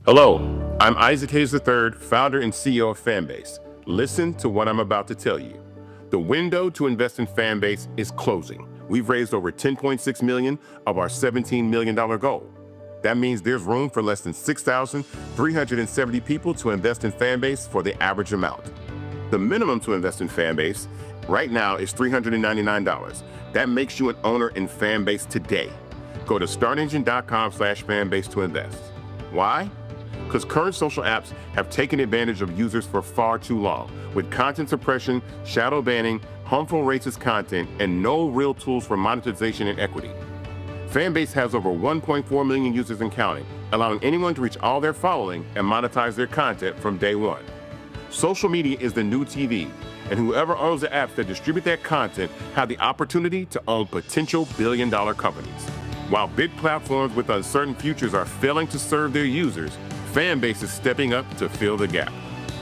Hello, I'm Isaac Hayes III, founder and CEO of Fanbase. Listen to what I'm about to tell you. The window to invest in Fanbase is closing. We've raised over $10.6 million of our $17 million goal. That means there's room for less than 6,370 people to invest in Fanbase for the average amount. The minimum to invest in Fanbase right now is $399. That makes you an owner in Fanbase today. Go to startengine.com/fanbase to invest. Why? Because current social apps have taken advantage of users for far too long, with content suppression, shadow banning, harmful racist content, and no real tools for monetization and equity. Fanbase has over 1.4 million users and counting, allowing anyone to reach all their following and monetize their content from day one. Social media is the new TV, and whoever owns the apps that distribute that content have the opportunity to own potential billion-dollar companies. While big platforms with uncertain futures are failing to serve their users, Fanbase is stepping up to fill the gap.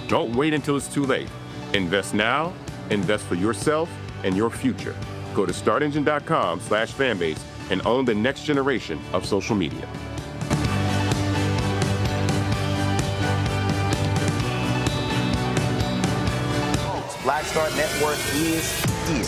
Don't wait until it's too late. Invest now, invest for yourself and your future. Go to startengine.com/fanbase and own the next generation of social media. Black Star Network is here.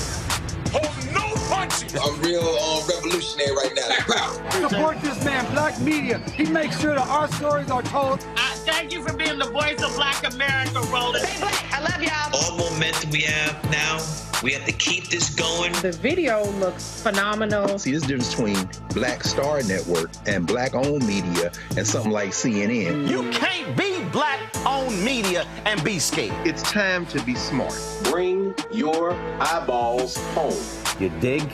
Hold no punches! I'm real revolutionary right now. Black power. Support this man, Black Media. He makes sure that our stories are told. Thank you for being the voice of Black America, Roland. Stay black. I love y'all. All momentum we have now, we have to keep this going. The video looks phenomenal. See, this difference between Black Star Network and Black-owned media and something like CNN. You can't be Black-owned media and be scared. It's time to be smart. Bring your eyeballs home. You dig?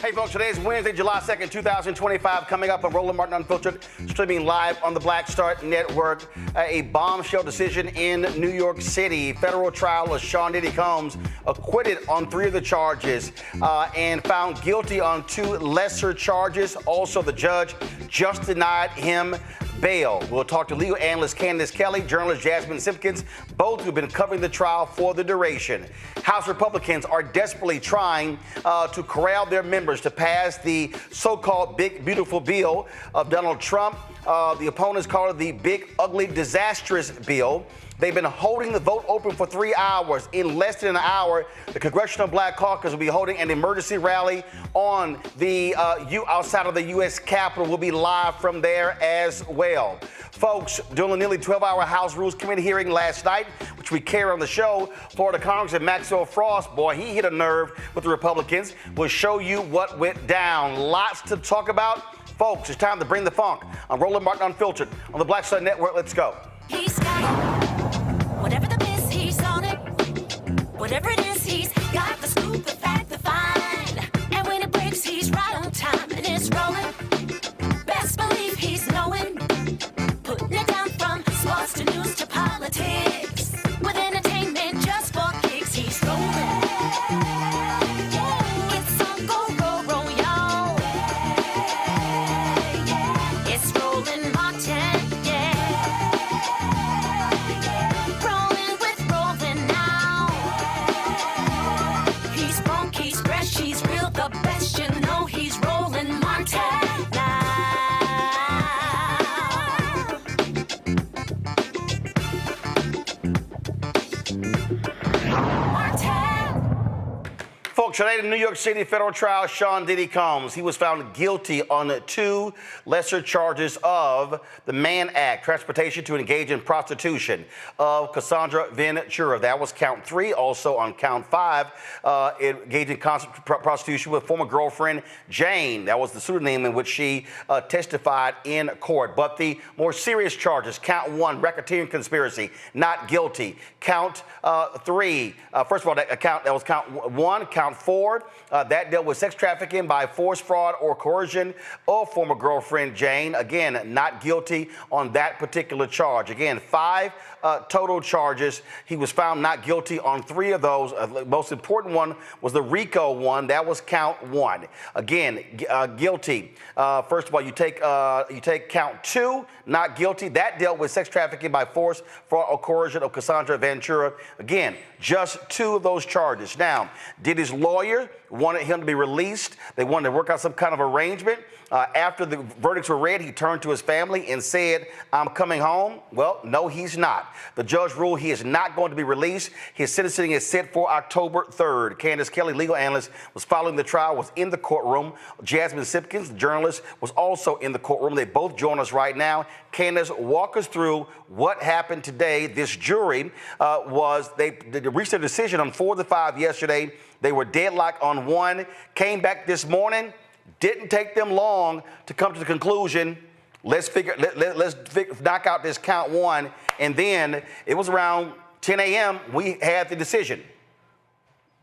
Hey, folks, today is Wednesday, July 2nd, 2025. Coming up on Roland Martin Unfiltered, streaming live on the Black Star Network. A bombshell decision in New York City. Federal trial of Diddy Combs acquitted on 3 of the charges and found guilty on 2 lesser charges. Also, the judge just denied him bail. We'll talk to legal analyst Candace Kelly, journalist Jasmine Simpkins, both who've been covering the trial for the duration. House Republicans are desperately trying to corral their members to pass the so-called big, beautiful bill of Donald Trump. The opponents call it the big, ugly, disastrous bill. They've been holding the vote open for 3 hours. In less than an hour, the Congressional Black Caucus will be holding an emergency rally on the outside of the U.S. Capitol. We'll be live from there as well. Folks, during the nearly 12-hour House Rules Committee hearing last night, which we carry on the show, Florida Congressman Maxwell Frost, boy, he hit a nerve with the Republicans. We'll show you what went down. Lots to talk about. Folks, it's time to bring the funk. I'm Roland Martin Unfiltered on the Black Star Network. Let's go. He's got it. Whatever the miss, he's on it. Whatever it is, he's got the scoop, the fact, the find. And when it breaks, he's right on time and it's rolling. Best believe he's knowing. Putting it down from sports to news to politics. With entertainment just for kicks, he's rolling. It's on go, y'all. It's Roland Martin. Folks, today the New York City federal trial, Diddy Combs. He was found guilty on 2 lesser charges of the Mann Act, transportation to engage in prostitution, of Cassandra Ventura. That was count 3. Also on count 5, engaged in prostitution with former girlfriend Jane. That was the pseudonym in which she testified in court. But the more serious charges, count 1, racketeering conspiracy, not guilty. Count 3, first of all, that was count 1. Count 4, that dealt with sex trafficking by force, fraud, or coercion of former girlfriend Jane. Again, not guilty on that particular charge. Again, 5 total charges. He was found not guilty on 3 of those. The most important one was the RICO one. That was count 1. Again, guilty. First of all, you take count 2, not guilty. That dealt with sex trafficking by force, fraud, or coercion of Cassandra Ventura. Again, just 2 of those charges. Now, Diddy's lawyer wanted him to be released. They wanted to work out some kind of arrangement. After the verdicts were read, he turned to his family and said, "I'm coming home." Well, no, he's not. The judge ruled he is not going to be released. His sentencing is set for October 3rd. Candace Kelly, legal analyst, was following the trial, was in the courtroom. Jasmine Simpkins, journalist, was also in the courtroom. They both join us right now. Candace, walk us through what happened today. This jury they reached a decision on 4 of the 5 yesterday. They were deadlocked on 1, came back this morning. Didn't take them long to come to the conclusion, let's knock out this count 1. And then it was around 10 a.m. we had the decision.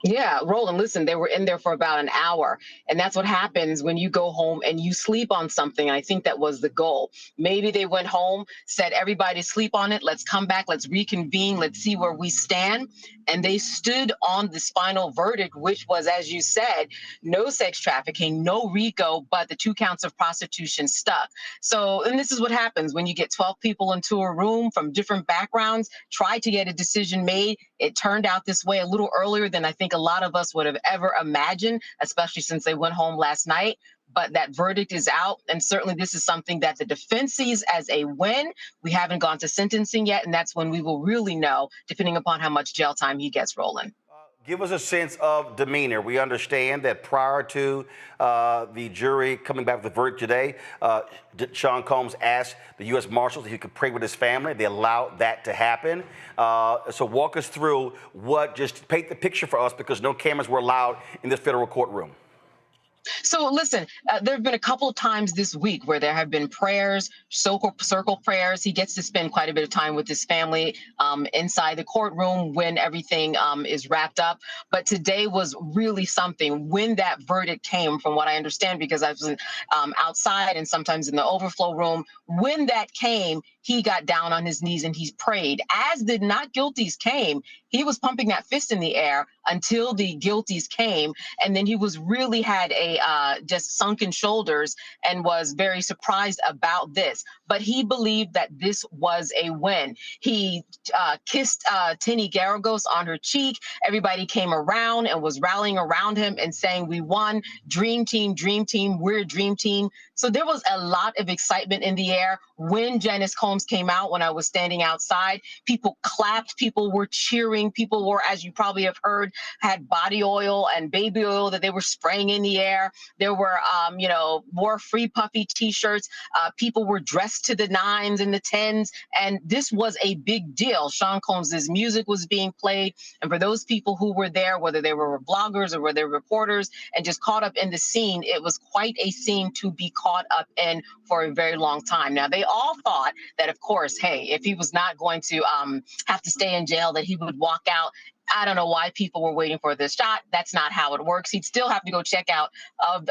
Yeah, Roland, listen, they were in there for about an hour. And that's what happens when you go home and you sleep on something. And I think that was the goal. Maybe they went home, said, everybody sleep on it. Let's come back. Let's reconvene. Let's see where we stand. And they stood on this final verdict, which was, as you said, no sex trafficking, no RICO, but the 2 counts of prostitution stuck. So, and this is what happens when you get 12 people into a room from different backgrounds, try to get a decision made. It turned out this way a little earlier than I think a lot of us would have ever imagined, especially since they went home last night. but that verdict is out. And certainly this is something that the defense sees as a win. We haven't gone to sentencing yet, and that's when we will really know, depending upon how much jail time he gets rolling. Give us a sense of demeanor. We understand that prior to the jury coming back with the verdict today, Sean Combs asked the U.S. Marshals if he could pray with his family. They allowed that to happen. So walk us through just paint the picture for us, because no cameras were allowed in this federal courtroom. So listen, there have been a couple of times this week where there have been prayers, circle prayers. He gets to spend quite a bit of time with his family inside the courtroom when everything is wrapped up. But today was really something. When that verdict came, from what I understand, because I was outside and sometimes in the overflow room, when that came, he got down on his knees and he prayed, as did not guilties came. He was pumping that fist in the air until the guilties came. And then he was really had a just sunken shoulders and was very surprised about this. But he believed that this was a win. He kissed Tinny Garagos on her cheek. Everybody came around and was rallying around him and saying, "We won. Dream team, we're dream team." So there was a lot of excitement in the air. When Janice Combs came out, when I was standing outside, people clapped, people were cheering, people were, as you probably have heard, had body oil and baby oil that they were spraying in the air. There were, more Free Puffy t-shirts. People were dressed to the 9s and the 10s, and this was a big deal. Sean Combs' music was being played, and for those people who were there, whether they were bloggers or whether they were reporters and just caught up in the scene, it was quite a scene to be caught up in for a very long time. Now, they all thought that, of course, hey, if he was not going to have to stay in jail, that he would walk out. I don't know why people were waiting for this shot. That's not how it works. He'd still have to go check out of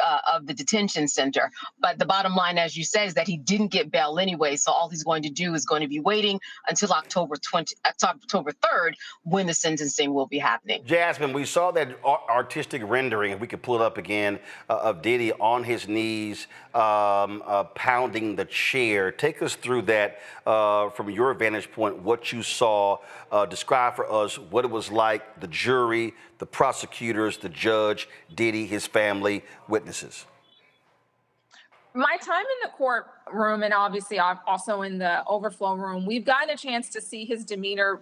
the detention center. But the bottom line, as you said, is that he didn't get bail anyway. So all he's going to do is going to be waiting until October 3rd, when the sentencing will be happening. Jasmine, we saw that artistic rendering, if we could pull it up again, of Diddy on his knees, pounding the chair. Take us through that from your vantage point, what you saw. Describe for us what it was like, the jury, the prosecutors, the judge, Diddy, his family, witnesses. My time in the courtroom, and obviously also in the overflow room, we've gotten a chance to see his demeanor,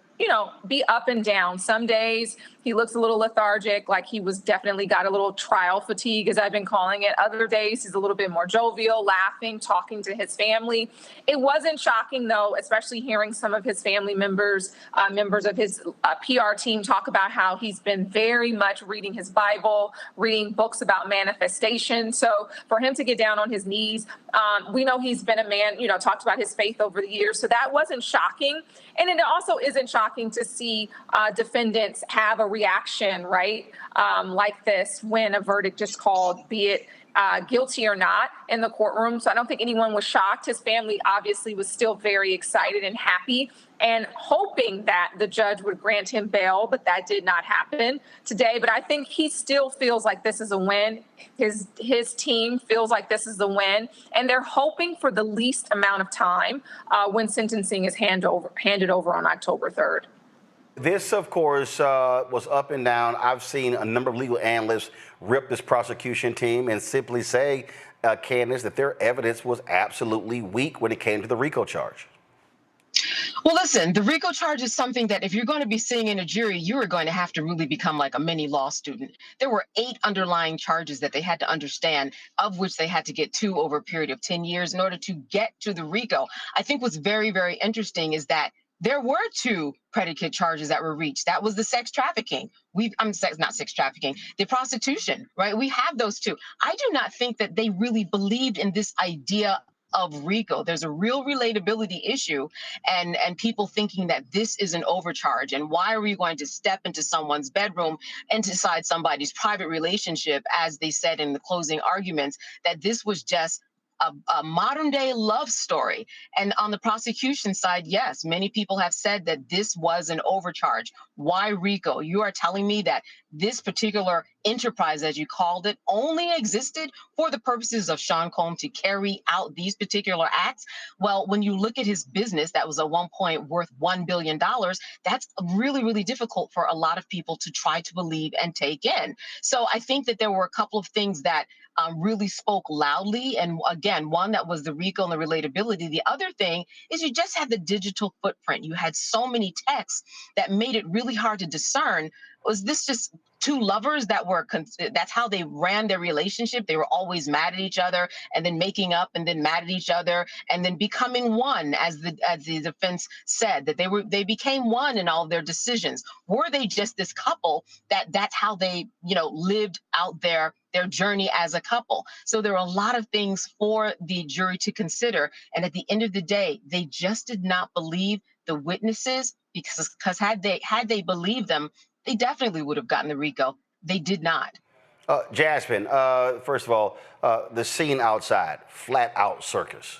be up and down. Some days he looks a little lethargic, like he was definitely got a little trial fatigue, as I've been calling it. Other days he's a little bit more jovial, laughing, talking to his family. It wasn't shocking, though, especially hearing some of his family members, members of his PR team, talk about how he's been very much reading his Bible, reading books about manifestation. So for him to get down on his knees, we know he's been a man, talked about his faith over the years. So that wasn't shocking. And it also isn't shocking to see defendants have a reaction, right, like this when a verdict is called, be it guilty or not, in the courtroom. So I don't think anyone was shocked. His family obviously was still very excited and happy and hoping that the judge would grant him bail, but that did not happen today. But I think he still feels like this is a win. His team feels like this is a win, and they're hoping for the least amount of time when sentencing is handed over on October 3rd. This, of course, was up and down. I've seen a number of legal analysts rip this prosecution team and simply say, Candace, that their evidence was absolutely weak when it came to the RICO charge. Well, listen, the RICO charge is something that if you're going to be sitting in a jury, you are going to have to really become like a mini law student. There were 8 underlying charges that they had to understand, of which they had to get 2 over a period of 10 years in order to get to the RICO. I think what's very, very interesting is that there were 2 predicate charges that were reached. That was the sex trafficking. Not sex trafficking, the prostitution, right? We have those 2. I do not think that they really believed in this idea of RICO. There's a real relatability issue and people thinking that this is an overcharge. And why are we going to step into someone's bedroom and decide somebody's private relationship, as they said in the closing arguments, that this was just a modern day love story. And on the prosecution side, yes, many people have said that this was an overcharge. Why RICO? You are telling me that this particular enterprise, as you called it, only existed for the purposes of Sean Combs to carry out these particular acts? Well, when you look at his business, that was at one point worth $1 billion, that's really, really difficult for a lot of people to try to believe and take in. So I think that there were a couple of things that really spoke loudly. And again, one that was the RICO and the relatability. The other thing is you just had the digital footprint. You had so many texts that made it really hard to discern. Was this just two lovers that were, that's how they ran their relationship? They were always mad at each other and then making up and then mad at each other and then becoming one, as the defense said, that they became one in all of their decisions. Were they just this couple that's how they, lived out their journey as a couple? So there are a lot of things for the jury to consider. And at the end of the day, they just did not believe the witnesses because had they believed them, they definitely would have gotten the RICO. They did not. Jasmine, first of all, the scene outside, flat out circus.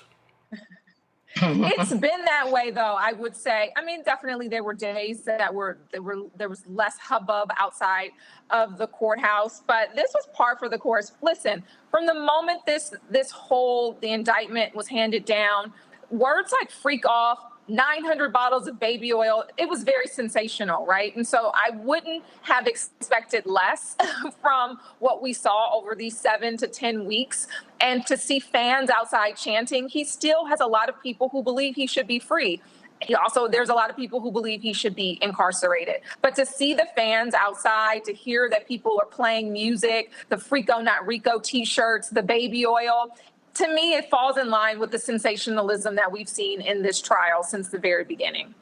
It's been that way, though, I would say. I mean, definitely there were days there was less hubbub outside of the courthouse, but this was par for the course. Listen, from the moment the indictment was handed down, words like freak off, 900 bottles of baby oil, it was very sensational, right? And so I wouldn't have expected less from what we saw over these 7 to 10 weeks. And to see fans outside chanting, he still has a lot of people who believe he should be free. There's a lot of people who believe he should be incarcerated. But to see the fans outside, to hear that people are playing music, the Freako Not Rico t-shirts, the baby oil, to me, it falls in line with the sensationalism that we've seen in this trial since the very beginning.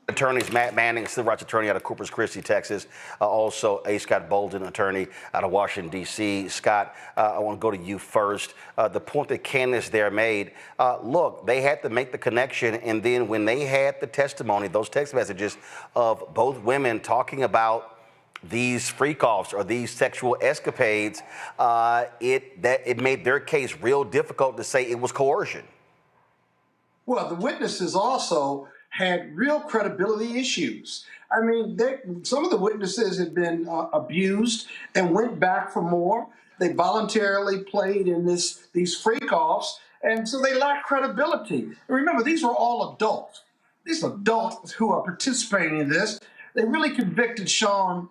Attorneys Matt Manning, civil rights attorney out of Corpus Christi, Texas. Also, A. Scott Bolden, attorney out of Washington, D.C. Scott, I want to go to you first. The point that Candace there made, look, they had to make the connection, and then when they had the testimony, those text messages of both women talking about these freak-offs or these sexual escapades, it made their case real difficult to say it was coercion. Well, the witnesses also had real credibility issues. I mean, some of the witnesses had been abused and went back for more. They voluntarily played in these freak-offs, and so they lacked credibility. And remember, these were all adults. These adults who are participating in this. They really convicted Sean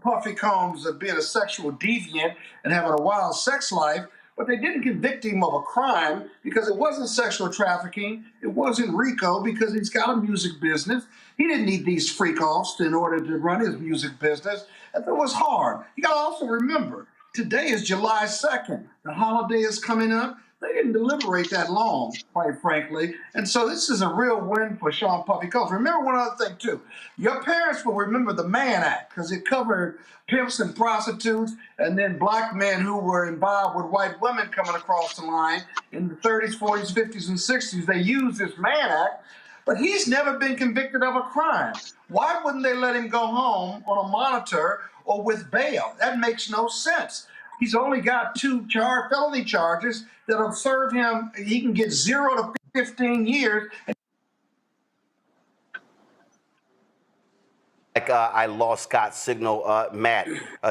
Puffy Combs of being a sexual deviant and having a wild sex life, but they didn't convict him of a crime because it wasn't sexual trafficking. It wasn't RICO because he's got a music business. He didn't need these freak-offs in order to run his music business. And it was hard. You got to also remember, today is July 2nd. The holiday is coming up. They didn't deliberate that long, quite frankly. And so this is a real win for Sean Puffy Combs. Remember one other thing, too. Your parents will remember the Mann Act because it covered pimps and prostitutes and then black men who were involved with white women coming across the line in the 30s, 40s, 50s, and 60s. They used this Mann Act, but he's never been convicted of a crime. Why wouldn't they let him go home on a monitor or with bail? That makes no sense. He's only got 2 felony charges that'll serve him. He can get 0 to 15 years. I lost Scott's signal. Matt,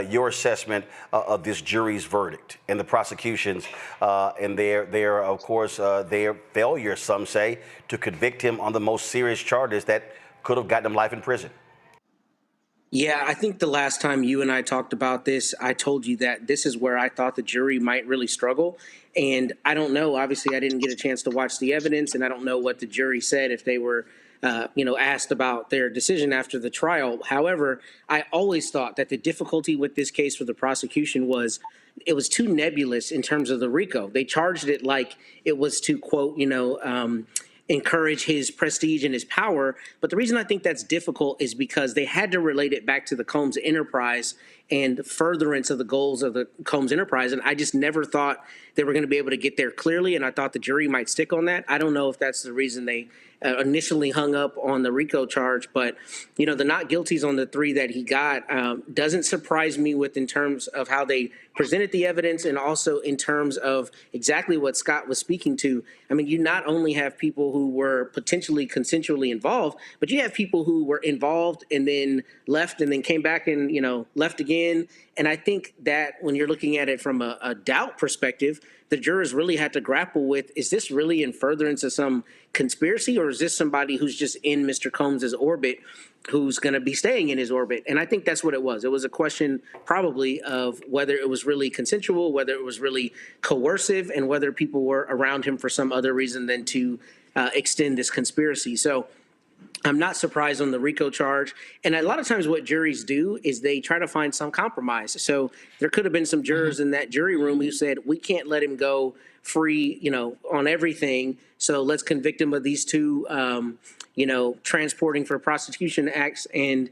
your assessment of this jury's verdict and the prosecution's and their of course, their failure, some say, to convict him on the most serious charges that could have gotten him life in prison. Yeah, I think the last time you and I talked about this, I told you that this is where I thought the jury might really struggle. And I don't know. Obviously, I didn't get a chance to watch the evidence, and I don't know what the jury said if they were, asked about their decision after the trial. However, I always thought that the difficulty with this case for the prosecution was it was too nebulous in terms of the RICO. They charged it like it was to, quote, encourage his prestige and his power. But the reason I think that's difficult is because they had to relate it back to the Combs enterprise and furtherance of the goals of the Combs enterprise. And I just never thought they were going to be able to get there clearly. And I thought the jury might stick on that. I don't know if that's the reason they initially hung up on the RICO charge. But, the not guilties on the 3 that he got doesn't surprise me in terms of how they presented the evidence and also in terms of exactly what Scott was speaking to. I mean, you not only have people who were potentially consensually involved, but you have people who were involved and then left and then came back and, left again. And I think that when you're looking at it from a doubt perspective, the jurors really had to grapple with, is this really in furtherance of some conspiracy, or is this somebody who's just in Mr. Combs's orbit who's going to be staying in his orbit? And I think that's what it was. It was a question probably of whether it was really consensual, whether it was really coercive, and whether people were around him for some other reason than to extend this conspiracy. So I'm not surprised on the RICO charge. And a lot of times what juries do is they try to find some compromise. So there could have been some jurors in that jury room who said, we can't let him go free, on everything. So let's convict him of these 2, transporting for prosecution acts and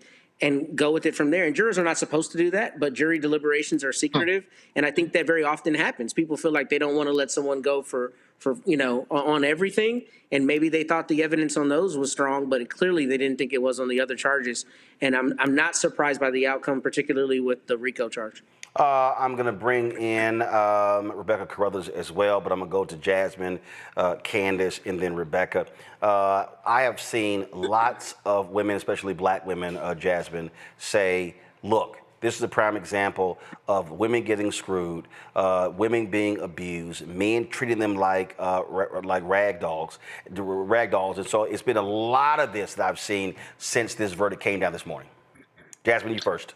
go with it from there. And jurors are not supposed to do that, but jury deliberations are secretive. And I think that very often happens. People feel like they don't want to let someone go for on everything. And maybe they thought the evidence on those was strong, but clearly they didn't think it was on the other charges. And I'm not surprised by the outcome, particularly with the RICO charge. I'm going to bring in Rebecca Carruthers as well, but I'm going to go to Jasmine, Candace, and then Rebecca. I have seen lots of women, especially black women, Jasmine, say, look, this is a prime example of women getting screwed, women being abused, men treating them like rag dolls. And so it's been a lot of this that I've seen since this verdict came down this morning. Jasmine, you first.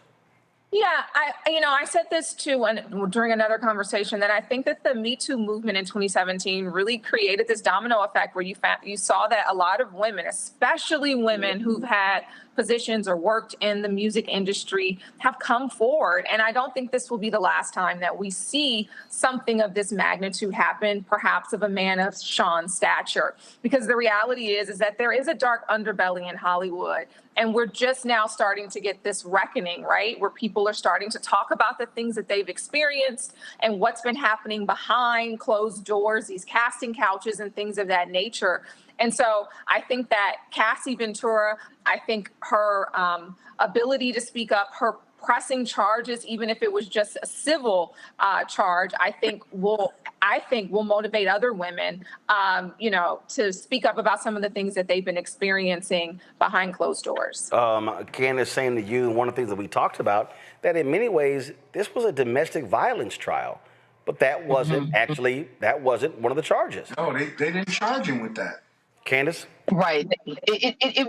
Yeah, I said this too during another conversation, that I think that the Me Too movement in 2017 really created this domino effect where you saw that a lot of women, especially women who've had positions or worked in the music industry, have come forward. And I don't think this will be the last time that we see something of this magnitude happen, perhaps of a man of Sean's stature. Because the reality is that there is a dark underbelly in Hollywood. And we're just now starting to get this reckoning, right? Where people are starting to talk about the things that they've experienced and what's been happening behind closed doors, these casting couches and things of that nature. And so I think that Cassie Ventura, I think her ability to speak up, her pressing charges, even if it was just a civil charge, I think will motivate other women, to speak up about some of the things that they've been experiencing behind closed doors. Candace, saying to you, one of the things that we talked about, that in many ways, this was a domestic violence trial, but that wasn't that wasn't one of the charges. No, they didn't charge him with that. Candace? Right. It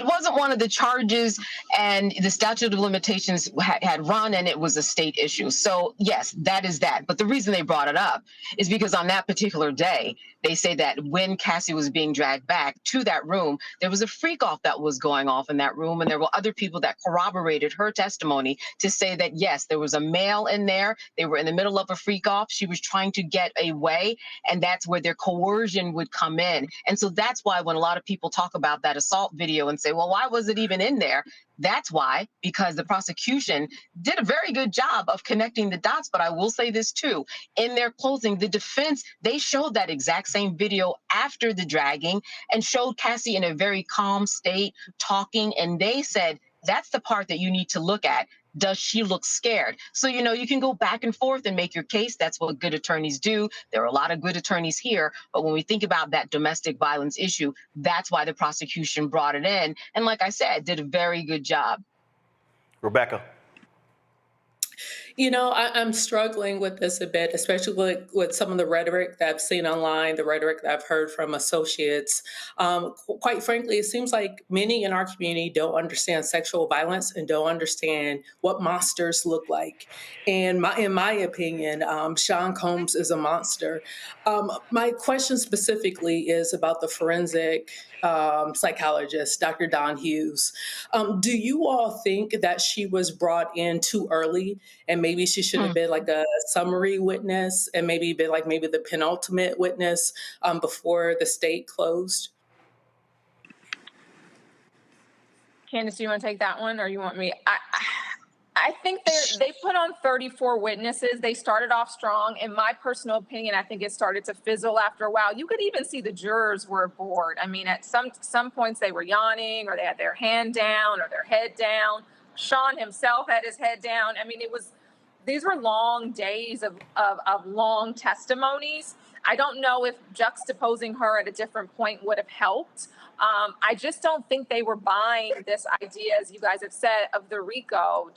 wasn't one of the charges, and the statute of limitations had run, and it was a state issue. So yes, that is that. But the reason they brought it up is because on that particular day, they say that when Cassie was being dragged back to that room, there was a freak off that was going off in that room, and there were other people that corroborated her testimony to say that yes, there was a male in there. They were in the middle of a freak off. She was trying to get away, and that's where their coercion would come in. And so that's why when a lot of people talk about that assault video and say, well, why was it even in there? That's why, because the prosecution did a very good job of connecting the dots. But I will say this too, in their closing, the defense, they showed that exact same video after the dragging and showed Cassie in a very calm state talking. And they said, that's the part that you need to look at. Does she look scared? So, you can go back and forth and make your case. That's what good attorneys do. There are a lot of good attorneys here. But when we think about that domestic violence issue, that's why the prosecution brought it in. And like I said, did a very good job. Rebecca. I'm struggling with this a bit, especially with some of the rhetoric that I've seen online, the rhetoric that I've heard from associates. Quite frankly, it seems like many in our community don't understand sexual violence and don't understand what monsters look like. And in my opinion, Sean Combs is a monster. My question specifically is about the forensic psychologist, Dr. Don Hughes. Do you all think that she was brought in too early, and maybe she should have been like a summary witness and maybe been like maybe the penultimate witness before the state closed? Candace, do you want to take that one, or you want me? I think they put on 34 witnesses. They started off strong. In my personal opinion, I think it started to fizzle after a while. You could even see the jurors were bored. I mean, at some points they were yawning, or they had their hand down or their head down. Sean himself had his head down. I mean, these were long days of long testimonies. I don't know if juxtaposing her at a different point would have helped. I just don't think they were buying this idea, as you guys have said, of the RICO.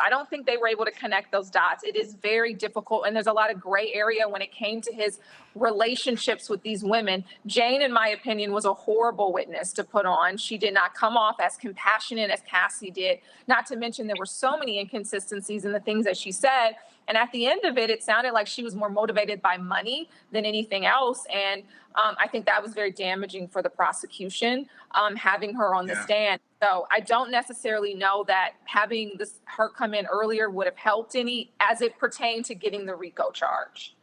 I don't think they were able to connect those dots. It is very difficult, and there's a lot of gray area when it came to his relationships with these women. Jane, in my opinion, was a horrible witness to put on. She did not come off as compassionate as Cassie did, not to mention there were so many inconsistencies in the things that she said. And at the end of it, it sounded like she was more motivated by money than anything else. And I think that was very damaging for the prosecution, having her on the stand. So I don't necessarily know that having her come in earlier would have helped any as it pertained to getting the RICO charge.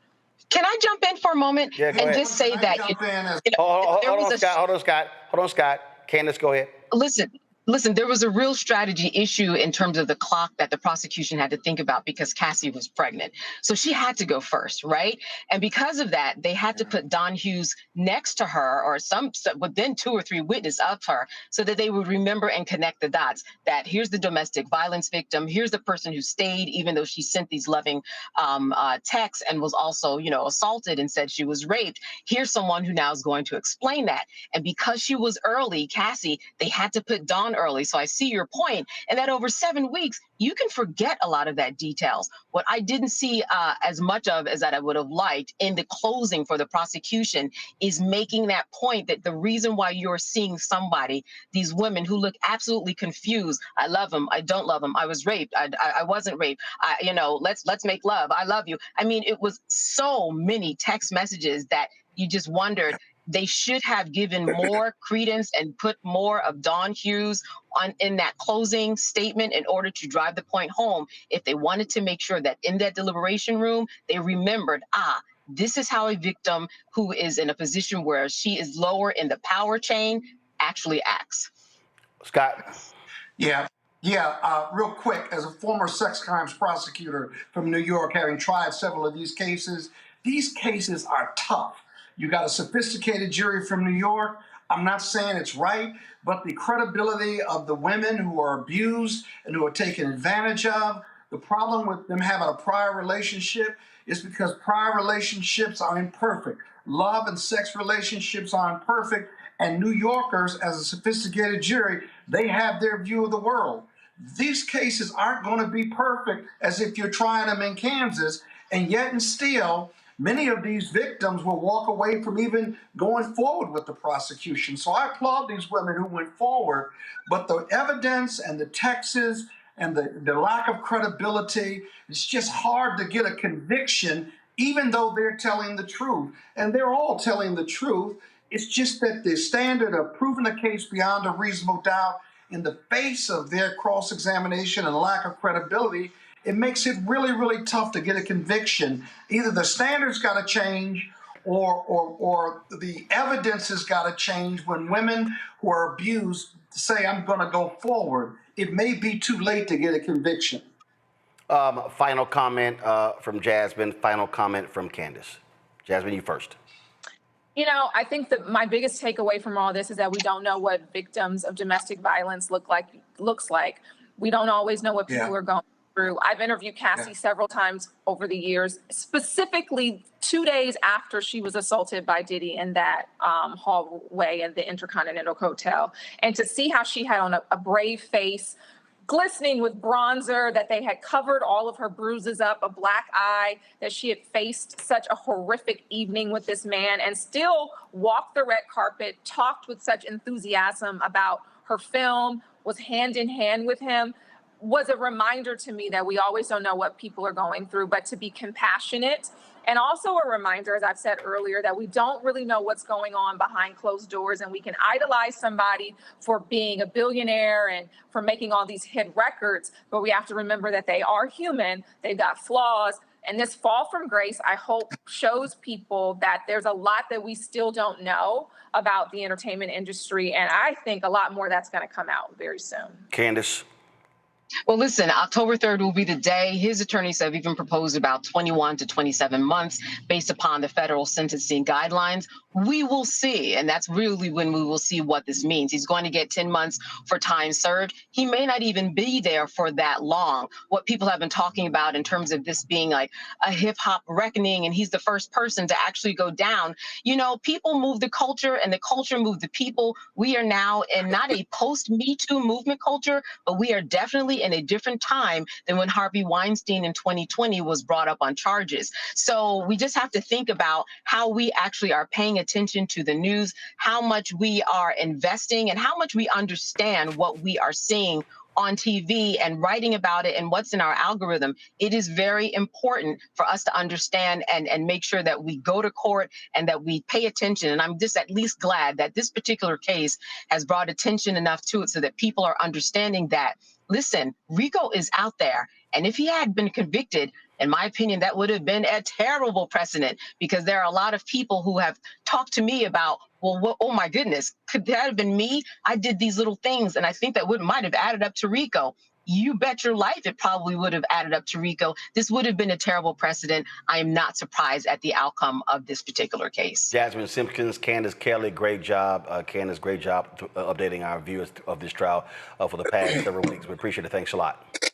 Can I jump in for a moment and just say that? Hold on, Scott. Candace, go ahead. Listen, there was a real strategy issue in terms of the clock that the prosecution had to think about because Cassie was pregnant. So she had to go first, right? And because of that, they had to put Don Hughes next to her or within 2 or 3 witnesses of her so that they would remember and connect the dots that here's the domestic violence victim, here's the person who stayed even though she sent these loving texts and was also, assaulted and said she was raped. Here's someone who now is going to explain that. And because she was early, Cassie, they had to put Don early. So I see your point, and that over 7 weeks, you can forget a lot of that details. What I didn't see as much of as that I would have liked in the closing for the prosecution is making that point that the reason why you're seeing somebody, these women who look absolutely confused, I love him, I don't love him, I was raped, I wasn't raped, let's make love, I love you. I mean, it was so many text messages that you just wondered. They should have given more credence and put more of Don Hughes in that closing statement in order to drive the point home if they wanted to make sure that in that deliberation room, they remembered, this is how a victim who is in a position where she is lower in the power chain actually acts. Scott? Yeah, real quick, as a former sex crimes prosecutor from New York, having tried several of these cases are tough. You got a sophisticated jury from New York. I'm not saying it's right, but the credibility of the women who are abused and who are taken advantage of, the problem with them having a prior relationship is because prior relationships are imperfect. Love and sex relationships are imperfect, and New Yorkers, as a sophisticated jury, they have their view of the world. These cases aren't going to be perfect as if you're trying them in Kansas, and yet and still, many of these victims will walk away from even going forward with the prosecution. So I applaud these women who went forward, but the evidence and the texts and the lack of credibility, it's just hard to get a conviction, even though they're telling the truth. And they're all telling the truth. It's just that the standard of proving a case beyond a reasonable doubt in the face of their cross-examination and lack of credibility, it makes it really, really tough to get a conviction. Either the standards got to change or the evidence has got to change when women who are abused say, I'm going to go forward. It may be too late to get a conviction. Final comment from Jasmine, final comment from Candace. Jasmine, you first. I think that my biggest takeaway from all this is that we don't know what victims of domestic violence looks like. We don't always know what people are going through. I've interviewed Cassie several times over the years, specifically 2 days after she was assaulted by Diddy in that hallway in the Intercontinental Hotel. And to see how she had on a brave face, glistening with bronzer, that they had covered all of her bruises up, a black eye, that she had faced such a horrific evening with this man and still walked the red carpet, talked with such enthusiasm about her film, was hand in hand with him, was a reminder to me that we always don't know what people are going through, but to be compassionate. And also a reminder, as I've said earlier, that we don't really know what's going on behind closed doors, and we can idolize somebody for being a billionaire and for making all these hit records, but we have to remember that they are human, they've got flaws. And this fall from grace, I hope, shows people that there's a lot that we still don't know about the entertainment industry, and I think a lot more that's going to come out very soon. Candace? Well, listen, October 3rd will be the day. His attorneys have even proposed about 21 to 27 months based upon the federal sentencing guidelines. We will see. And that's really when we will see what this means. He's going to get 10 months for time served. He may not even be there for that long. What people have been talking about in terms of this being like a hip hop reckoning, and he's the first person to actually go down. You know, people move the culture and the culture moved the people. We are now in not a post Me Too movement culture, but we are definitely in a different time than when Harvey Weinstein in 2020 was brought up on charges. So we just have to think about how we actually are paying attention to the news, how much we are investing, and how much we understand what we are seeing on TV and writing about it and what's in our algorithm. It is very important for us to understand and make sure that we go to court and that we pay attention. And I'm just at least glad that this particular case has brought attention enough to it so that people are understanding that, listen, Rico is out there. And if he had been convicted, in my opinion, that would have been a terrible precedent, because there are a lot of people who have talked to me about, well, what, oh my goodness, could that have been me? I did these little things, and I think that might have added up to Rico. You bet your life it probably would have added up to Rico. This would have been a terrible precedent. I am not surprised at the outcome of this particular case. Jasmine Simpkins, Candace Kelly, great job. Candace, great job updating our viewers of this trial for the past several weeks. We appreciate it. Thanks a lot.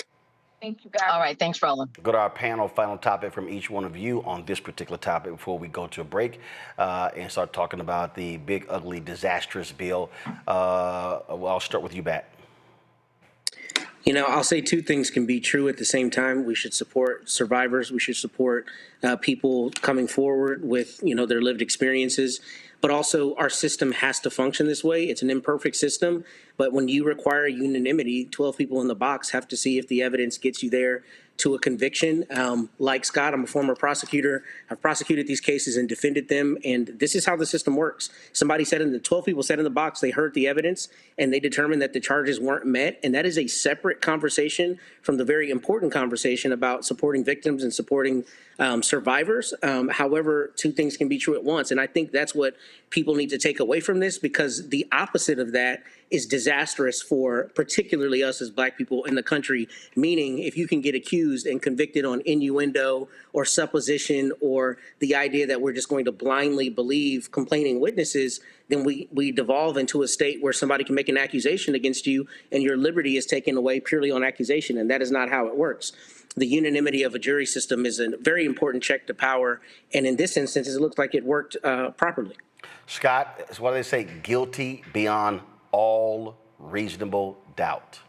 Thank you, guys. All right. Thanks, Roland. Go to our panel, final topic from each one of you on this particular topic before we go to a break and start talking about the big, ugly, disastrous bill. I'll start with you, Bat. You know, I'll say two things can be true at the same time. We should support survivors. We should support people coming forward with, you know, their lived experiences. But also, our system has to function this way. It's an imperfect system. But when you require unanimity, 12 people in the box have to see if the evidence gets you there to a conviction. Like Scott, I'm a former prosecutor. I've prosecuted these cases and defended them. And this is how the system works. Somebody said 12 people said in the box, they heard the evidence and they determined that the charges weren't met. And that is a separate conversation from the very important conversation about supporting victims and supporting survivors. However, two things can be true at once. And I think that's what people need to take away from this, because the opposite of that is disastrous for particularly us as Black people in the country. Meaning, if you can get accused and convicted on innuendo or supposition or the idea that we're just going to blindly believe complaining witnesses, then we devolve into a state where somebody can make an accusation against you and your liberty is taken away purely on accusation. And that is not how it works. The unanimity of a jury system is a very important check to power. And in this instance, it looks like it worked properly. Scott, it's what they say, guilty beyond all reasonable doubt.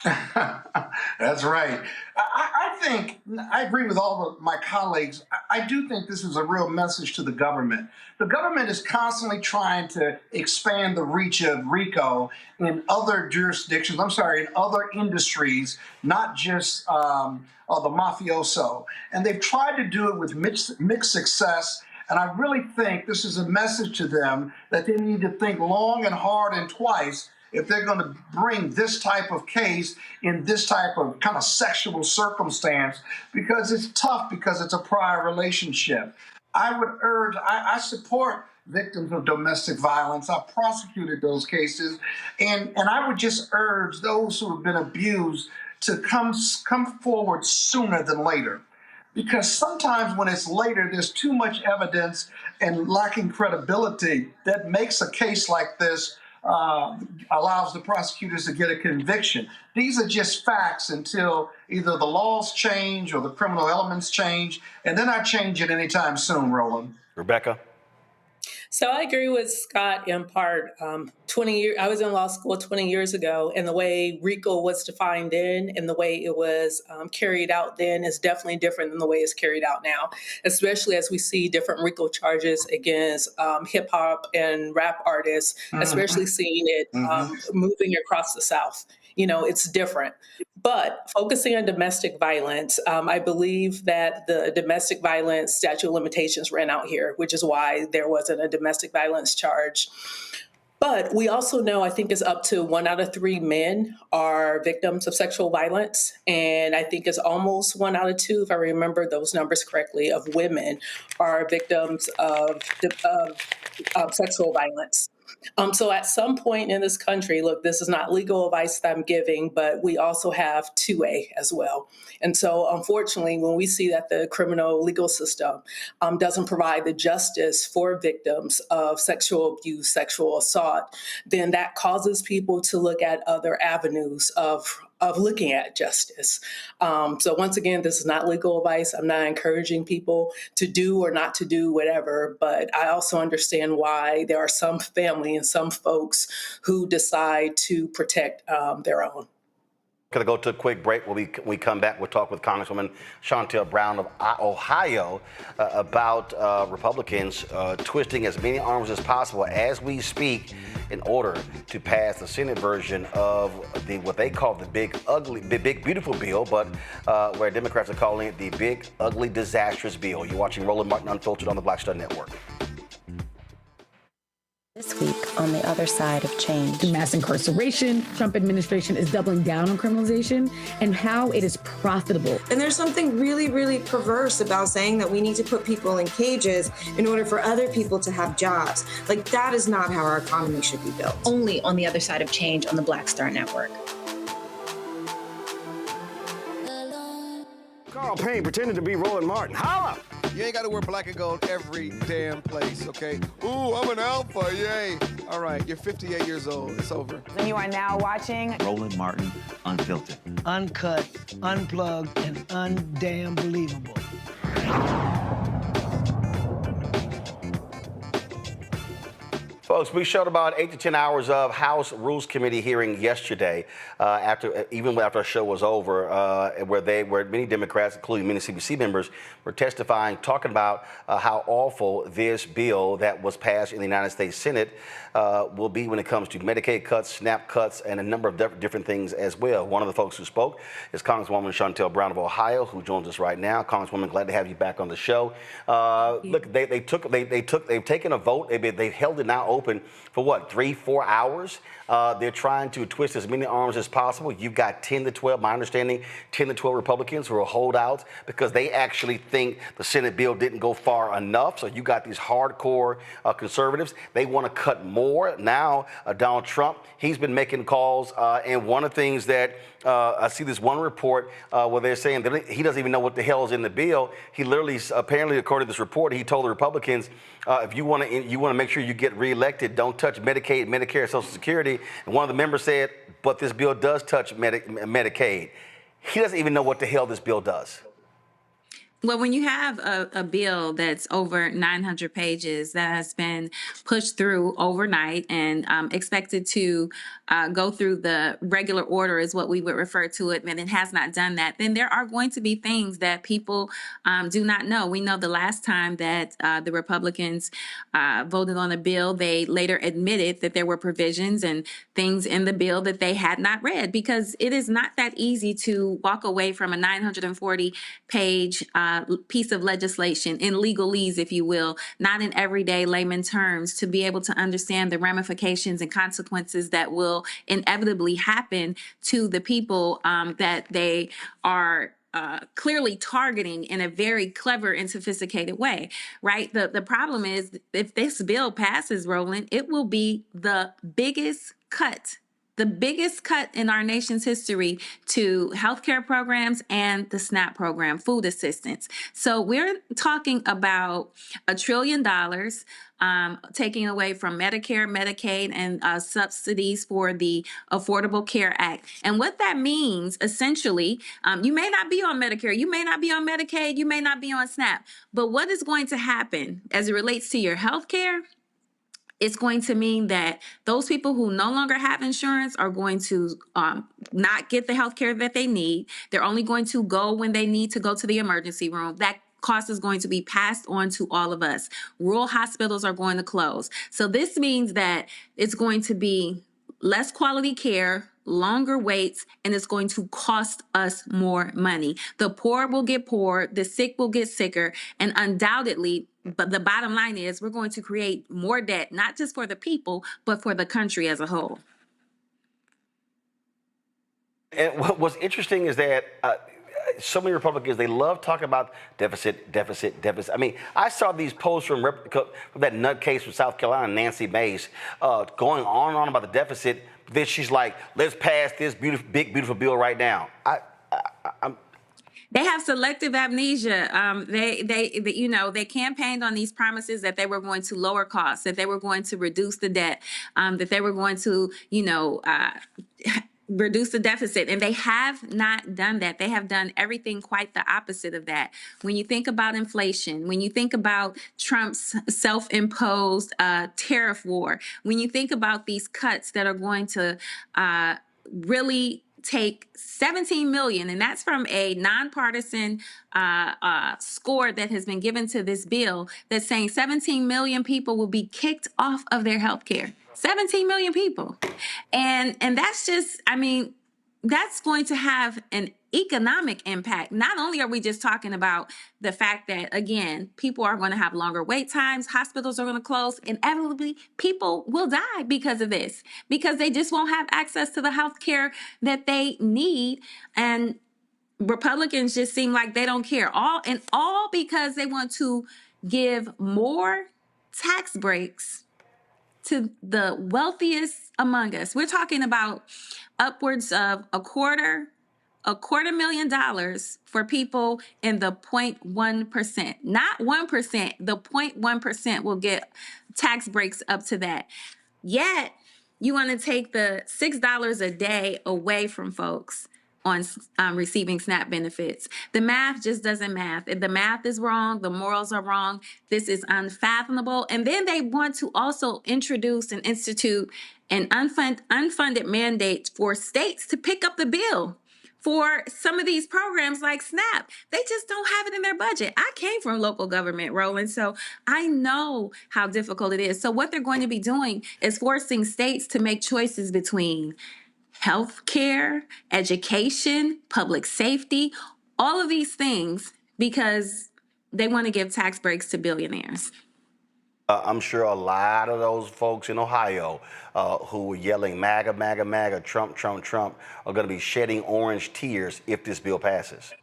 That's right. I think, I agree with all of my colleagues. I do think this is a real message to the government. The government is constantly trying to expand the reach of RICO in other jurisdictions, in other industries, not just the mafioso. And they've tried to do it with mixed success. And I really think this is a message to them that they need to think long and hard and twice if they're going to bring this type of case in this type of kind of sexual circumstance, because it's tough, because it's a prior relationship. I would urge, I support victims of domestic violence. I've prosecuted those cases. And I would just urge those who have been abused to come forward sooner than later. Because sometimes when it's later, there's too much evidence and lacking credibility that makes a case like this allows the prosecutors to get a conviction. These are just facts until either the laws change or the criminal elements change, and they're not changing anytime soon, Roland. Rebecca? So I agree with Scott in part. 20 years, I was in law school 20 years ago, and the way RICO was defined then and the way it was carried out then is definitely different than the way it's carried out now, especially as we see different RICO charges against hip hop and rap artists, especially seeing it moving across the South. You know, it's different. But focusing on domestic violence, I believe that the domestic violence statute of limitations ran out here, which is why there wasn't a domestic violence charge. But we also know, I think it's up to 1 out of 3 men are victims of sexual violence. And I think it's almost 1 out of 2, if I remember those numbers correctly, of women are victims of sexual violence. So at some point in this country, look, this is not legal advice that I'm giving, but we also have 2A as well. And so unfortunately, when we see that the criminal legal system doesn't provide the justice for victims of sexual abuse, sexual assault, then that causes people to look at other avenues of looking at justice. So once again, this is not legal advice. I'm not encouraging people to do or not to do whatever, but I also understand why there are some family and some folks who decide to protect their own. Going to go to a quick break. When we come back, we'll talk with Congresswoman Shontel Brown of Ohio about Republicans twisting as many arms as possible as we speak in order to pass the Senate version of what they call the big beautiful bill, but where Democrats are calling it the big ugly disastrous bill. You're watching Roland Martin Unfiltered on the Black Star Network. This week on the other side of change. The mass incarceration, Trump administration is doubling down on criminalization and how it is profitable. And there's something really, really perverse about saying that we need to put people in cages in order for other people to have jobs. Like, that is not how our economy should be built. Only on the other side of change on the Black Star Network. Carl Payne pretending to be Roland Martin. Holla! You ain't got to wear black and gold every damn place, okay? Ooh, I'm an alpha, yay. All right, you're 58 years old. It's over. And you are now watching Roland Martin Unfiltered. Uncut, unplugged, and undamn believable. Folks, we showed about 8 to 10 hours of House Rules Committee hearing yesterday, even after our show was over, where many Democrats, including many CBC members, were testifying, talking about how awful this bill that was passed in the United States Senate will be when it comes to Medicaid cuts, SNAP cuts, and a number of different things as well. One of the folks who spoke is Congresswoman Shontel Brown of Ohio, who joins us right now. Congresswoman, glad to have you back on the show. Look, they've taken a vote. They've held it now open for what, 3-4 hours? They're trying to twist as many arms as possible. You've got 10 to 12, my understanding, 10 to 12 Republicans who are holdouts because they actually think the Senate bill didn't go far enough. So you got these hardcore conservatives. They want to cut more. Now, Donald Trump, he's been making calls. And one of the things that I see this one report where they're saying that he doesn't even know what the hell is in the bill. He literally, apparently, according to this report, he told the Republicans, if you want to make sure you get reelected, don't touch Medicaid, Medicare, Social Security. And one of the members said, but this bill does touch Medicaid. He doesn't even know what the hell this bill does. Well, when you have a bill that's over 900 pages that has been pushed through overnight and expected to go through the regular order is what we would refer to it, and it has not done that, then there are going to be things that people do not know. We know the last time that the Republicans voted on a bill, they later admitted that there were provisions and things in the bill that they had not read, because it is not that easy to walk away from a 940-page piece of legislation in legalese, if you will, not in everyday layman terms, to be able to understand the ramifications and consequences that will inevitably happen to the people that they are clearly targeting in a very clever and sophisticated way, right? The problem is, if this bill passes, Roland, it will be the biggest cut in our nation's history to healthcare programs and the SNAP program, food assistance. So we're talking about $1 trillion taking away from Medicare, Medicaid, and subsidies for the Affordable Care Act. And what that means, essentially, you may not be on Medicare, you may not be on Medicaid, you may not be on SNAP, but what is going to happen as it relates to your healthcare? It's going to mean that those people who no longer have insurance are going to not get the health care that they need. They're only going to go when they need to go to the emergency room. That cost is going to be passed on to all of us. Rural hospitals are going to close. So this means that it's going to be less quality care, longer waits, and it's going to cost us more money. The poor will get poorer, the sick will get sicker, and undoubtedly, but the bottom line is we're going to create more debt, not just for the people, but for the country as a whole. And what's interesting is that so many Republicans, they love talking about deficit. I mean, I saw these posts from that nutcase from South Carolina, Nancy Mace, going on and on about the deficit. Then she's like, let's pass this big, beautiful bill right now. They have selective amnesia. They campaigned on these promises that they were going to lower costs, that they were going to reduce the debt, that they were going to, reduce the deficit. And they have not done that. They have done everything quite the opposite of that. When you think about inflation, when you think about Trump's self-imposed tariff war, when you think about these cuts that are going to really take 17 million, and that's from a nonpartisan score that has been given to this bill that's saying 17 million people will be kicked off of their health care. 17 million people. And that's just, I mean, that's going to have an economic impact. Not only are we just talking about the fact that, again, people are going to have longer wait times, hospitals are going to close, inevitably people will die because of this, because they just won't have access to the health care that they need. And Republicans just seem like they don't care. All because they want to give more tax breaks to the wealthiest among us. We're talking about upwards of a quarter $250,000 for people in the 0.1%, not 1%, the 0.1% will get tax breaks up to that. Yet you want to take the $6 a day away from folks on receiving SNAP benefits. The math just doesn't math. If the math is wrong, the morals are wrong. This is unfathomable. And then they want to also introduce and institute an unfunded mandate for states to pick up the bill for some of these programs like SNAP. They just don't have it in their budget. I came from local government, Roland, so I know how difficult it is. So what they're going to be doing is forcing states to make choices between healthcare, education, public safety, all of these things, because they want to give tax breaks to billionaires. I'm sure a lot of those folks in Ohio who were yelling MAGA, MAGA, MAGA, Trump, Trump, Trump, are going to be shedding orange tears if this bill passes.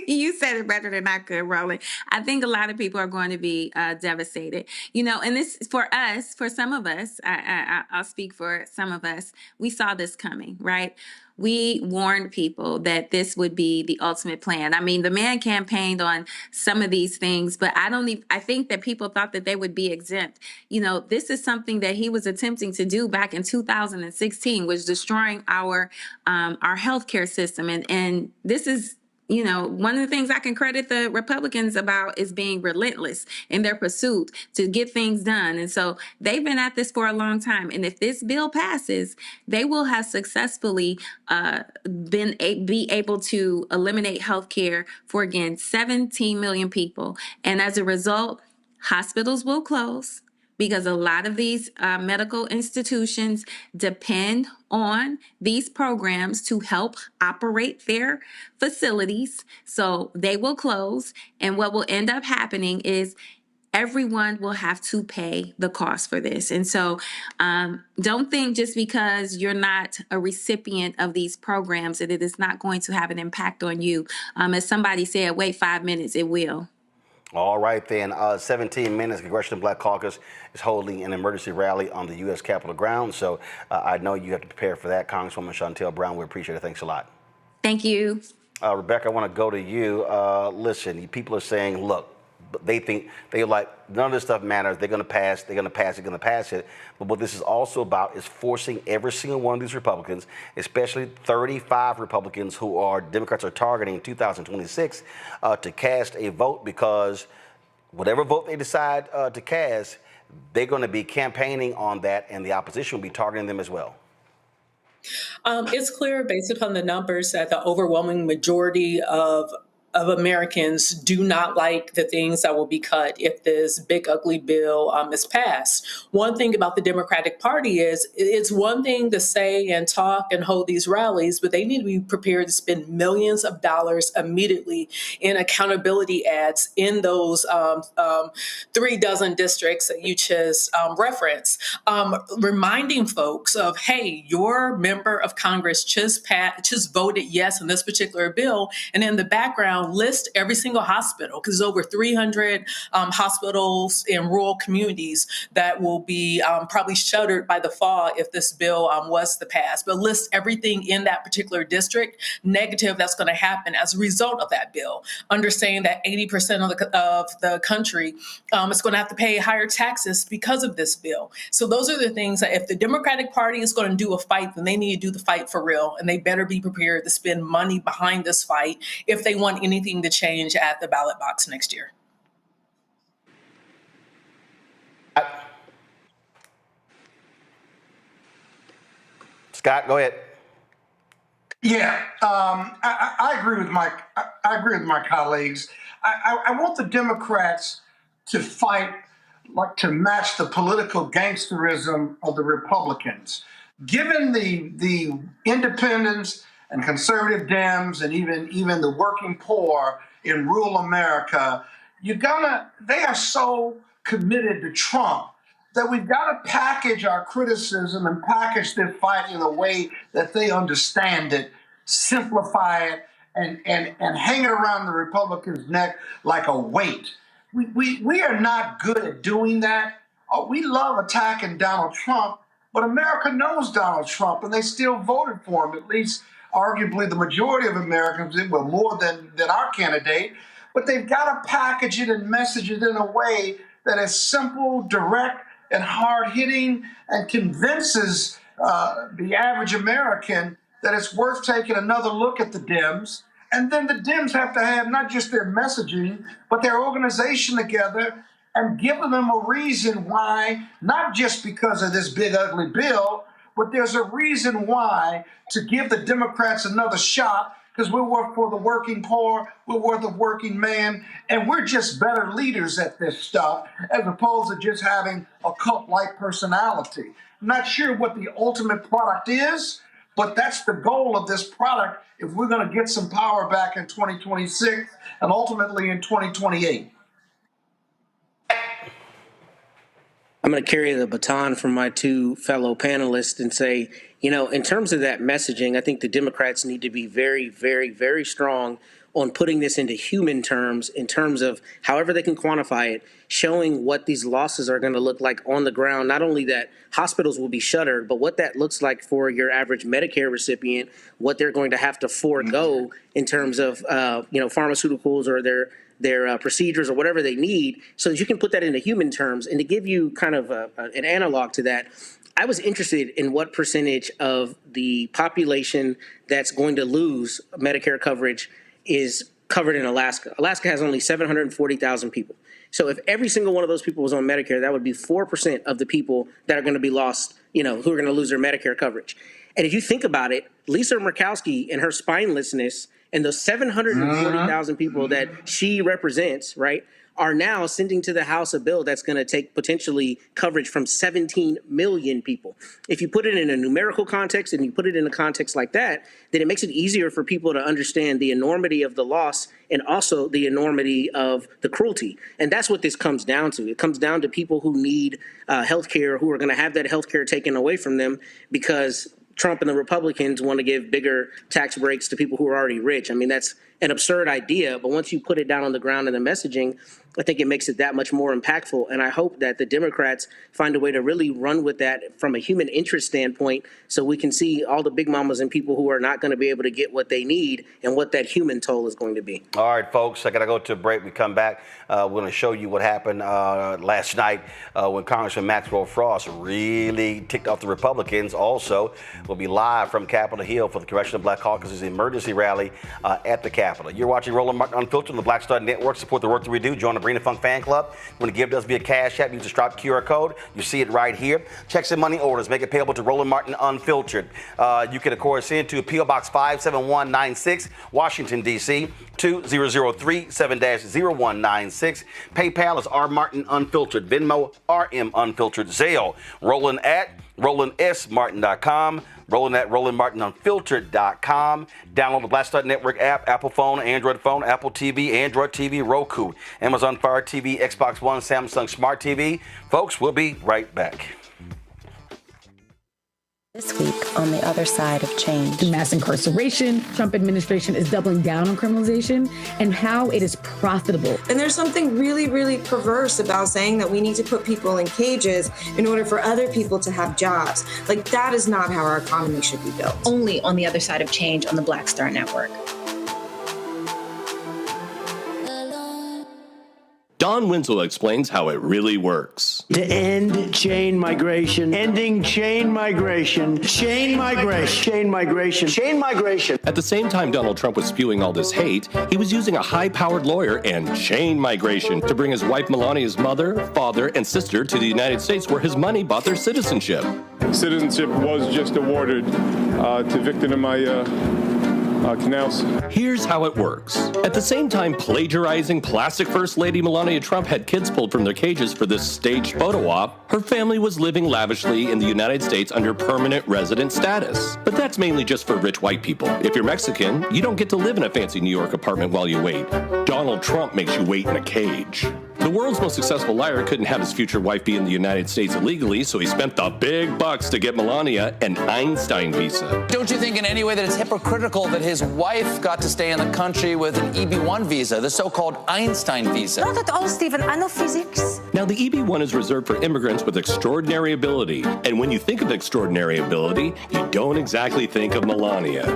You said it better than I could, Roland. I think a lot of people are going to be devastated. And this, for us, for some of us, I'll speak for some of us, we saw this coming, right? We warned people that this would be the ultimate plan. I mean, the man campaigned on some of these things, but I think that people thought that they would be exempt. This is something that he was attempting to do back in 2016, was destroying our healthcare system. And this is, one of the things I can credit the Republicans about is being relentless in their pursuit to get things done. And so they've been at this for a long time. And if this bill passes, they will have successfully be able to eliminate health care for, again, 17 million people. And as a result, hospitals will close, because a lot of these medical institutions depend on these programs to help operate their facilities. So they will close. And what will end up happening is everyone will have to pay the cost for this. And so don't think just because you're not a recipient of these programs that it is not going to have an impact on you. As somebody said, wait 5 minutes, it will. All right, then. 17 minutes. Congressional Black Caucus is holding an emergency rally on the U.S. Capitol grounds. So I know you have to prepare for that. Congresswoman Shontel Brown, we appreciate it. Thanks a lot. Thank you. Rebecca, I want to go to you. Listen, people are saying, look, they're like, none of this stuff matters. They're going to pass. They're going to pass. They're going to pass it. But what this is also about is forcing every single one of these Republicans, especially 35 Republicans who Democrats are targeting in 2026, to cast a vote, because whatever vote they decide to cast, they're going to be campaigning on that, and the opposition will be targeting them as well. It's clear based upon the numbers that the overwhelming majority of of Americans do not like the things that will be cut if this big ugly bill is passed. One thing about the Democratic Party is it's one thing to say and talk and hold these rallies, but they need to be prepared to spend millions of dollars immediately in accountability ads in those 3 dozen districts that you just referenced, reminding folks of, hey, your member of Congress just voted yes on this particular bill, and in the background list every single hospital, because there's over 300 hospitals in rural communities that will be probably shuttered by the fall if this bill was to pass, but list everything in that particular district negative that's going to happen as a result of that bill, understanding that 80% of the country is going to have to pay higher taxes because of this bill. So those are the things that if the Democratic Party is going to do a fight, then they need to do the fight for real, and they better be prepared to spend money behind this fight if they want anything to change at the ballot box next year. Scott, go ahead. Yeah, I agree with my colleagues. I want the Democrats to fight to match the political gangsterism of the Republicans. Given the independents and conservative Dems and even the working poor in rural America, they are so committed to Trump that we've got to package our criticism and package this fight in a way that they understand it, simplify it, and hang it around the Republicans' neck like a weight. We are not good at doing that. We love attacking Donald Trump, but America knows Donald Trump, and they still voted for him. At least, arguably, the majority of Americans did, well, more than our candidate. But they've got to package it and message it in a way that is simple, direct, and hard-hitting, and convinces the average American that it's worth taking another look at the Dems. And then the Dems have to have not just their messaging, but their organization together and giving them a reason why, not just because of this big ugly bill, but there's a reason why to give the Democrats another shot, because we work for the working poor, we work the working man, and we're just better leaders at this stuff as opposed to just having a cult-like personality. I'm not sure what the ultimate product is, but that's the goal of this product if we're going to get some power back in 2026 and ultimately in 2028. I'm going to carry the baton from my two fellow panelists and say, in terms of that messaging, I think the Democrats need to be very, very, very strong on putting this into human terms, in terms of however they can quantify it, showing what these losses are going to look like on the ground. Not only that hospitals will be shuttered, but what that looks like for your average Medicare recipient, what they're going to have to forego in terms of, pharmaceuticals or their procedures or whatever they need, so that you can put that into human terms. And to give you kind of an analog to that, I was interested in what percentage of the population that's going to lose Medicare coverage is covered in Alaska. Alaska has only 740,000 people. So if every single one of those people was on Medicare, that would be 4% of the people that are going to be lost, who are going to lose their Medicare coverage. And if you think about it, Lisa Murkowski and her spinelessness and those 740,000 people that she represents, right, are now sending to the House a bill that's going to take potentially coverage from 17 million people. If you put it in a numerical context and you put it in a context like that, then it makes it easier for people to understand the enormity of the loss and also the enormity of the cruelty. And that's what this comes down to. It comes down to people who need health care, who are going to have that health care taken away from them because Trump and the Republicans want to give bigger tax breaks to people who are already rich. I mean, that's an absurd idea, but once you put it down on the ground in the messaging, I think it makes it that much more impactful. And I hope that the Democrats find a way to really run with that from a human interest standpoint so we can see all the big mamas and people who are not going to be able to get what they need and what that human toll is going to be. All right, folks, I got to go to a break. We come back. We're going to show you what happened last night when Congressman Maxwell Frost really ticked off the Republicans. Also, we'll be live from Capitol Hill for the Congressional Black Caucus's emergency rally at the Capitol. You're watching Roland Martin Unfiltered on the Black Star Network. Support the work that we do. Join the Arena Funk Fan Club. You want to give us via Cash App, use the Stripe QR code. You see it right here. Checks and money orders, make it payable to Roland Martin Unfiltered. You can, of course, send to P.O. Box 57196, Washington, D.C., 20037-0196. PayPal is R Martin Unfiltered. Venmo, RM Unfiltered. Zelle, Roland at RolandSMartin.com. Roland at RolandMartinUnfiltered.com. Download the Black Star Network app, Apple phone, Android phone, Apple TV, Android TV, Roku, Amazon Fire TV, Xbox One, Samsung Smart TV. Folks, we'll be right back. This week on the other side of change. Mass incarceration, Trump administration is doubling down on criminalization, and how it is profitable. And there's something really, really perverse about saying that we need to put people in cages in order for other people to have jobs. Like, that is not how our economy should be built. Only on the other side of change on the Black Star Network. Don Winslow explains how it really works. To end chain migration, ending chain migration, chain migration, chain migration, chain migration. At the same time Donald Trump was spewing all this hate, he was using a high-powered lawyer and chain migration to bring his wife Melania's mother, father, and sister to the United States, where his money bought their citizenship. Citizenship was just awarded to Victor Amaya Canals. Here's how it works. At the same time plagiarizing plastic First Lady Melania Trump had kids pulled from their cages for this staged photo op, her family was living lavishly in the United States under permanent resident status. But that's mainly just for rich white people. If you're Mexican, you don't get to live in a fancy New York apartment while you wait. Donald Trump makes you wait in a cage. The world's most successful liar couldn't have his future wife be in the United States illegally, so he spent the big bucks to get Melania an Einstein visa. Don't you think in any way that it's hypocritical that his wife got to stay in the country with an EB-1 visa, the so-called Einstein visa? Not at all, Stephen. I know physics. Now, the EB-1 is reserved for immigrants with extraordinary ability. And when you think of extraordinary ability, you don't exactly think of Melania.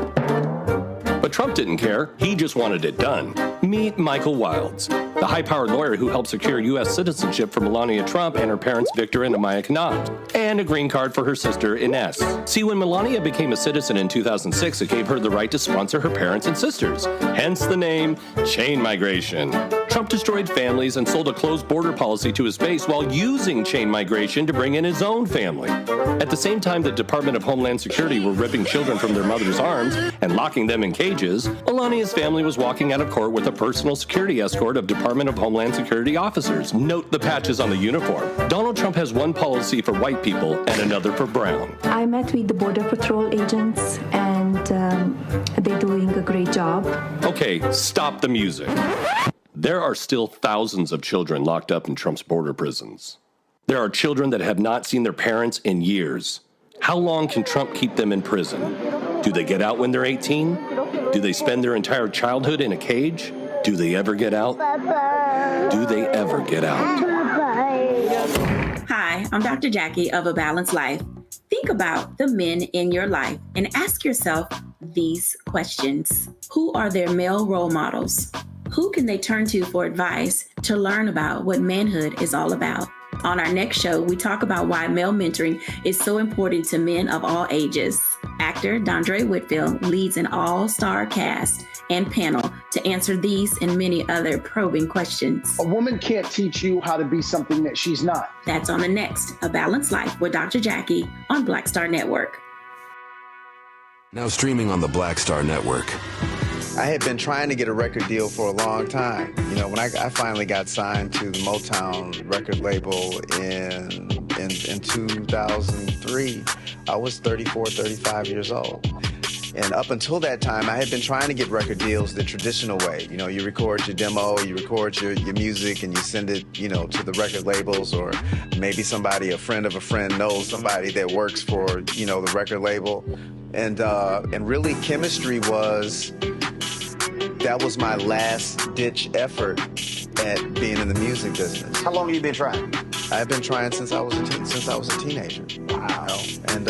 But Trump didn't care. He just wanted it done. Meet Michael Wilds, the high-powered lawyer who helped secure U.S. citizenship for Melania Trump and her parents Victor and Amaya Knopf, and a green card for her sister Ines. See, when Melania became a citizen in 2006, it gave her the right to sponsor her parents and sisters, hence the name chain migration. Trump destroyed families and sold a closed border policy to his base while using chain migration to bring in his own family. At the same time the Department of Homeland Security were ripping children from their mother's arms and locking them in cages, Melania's family was walking out of court with a personal security escort of Department of Homeland Security officers. Note the patches on the uniform. Donald Trump has one policy for white people and another for brown. I met with the Border Patrol agents, and they're doing a great job. Okay, stop the music. There are still thousands of children locked up in Trump's border prisons. There are children that have not seen their parents in years. How long can Trump keep them in prison? Do they get out when they're 18? Do they spend their entire childhood in a cage? Do they ever get out? Do they ever get out? Hi, I'm Dr. Jackie of A Balanced Life. Think about the men in your life and ask yourself these questions. Who are their male role models? Who can they turn to for advice to learn about what manhood is all about? On our next show, we talk about why male mentoring is so important to men of all ages. Actor Dondre Whitfield leads an all-star cast and panel to answer these and many other probing questions. A woman can't teach you how to be something that she's not. That's on the next A Balanced Life with Dr. Jackie on Black Star Network. Now streaming on the Black Star Network. I had been trying to get a record deal for a long time. You know, when I finally got signed to the Motown record label in 2003, I was 34, 35 years old. And up until that time, I had been trying to get record deals the traditional way. You know, you record your demo, you record your music, and you send it, you know, to the record labels, or maybe somebody, a friend of a friend, knows somebody that works for, you know, the record label. And really, chemistry was, that was my last ditch effort at being in the music business. How long have you been trying? I've been trying since I was a teenager. Wow. And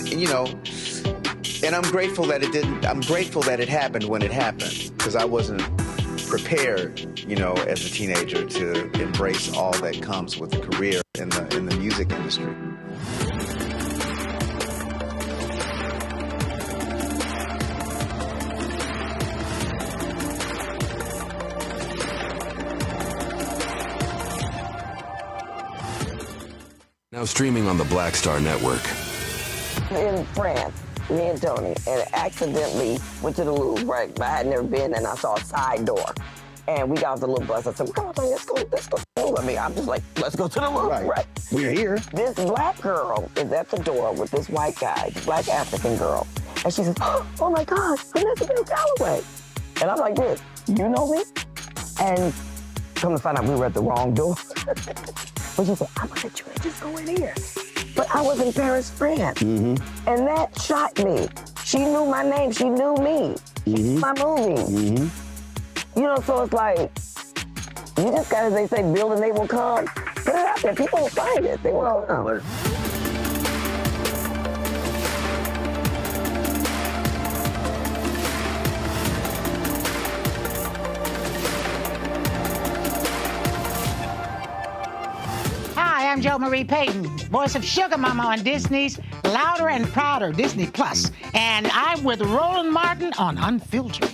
you know, and I'm grateful that it didn't. I'm grateful that it happened when it happened, because I wasn't prepared, you know, as a teenager to embrace all that comes with a career in the music industry. Now streaming on the Black Star Network. In France, me and Tony, and accidentally went to the Louvre, right? I had never been, and I saw a side door. And we got off the little bus. I said, well, come on, Tony, let's go to the Louvre. I mean, I'm just like, let's go to the Louvre, right? We're here. This black girl is at the door with this white guy, black African girl. And she says, oh my God, Vanessa Bell Calloway. And I'm like this, you know me? And come to find out we were at the wrong door. But she said, I'm gonna let you in, just go in here. But I was in Paris, France. And that shocked me. She knew my name, she knew me. My movie. You know, so it's like, you just gotta, they say, build and they will come. Put it out there, people will find it, they will come. Hi, I'm Jo Marie Payton, voice of Sugar Mama on Disney's Louder and Prouder Disney Plus, and I'm with Roland Martin on Unfiltered.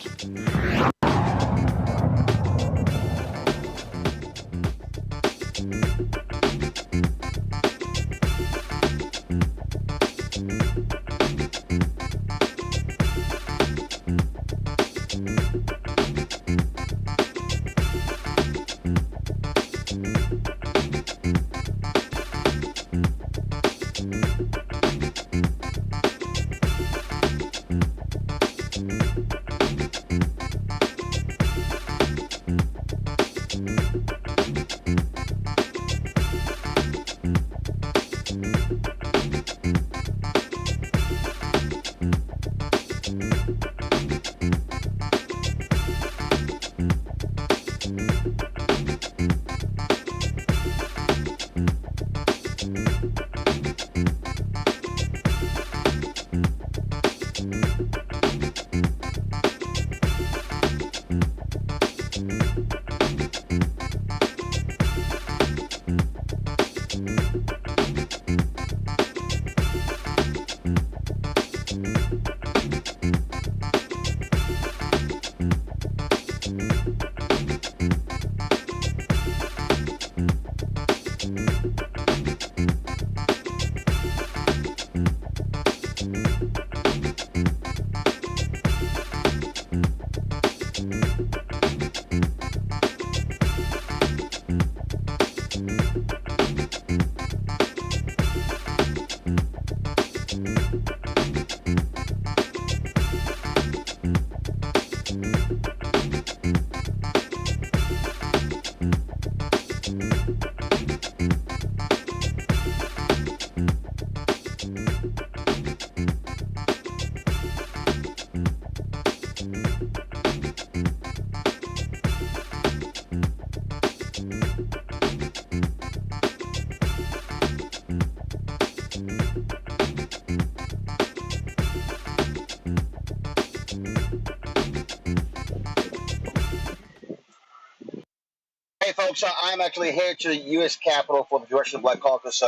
Hey, folks, I'm actually here to the U.S. Capitol for the Direction of Black Caucus,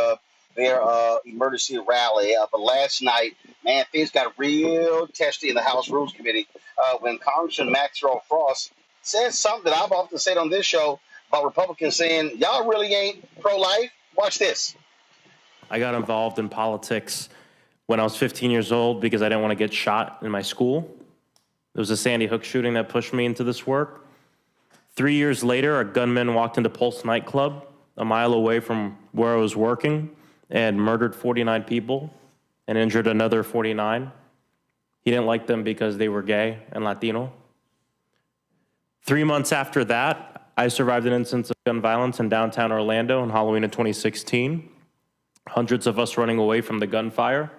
their emergency rally. But last night, man, things got real testy in the House Rules Committee when Congressman Maxwell Frost said something that I've often said on this show about Republicans saying, y'all really ain't pro-life. Watch this. I got involved in politics when I was 15 years old because I didn't want to get shot in my school. It was a Sandy Hook shooting that pushed me into this work. 3 years later, a gunman walked into Pulse nightclub a mile away from where I was working and murdered 49 people and injured another 49. He didn't like them because they were gay and Latino. 3 months after that, I survived an instance of gun violence in downtown Orlando on Halloween of 2016. Hundreds of us running away from the gunfire.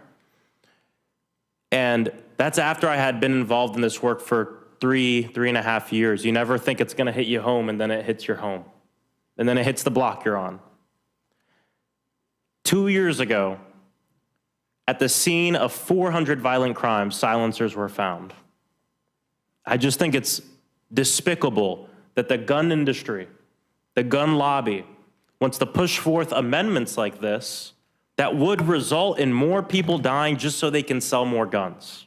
And that's after I had been involved in this work for three and a half years. You never think it's gonna hit you home, and then it hits your home. And then it hits the block you're on. 2 years ago, at the scene of 400 violent crimes, silencers were found. I just think it's despicable that the gun industry, the gun lobby, wants to push forth amendments like this that would result in more people dying just so they can sell more guns.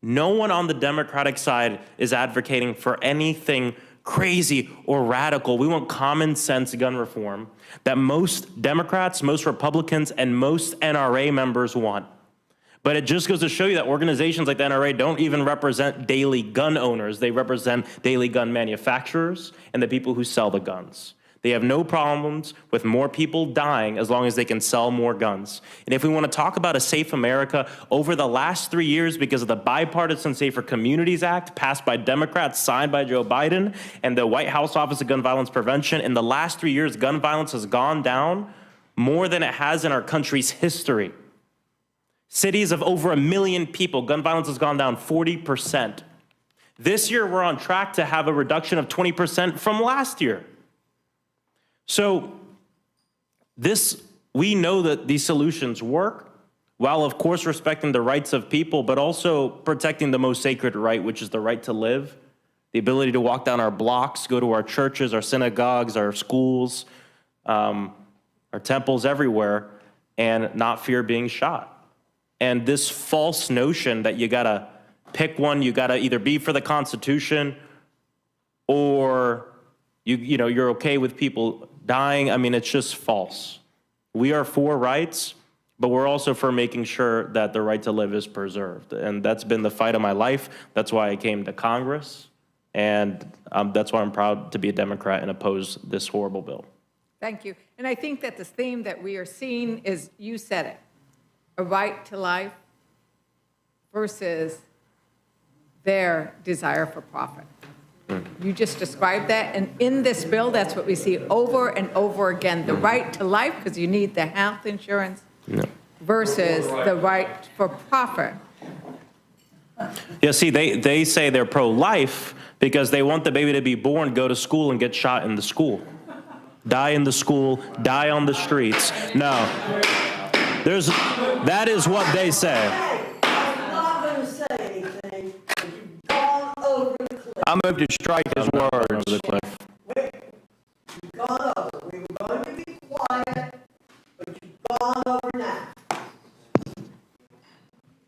No one on the Democratic side is advocating for anything crazy or radical. We want common sense gun reform that most Democrats, most Republicans, and most NRA members want. But it just goes to show you that organizations like the NRA don't even represent daily gun owners. They represent daily gun manufacturers and the people who sell the guns. They have no problems with more people dying as long as they can sell more guns. And if we want to talk about a safe America, over the last 3 years, because of the Bipartisan Safer Communities Act passed by Democrats, signed by Joe Biden, and the White House Office of Gun Violence Prevention, in the last 3 years, gun violence has gone down more than it has in our country's history. Cities of over 1 million people, gun violence has gone down 40%. This year, we're on track to have a reduction of 20% from last year. So we know that these solutions work, while of course respecting the rights of people, but also protecting the most sacred right, which is the right to live, the ability to walk down our blocks, go to our churches, our synagogues, our schools, our temples everywhere, and not fear being shot. And this false notion that you gotta pick one, you gotta either be for the Constitution or you're okay with people dying. I mean, it's just false. We are for rights, but we're also for making sure that the right to live is preserved. And that's been the fight of my life. That's why I came to Congress. And that's why I'm proud to be a Democrat and oppose this horrible bill. Thank you. And I think that the theme that we are seeing is, you said it, a right to life versus their desire for profit. You just described that, and in this bill, that's what we see over and over again. The right to life, because you need the health insurance, versus the right for profit. Yeah, see, they say they're pro-life because they want the baby to be born, go to school, and get shot in the school. Die in the school, die on the streets. No, that is what they say. I move to strike his words. You've gone over. We were going to be quiet, but you've gone over now.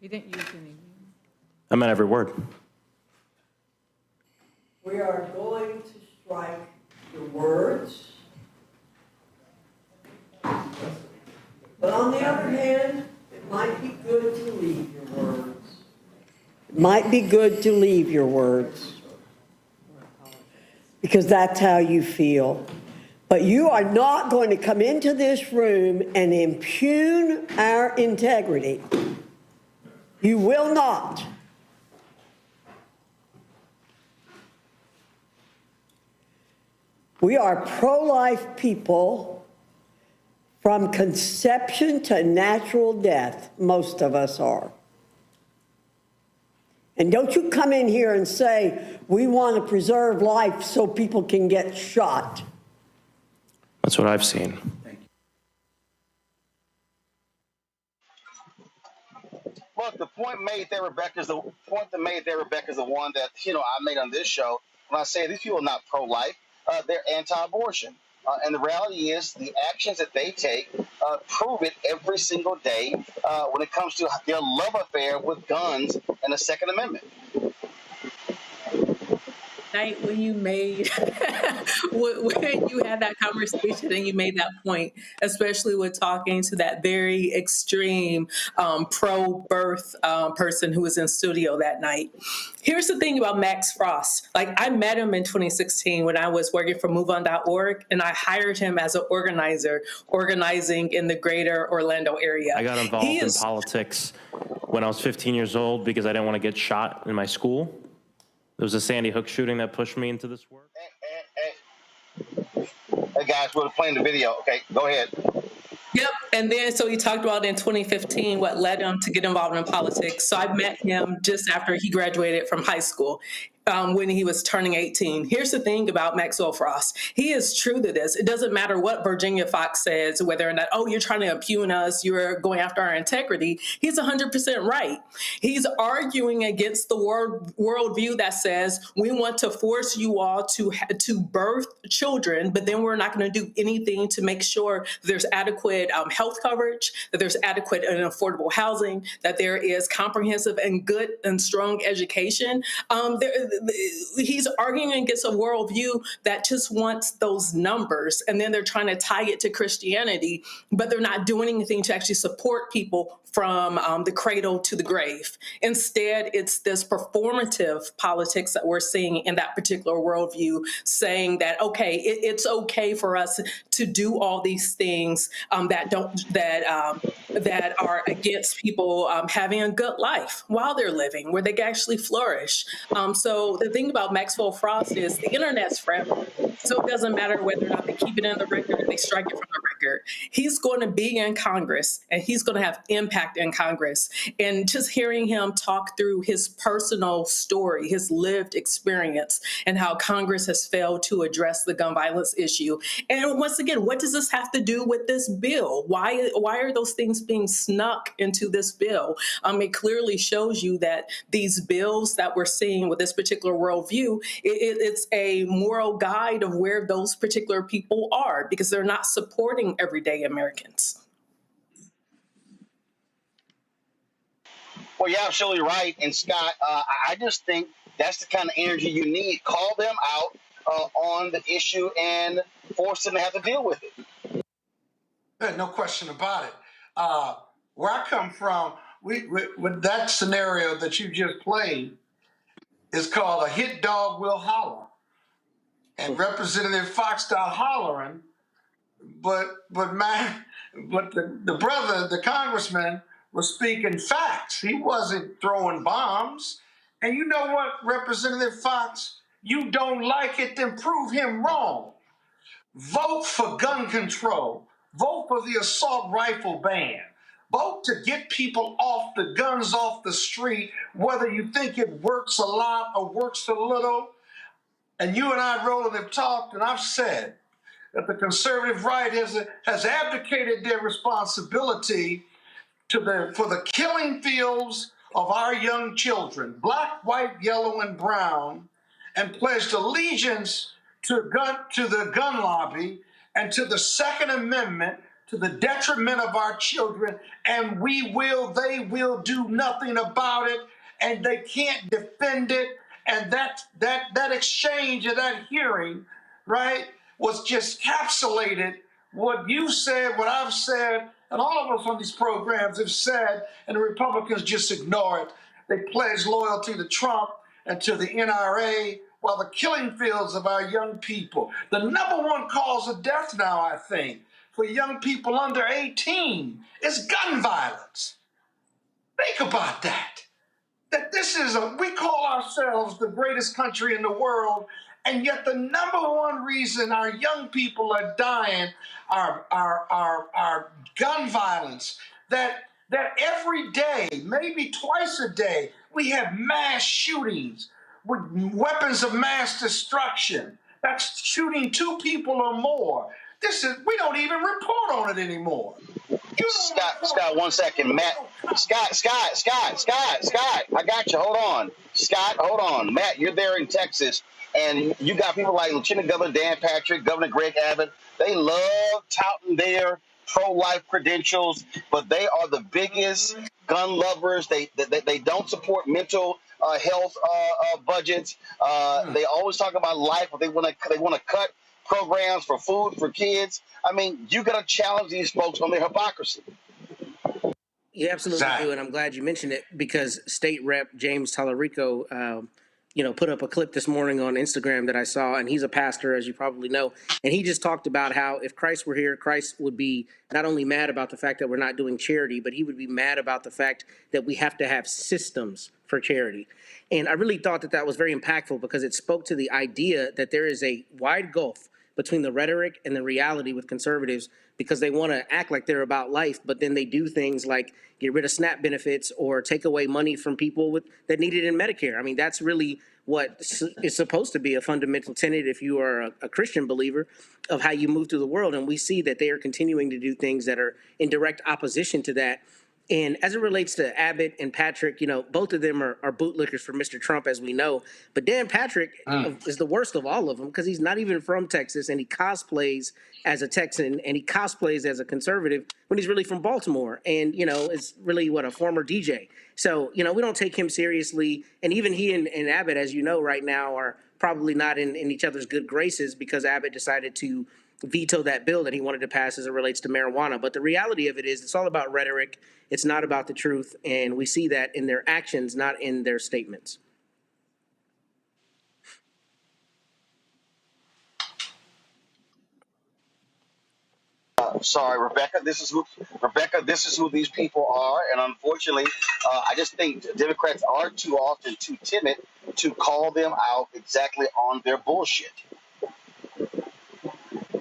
You didn't use any. I meant every word. We are going to strike your words. But on the other hand, it might be good to leave your words. It might be good to leave your words. Because that's how you feel. But you are not going to come into this room and impugn our integrity. You will not. We are pro-life people from conception to natural death. Most of us are. And don't you come in here and say, we want to preserve life so people can get shot. That's what I've seen. Look, the point made there, Rebecca, is the one that, I made on this show when I say these people are not pro-life, they're anti-abortion. And the reality is the actions that they take prove it every single day when it comes to their love affair with guns and the Second Amendment. Night when you made when you had that conversation and you made that point, especially with talking to that very extreme pro-birth person who was in studio that night. Here's the thing about Max Frost. Like, I met him in 2016 when I was working for MoveOn.org, and I hired him as an organizer, organizing in the greater Orlando area. I got involved in politics when I was 15 years old because I didn't want to get shot in my school. There was a Sandy Hook shooting that pushed me into this work. Hey guys, we're playing the video. Okay, go ahead. Yep. And then so he talked about in 2015 what led him to get involved in politics. So I met him just after he graduated from high school. When he was turning 18. Here's the thing about Maxwell Frost. He is true to this. It doesn't matter what Virginia Fox says, whether or not, oh, you're trying to impugn us, you're going after our integrity. He's 100% right. He's arguing against the worldview that says we want to force you all to birth children, but then we're not going to do anything to make sure there's adequate health coverage, that there's adequate and affordable housing, that there is comprehensive and good and strong education. he's arguing against a worldview that just wants those numbers, and then they're trying to tie it to Christianity, but they're not doing anything to actually support people from the cradle to the grave. Instead, it's this performative politics that we're seeing in that particular worldview, saying that, okay, it's okay for us to do all these things that are against people having a good life while they're living, where they can actually flourish. So the thing about Maxwell Frost is the internet's forever. So it doesn't matter whether or not they keep it in the record or they strike it from the record. He's going to be in Congress, and he's going to have impact in Congress. And just hearing him talk through his personal story, his lived experience, and how Congress has failed to address the gun violence issue. And once again, what does this have to do with this bill? Why are those things being snuck into this bill? It clearly shows you that these bills that we're seeing with this particular worldview, it's a moral guide of where those particular people are, because they're not supporting everyday Americans. Well, you're absolutely right. And Scott, I just think that's the kind of energy you need. Call them out on the issue and force them to have to deal with it. No question about it. Where I come from, with that scenario that you just played, is called a hit dog will holler. And Representative Fox started hollering, but the brother, the congressman, was speaking facts. He wasn't throwing bombs. And you know what, Representative Fox? You don't like it, then prove him wrong. Vote for gun control. Vote for the assault rifle ban. Vote to get people off the guns off the street, whether you think it works a lot or works a little. And you and I, Roland, have talked, and I've said that the conservative right has abdicated their responsibility for the killing fields of our young children, black, white, yellow, and brown, and pledged allegiance to the gun lobby and to the Second Amendment, to the detriment of our children, and they will do nothing about it, and they can't defend it. And that exchange and that hearing, right, was just encapsulated what you said, what I've said, and all of us on these programs have said, and the Republicans just ignore it. They pledge loyalty to Trump and to the NRA while the killing fields of our young people. The number one cause of death now, I think, for young people under 18 is gun violence. Think about that. That this is we call ourselves the greatest country in the world, and yet the number one reason our young people are dying are gun violence. That every day, maybe twice a day, we have mass shootings with weapons of mass destruction. That's shooting 2 people or more. We don't even report on it anymore. Scott, 1 second. Matt, Scott, I got you. Hold on. Scott, hold on. Matt, you're there in Texas, and you got people like Lieutenant Governor Dan Patrick, Governor Greg Abbott. They love touting their pro-life credentials, but they are the biggest gun lovers. They don't support mental health budgets. They always talk about life, but they want to cut programs for food for kids. I mean, you got to challenge these folks on their hypocrisy. You absolutely do, and I'm glad you mentioned it, because State Rep James Tallarico, put up a clip this morning on Instagram that I saw, and he's a pastor, as you probably know, and he just talked about how if Christ were here, Christ would be not only mad about the fact that we're not doing charity, but he would be mad about the fact that we have to have systems for charity. And I really thought that was very impactful, because it spoke to the idea that there is a wide gulf between the rhetoric and the reality with conservatives, because they want to act like they're about life, but then they do things like get rid of SNAP benefits or take away money from people that need it in Medicare. I mean, that's really what is supposed to be a fundamental tenet, if you are a Christian believer, of how you move through the world. And we see that they are continuing to do things that are in direct opposition to that. And as it relates to Abbott and Patrick, both of them are bootlickers for Mr. Trump, as we know. But Dan Patrick is the worst of all of them because he's not even from Texas, and he cosplays as a Texan, and he cosplays as a conservative when he's really from Baltimore, and, is really, a former DJ. So, we don't take him seriously. And even he and Abbott, as you know, right now are probably not in each other's good graces because Abbott decided to veto that bill that he wanted to pass as it relates to marijuana. But the reality of it is it's all about rhetoric. It's not about the truth. And we see that in their actions, not in their statements. Sorry, Rebecca. This is who these people are, and unfortunately, I just think Democrats are too often too timid to call them out exactly on their bullshit.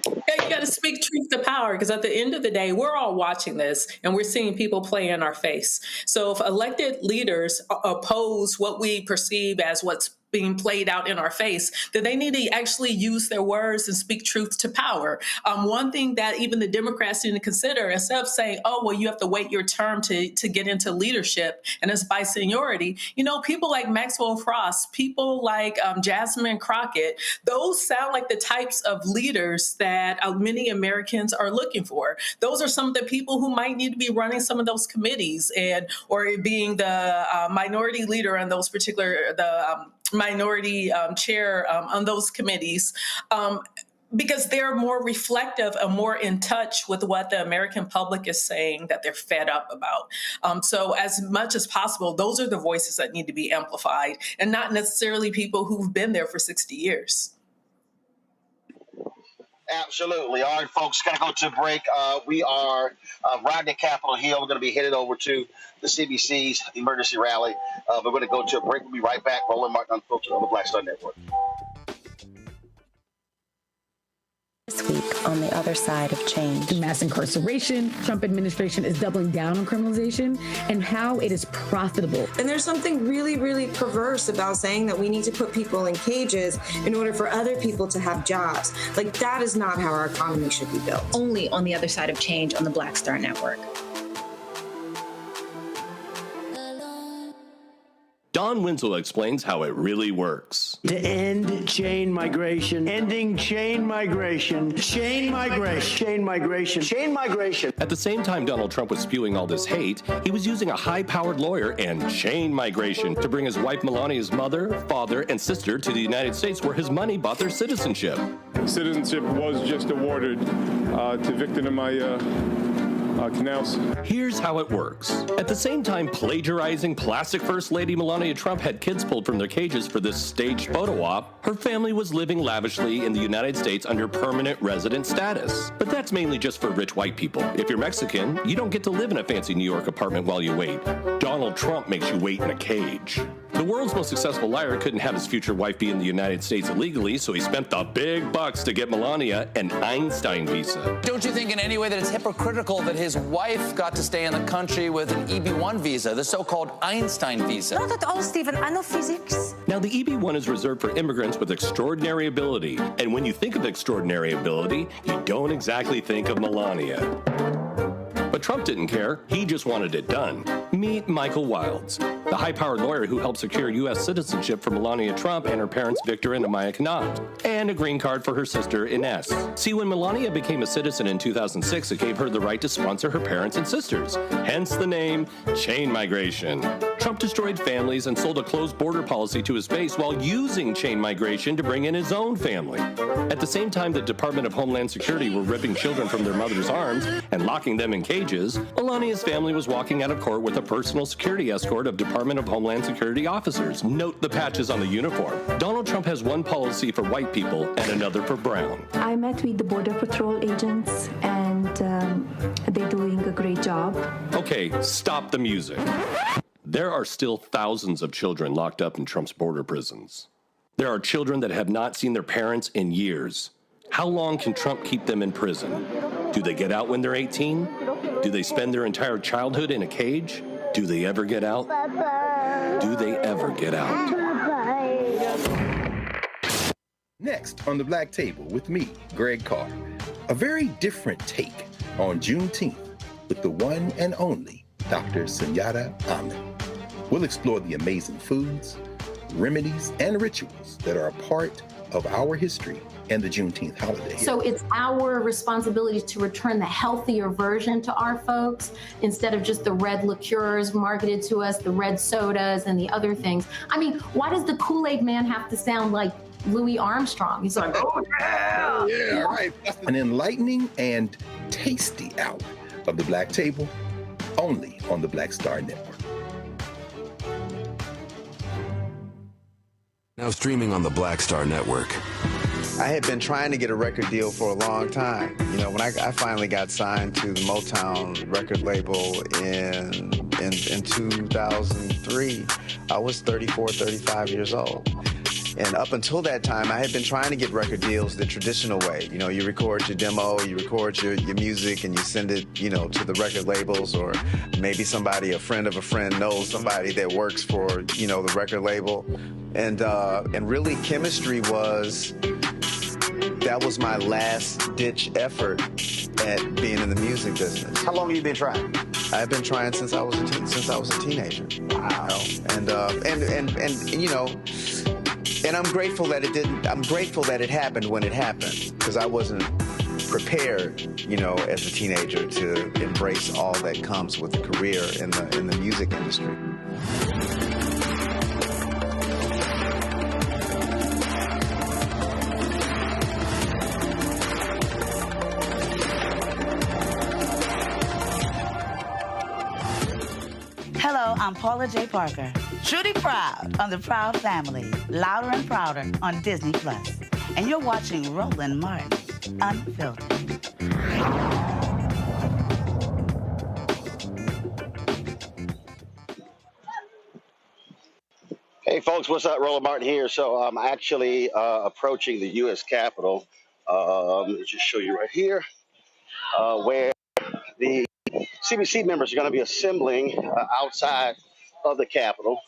You got to speak truth to power, because at the end of the day, we're all watching this and we're seeing people play in our face. So if elected leaders oppose what we perceive as what's being played out in our face, then they need to actually use their words and speak truth to power. One thing that even the Democrats need to consider, instead of saying, oh, well, you have to wait your term to get into leadership, and it's by seniority, people like Maxwell Frost, people like Jasmine Crockett, those sound like the types of leaders that many Americans are looking for. Those are some of the people who might need to be running some of those committees or being the minority leader on those particular, minority chair on those committees, because they're more reflective and more in touch with what the American public is saying that they're fed up about. So as much as possible, those are the voices that need to be amplified, and not necessarily people who've been there for 60 years. Absolutely. All right, folks, got to go to a break. We are riding to Capitol Hill. We're going to be headed over to the CBC's emergency rally. We're going to go to a break. We'll be right back. Roland Martin Unfiltered on the Black Star Network. This week on the other side of change. Mass incarceration. Trump administration is doubling down on criminalization and how it is profitable. And there's something really, really perverse about saying that we need to put people in cages in order for other people to have jobs. Like, that is not how our economy should be built. Only on the other side of change on the Black Star Network. Don Winslow explains how it really works. To end chain migration, ending chain migration, chain migration, chain migration, chain migration. At the same time Donald Trump was spewing all this hate, he was using a high-powered lawyer and chain migration to bring his wife Melania's mother, father, and sister to the United States, where his money bought their citizenship. Citizenship was just awarded to Victor and my canals. Here's how it works. At the same time plagiarizing plastic First Lady Melania Trump had kids pulled from their cages for this staged photo op, her family was living lavishly in the United States under permanent resident status. But that's mainly just for rich white people. If you're Mexican, you don't get to live in a fancy New York apartment while you wait. Donald Trump makes you wait in a cage. The world's most successful liar couldn't have his future wife be in the United States illegally, so he spent the big bucks to get Melania an Einstein visa. Don't you think in any way that it's hypocritical that his wife got to stay in the country with an EB1 visa, the so-called Einstein visa? Not at all, Stephen. I know physics. Now, the EB1 is reserved for immigrants with extraordinary ability. And when you think of extraordinary ability, you don't exactly think of Melania. But Trump didn't care. He just wanted it done. Meet Michael Wilds, the high-powered lawyer who helped secure U.S. citizenship for Melania Trump and her parents Victor and Amaya Connaught, and a green card for her sister Ines. See, when Melania became a citizen in 2006, it gave her the right to sponsor her parents and sisters, hence the name chain migration. Trump destroyed families and sold a closed border policy to his base while using chain migration to bring in his own family. At the same time, the Department of Homeland Security were ripping children from their mother's arms and locking them in cages, Melania's family was walking out of court with a personal security escort of Department of Homeland Security officers. Note the patches on the uniform. Donald Trump has one policy for white people and another for brown. I met with the Border Patrol agents, and they're doing a great job. Okay, stop the music. There are still thousands of children locked up in Trump's border prisons. There are children that have not seen their parents in years. How long can Trump keep them in prison? Do they get out when they're 18? Do they spend their entire childhood in a cage? Do they ever get out? Do they ever get out? Next on the Black Table with me, Greg Carr. A very different take on Juneteenth with the one and only Dr. Sunyata Ahmed. We'll explore the amazing foods, remedies, and rituals that are a part of our history and the Juneteenth holiday. So it's our responsibility to return the healthier version to our folks instead of just the red liqueurs marketed to us, the red sodas and the other things. I mean, why does the Kool-Aid man have to sound like Louis Armstrong? He's like, oh yeah! Yeah, right. An enlightening and tasty hour of the Black Table, only on the Black Star Network. Now streaming on the Black Star Network. I had been trying to get a record deal for a long time. You know, when I finally got signed to the Motown record label in 2003, I was 34, 35 years old. And up until that time, I had been trying to get record deals the traditional way. You know, you record your demo, you record your music, and you send it, you know, to the record labels, or maybe somebody, a friend of a friend, knows somebody that works for, you know, the record label. And really, chemistry that was my last ditch effort at being in the music business. How long have you been trying? I've been trying since I was a teenager. Wow. And you know, and I'm grateful that it didn't. I'm grateful that it happened when it happened, because I wasn't prepared, you know, as a teenager to embrace all that comes with a career in the music industry. Hello, I'm Paula J. Parker. Truly proud on the Proud Family, Louder and Prouder on Disney+. And you're watching Roland Martin, Unfiltered. Hey folks, what's up? Roland Martin here. So I'm actually approaching the U.S. Capitol. Let me just show you right here, where the CBC members are going to be assembling outside of the Capitol,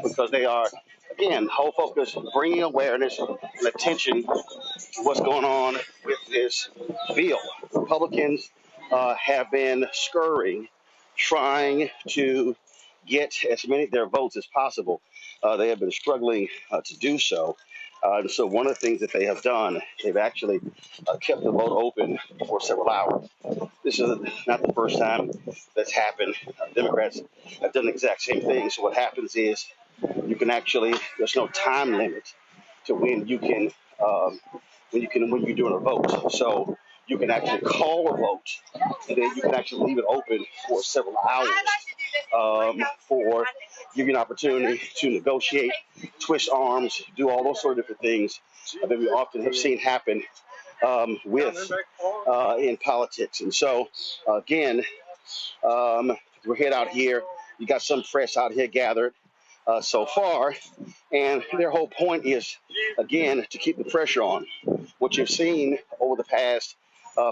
because they are, again, whole focus, bringing awareness and attention to what's going on with this bill. Republicans have been scurrying, trying to get as many of their votes as possible. They have been struggling to do so. And so one of the things that they have done, they've actually kept the vote open for several hours. This is not the first time that's happened. Democrats have done the exact same thing. So what happens is you can actually, there's no time limit to when you're doing a vote. So you can actually call a vote, and then you can actually leave it open for several hours for give you an opportunity to negotiate, twist arms, do all those sort of different things that we often have seen happen in politics. And so, again, we're head out here. You got some press out here gathered so far, and their whole point is, again, to keep the pressure on. What you've seen over the past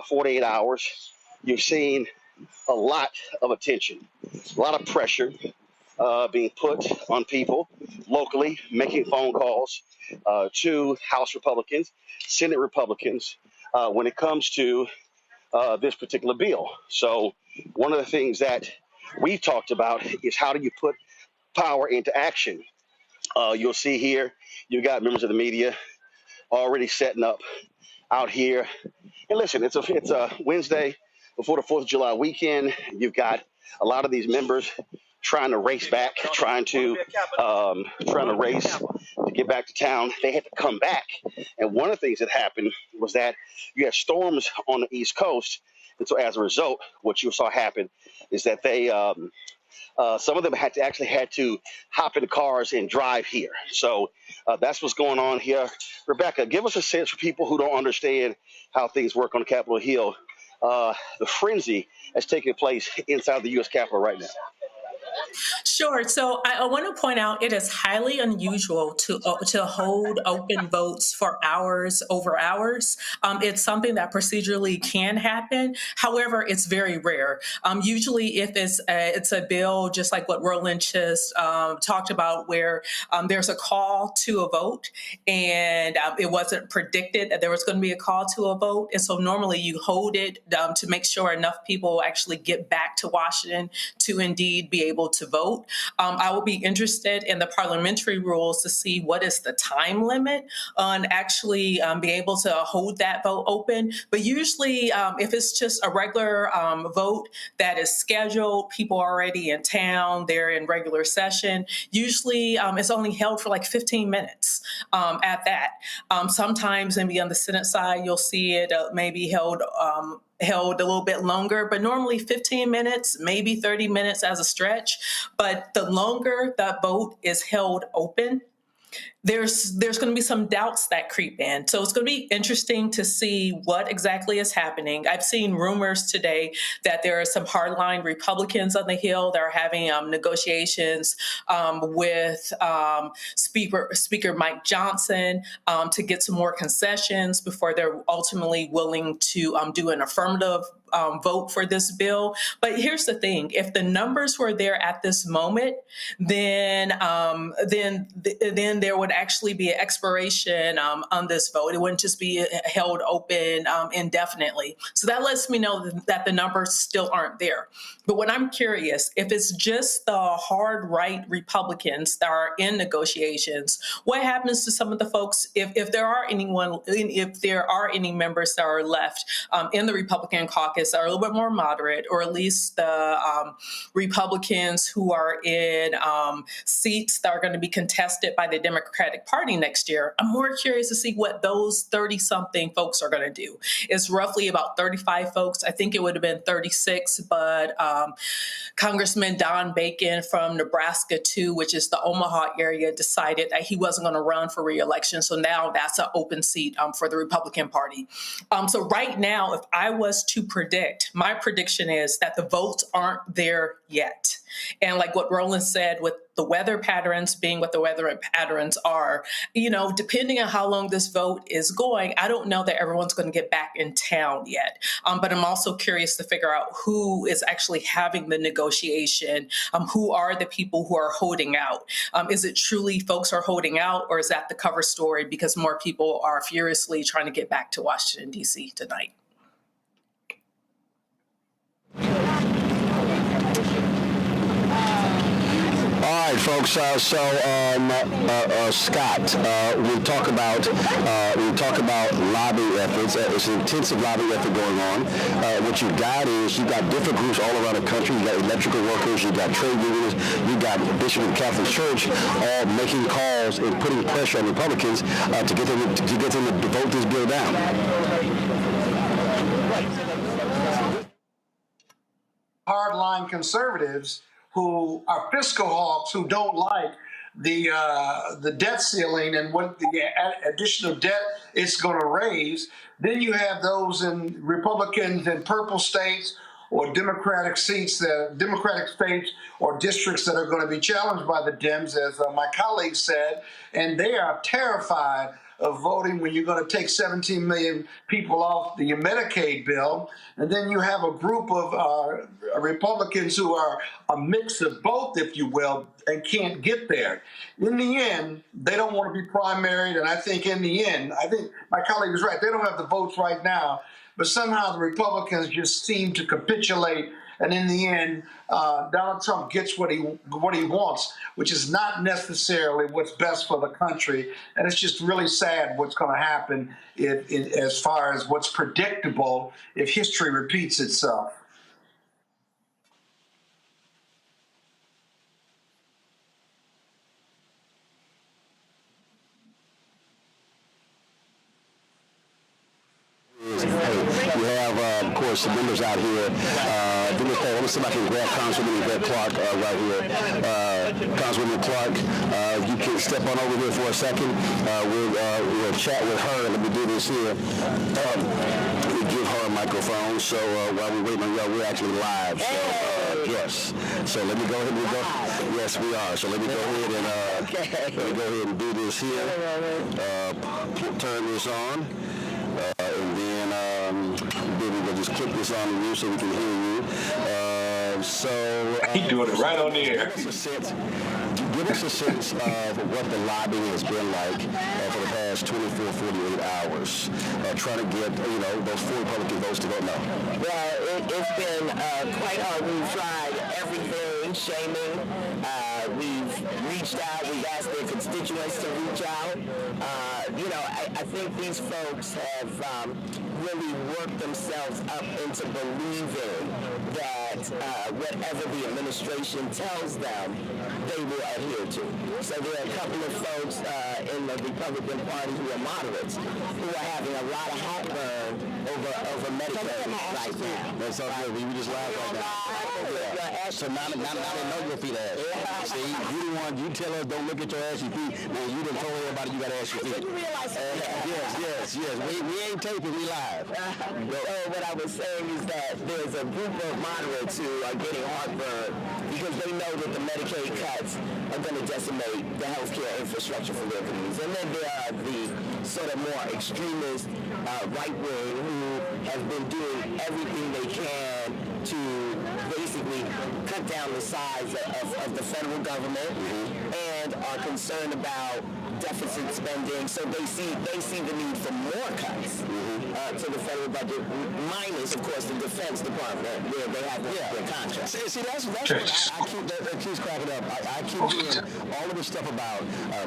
48 hours, you've seen a lot of attention, a lot of pressure being put on people locally, making phone calls to House Republicans, Senate Republicans, when it comes to this particular bill. So one of the things that we've talked about is how do you put power into action? You'll see here, you've got members of the media already setting up out here. And listen, it's a Wednesday before the 4th of July weekend. You've got a lot of these members trying to race back, trying to race to get back to town. They had to come back. And one of the things that happened was that you had storms on the East Coast. And so as a result, what you saw happen is that they some of them had to hop in the cars and drive here. So that's what's going on here. Rebecca, give us a sense for people who don't understand how things work on Capitol Hill, the frenzy that's taking place inside the U.S. Capitol right now. Sure. So I want to point out it is highly unusual to hold open votes for hours over hours. It's something that procedurally can happen. However, it's very rare. Usually, if it's a bill, just like what Roland just talked about, where there's a call to a vote, and it wasn't predicted that there was going to be a call to a vote, and so normally you hold it to make sure enough people actually get back to Washington to indeed be able to vote. I will be interested in the parliamentary rules to see what is the time limit on actually being able to hold that vote open. But usually, if it's just a regular vote that is scheduled, people are already in town, they're in regular session, usually it's only held for like 15 minutes at that. Sometimes maybe on the Senate side, you'll see it maybe held a little bit longer, but normally 15 minutes, maybe 30 minutes as a stretch. But the longer that vote is held open, there's going to be some doubts that creep in. So it's going to be interesting to see what exactly is happening. I've seen rumors today that there are some hardline Republicans on the Hill that are having negotiations with Speaker Mike Johnson to get some more concessions before they're ultimately willing to do an affirmative vote for this bill. But here's the thing: if the numbers were there at this moment, then there would actually be an expiration on this vote. It wouldn't just be held open indefinitely. So that lets me know that the numbers still aren't there. But what I'm curious, if it's just the hard right Republicans that are in negotiations, what happens to some of the folks if there are any members that are left in the Republican caucus that are a little bit more moderate, or at least the Republicans who are in seats that are going to be contested by the Democratic Party next year? I'm more curious to see what those 30-something folks are going to do. It's roughly about 35 folks. I think it would have been 36, but Congressman Don Bacon from Nebraska, too, which is the Omaha area, decided that he wasn't going to run for re-election. So now that's an open seat for the Republican Party. So right now, if I was to predict, my prediction is that the votes aren't there yet. And like what Roland said, with the weather patterns being what the weather patterns are, depending on how long this vote is going, I don't know that everyone's going to get back in town yet. But I'm also curious to figure out who is actually having the negotiation. Who are the people who are holding out? Is it truly folks are holding out, or is that the cover story because more people are furiously trying to get back to Washington, D.C. tonight? All right, folks. Scott, we talk about lobby efforts. It's an intensive lobby effort going on. What you've got different groups all around the country. You got electrical workers, you got trade unions, you got Bishop of the Catholic Church, all making calls and putting pressure on Republicans to get them to vote this bill down. Hardline conservatives who are fiscal hawks, who don't like the debt ceiling and what the additional debt it's going to raise. Then you have those in Republicans in purple states or Democratic states or districts that are going to be challenged by the Dems, as my colleague said, and they are terrified of voting when you're going to take 17 million people off the Medicaid bill. And then you have a group of Republicans who are a mix of both, if you will, and can't get there. In the end, they don't want to be primaried. And I think in the end, I think my colleague was right. They don't have the votes right now. But somehow the Republicans just seem to capitulate. And in the end, Donald Trump gets what he wants, which is not necessarily what's best for the country. And it's just really sad what's going to happen as far as what's predictable if history repeats itself. Some members out here. Let me see if I can grab Congresswoman Clark right here. Congresswoman Clark, you can step on over here for a second. We'll chat with her. Let me do this here. Let me give her a microphone. So while we're waiting on y'all, we're actually live. So yes. So let me go ahead and go. Yes, we are. So let me go ahead and do this here. Turn this on, and then we will just click this on you so we can hear you. He's doing it right on the air. Give us a sense of what the lobbying has been like for the past 24, 48 hours, trying to get, those 4 Republican votes to vote no. Well, it's been quite hard. We've tried everything, shaming. We've reached out. We've asked their constituents to reach out. I think these folks have really worked themselves up into believing that whatever the administration tells them, they will adhere to. So there are a couple of folks in the Republican Party who are moderates who are having a lot of heartburn over Medicare right now. That's all good. We just laughed on that. So now they know your feet ass. See, you the one, you tell us don't look at your ashy feet. Man, you done told everybody you got ashy feet. You realize Yes. We ain't taping, we live. So what I was saying is that there's a group of moderates who are getting heartburn because they know that the Medicaid cuts are going to decimate the healthcare infrastructure for their communities. And then there are the sort of more extremist right wing who have been doing everything they can to basically cut down the size of the federal government and are concerned about deficit spending. So they see the need for more cuts to the federal budget, minus, of course, the Defense Department, where they have their contracts. See, that's what that keeps cracking up. I keep hearing all of this stuff about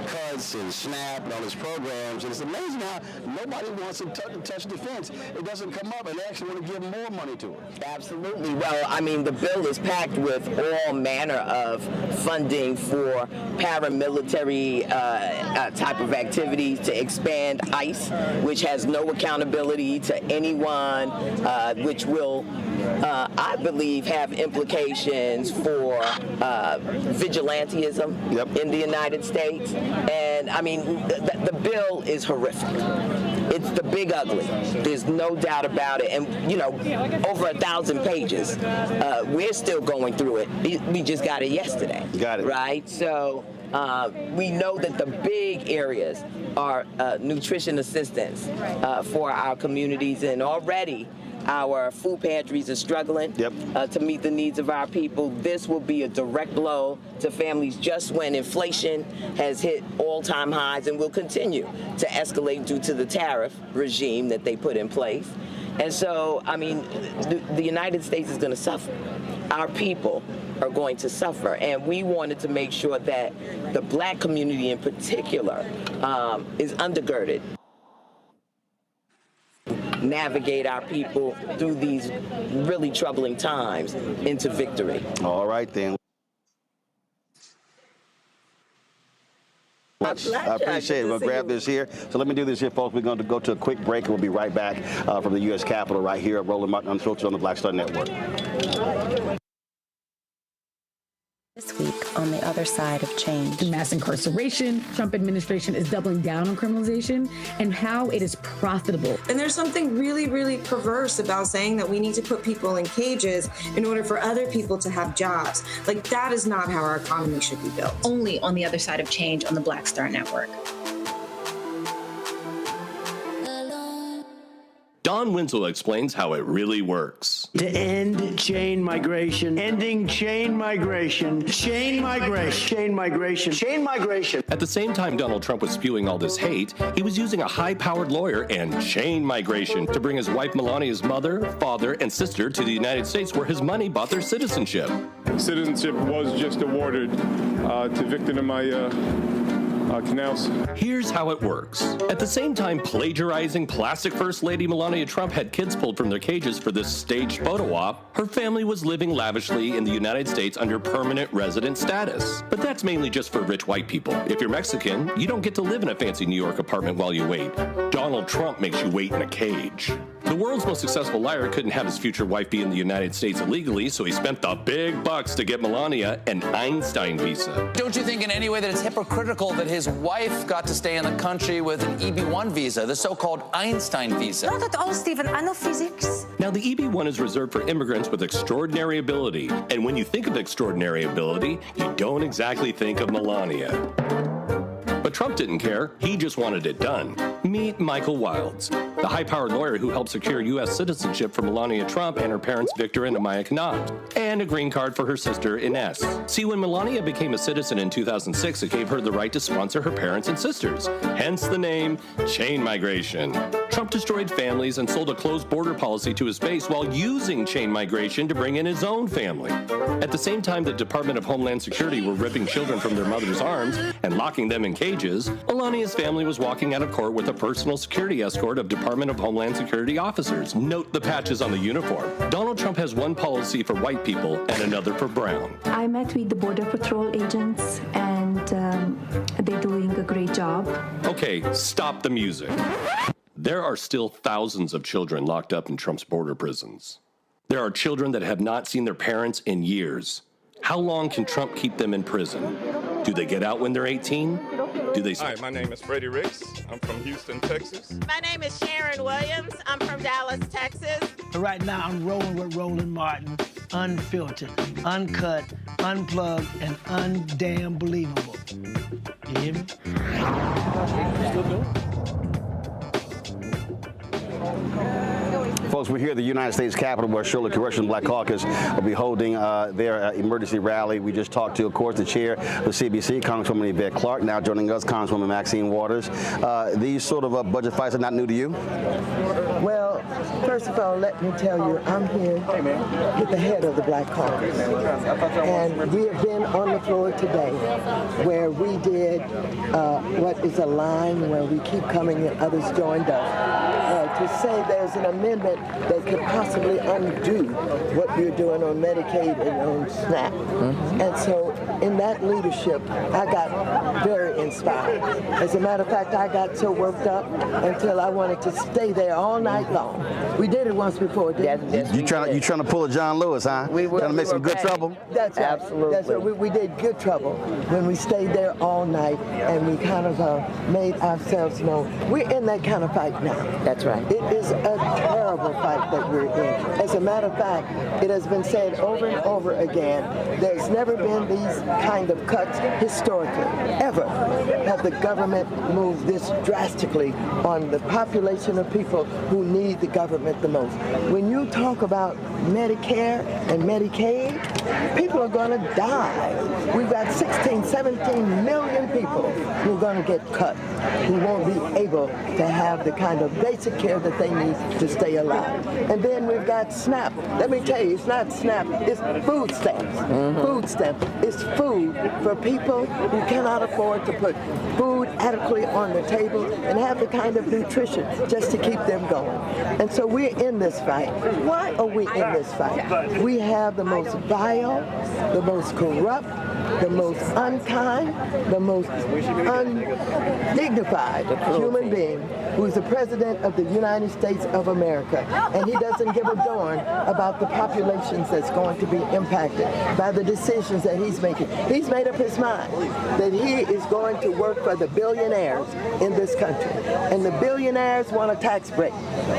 cuts and SNAP and all these programs, and it's amazing how nobody wants to touch defense. It doesn't come up, and they actually want to give more money to it. Absolutely. Well, I mean, the bill is packed with all manner of funding for paramilitary type of activities, to expand ICE, which has no accountability to anyone, which will, I believe, have implications for vigilantism in the United States. And I mean, the bill is horrific. It's the big ugly. There's no doubt about it. And, over 1,000 pages. We're still going through it. We just got it yesterday. Got it. Right? So we know that the big areas are nutrition assistance for our communities, and already our food pantries are struggling to meet the needs of our people. This will be a direct blow to families just when inflation has hit all-time highs and will continue to escalate due to the tariff regime that they put in place. And so, I mean, the United States is going to suffer. Our people are going to suffer. And we wanted to make sure that the Black community in particular is undergirded. Navigate our people through these really troubling times into victory. All right, then. I appreciate it. We'll grab this here. So let me do this here, folks. We're going to go to a quick break, and we'll be right back from the U.S. Capitol right here at Roland Martin Unfiltered on the Black Star Network. This week on the other side of change. Mass incarceration, Trump administration is doubling down on criminalization, and how it is profitable. And there's something really, really perverse about saying that we need to put people in cages in order for other people to have jobs. Like, that is not how our economy should be built. Only on the other side of change on the Black Star Network. Don Winslow explains how it really works. To end chain migration, ending chain migration, chain migration, chain migration, chain migration. At the same time Donald Trump was spewing all this hate, he was using a high-powered lawyer and chain migration to bring his wife Melania's mother, father, and sister to the United States, where his money bought their citizenship. Citizenship was just awarded to Victor and my canals. Here's how it works. At the same time plagiarizing plastic First Lady Melania Trump had kids pulled from their cages for this staged photo op, her family was living lavishly in the United States under permanent resident status. But that's mainly just for rich white people. If you're Mexican, you don't get to live in a fancy New York apartment while you wait. Donald Trump makes you wait in a cage. The world's most successful liar couldn't have his future wife be in the United States illegally, so he spent the big bucks to get Melania an Einstein visa. Don't you think in any way that it's hypocritical that his wife got to stay in the country with an EB-1 visa, the so-called Einstein visa? Not at all, Stephen. I know physics. Now, the EB-1 is reserved for immigrants with extraordinary ability. And when you think of extraordinary ability, you don't exactly think of Melania. But Trump didn't care. He just wanted it done. Meet Michael Wilds, the high-powered lawyer who helped secure U.S. citizenship for Melania Trump and her parents Victor and Amaya Knott, and a green card for her sister Ines. See, when Melania became a citizen in 2006, it gave her the right to sponsor her parents and sisters, hence the name chain migration. Trump destroyed families and sold a closed border policy to his base while using chain migration to bring in his own family. At the same time, the Department of Homeland Security were ripping children from their mother's arms and locking them in cages. Melania's family was walking out of court with a personal security escort of Department of Homeland Security officers. Note the patches on the uniform. Donald Trump has one policy for white people and another for brown. I met with the Border Patrol agents, and they're doing a great job. Okay, stop the music. There are still thousands of children locked up in Trump's border prisons. There are children that have not seen their parents in years. How long can Trump keep them in prison? Do they get out when they're 18? Do they? Hi, my name is Freddie Ricks. I'm from Houston, Texas. My name is Sharon Williams. I'm from Dallas, Texas. Right now, I'm rolling with Roland Martin, unfiltered, uncut, unplugged, and undamn believable. You hear me? Still doing it. Folks, we're here at the United States Capitol where Charlotte Congressional Black Caucus will be holding their emergency rally. We just talked to, of course, the chair of CBC, Congresswoman Yvette Clarke. Now joining us, Congresswoman Maxine Waters. These sort of budget fights are not new to you? Well, first of all, let me tell you, I'm here with the head of the Black Caucus. And we have been on the floor today where we did what is a line where we keep coming and others joined us. To say there's an amendment that could possibly undo what you're doing on Medicaid and on SNAP. And so in that leadership, I got very inspired. As a matter of fact, I got so worked up until I wanted to stay there all night long. We did it once before, didn't we? You trying to pull a John Lewis, huh? We were. Trying to make some good trouble? That's right. Absolutely. That's right. We did good trouble when we stayed there all night and we kind of made ourselves known. We're in that kind of fight now. That's right. It is a terrible fight that we're in. As a matter of fact, it has been said over and over again, there's never been these kind of cuts historically, ever, have the government moved this drastically on the population of people who need the government the most. When you talk about Medicare and Medicaid, people are going to die. We've got 16, 17 million people who are going to get cut, who won't be able to have the kind of basic care that they need to stay alive. And then we've got SNAP. Let me tell you, it's not SNAP, it's food stamps. Food stamps. It's food for people who cannot afford to put food adequately on the table and have the kind of nutrition just to keep them going. And so we're in this fight. Why are we in this fight? We have the most vile, the most corrupt, the most unkind, the most undignified human being who's the President of the United States of America. And he doesn't give a darn about the populations that's going to be impacted by the decisions that he's making. He's made up his mind that he is going to work for the billionaires in this country. And the billionaires want a tax break.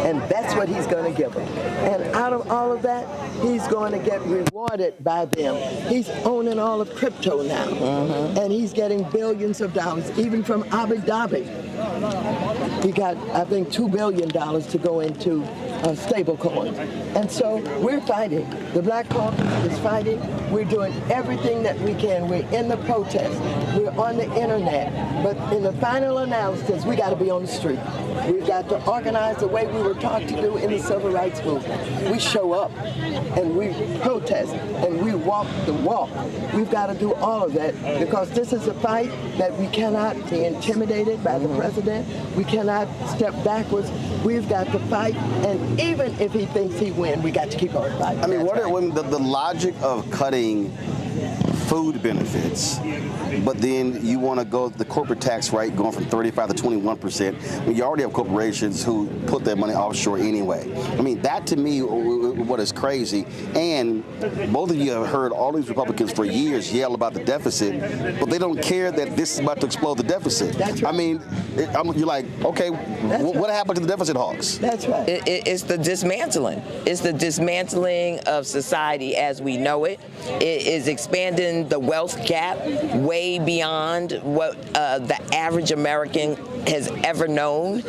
And that's what he's going to give them. And out of all of that, he's going to get rewarded by them. He's owning all of crypto now. And he's getting billions of dollars, even from Abu Dhabi. He got, I think, $2 billion to go into stable coins. And so we're fighting. The Black Caucus is fighting. We're doing everything that we can. We're in the protest. We're on the internet. But in the final analysis, we got to be on the street. We've got to organize the way we were taught to do in the civil rights movement. We show up and we protest and we walk the walk. We've got to do all of that because this is a fight that we cannot be intimidated by the president. We cannot step backwards. We've got to fight, and even if he thinks he wins, we got to keep on fighting. I mean, what are the logic of cutting food benefits, but then you want to go the corporate tax rate going from 35 to 21%, when you already have corporations who put their money offshore anyway. I mean, that to me, what is crazy. And both of you have heard all these Republicans for years yell about the deficit, but they don't care that this is about to explode the deficit. That's right. I mean, you're like, okay, what happened to the deficit hawks? That's right. It's the dismantling. It's the dismantling of society as we know it. It is expanding the wealth gap way beyond what the average American has ever known.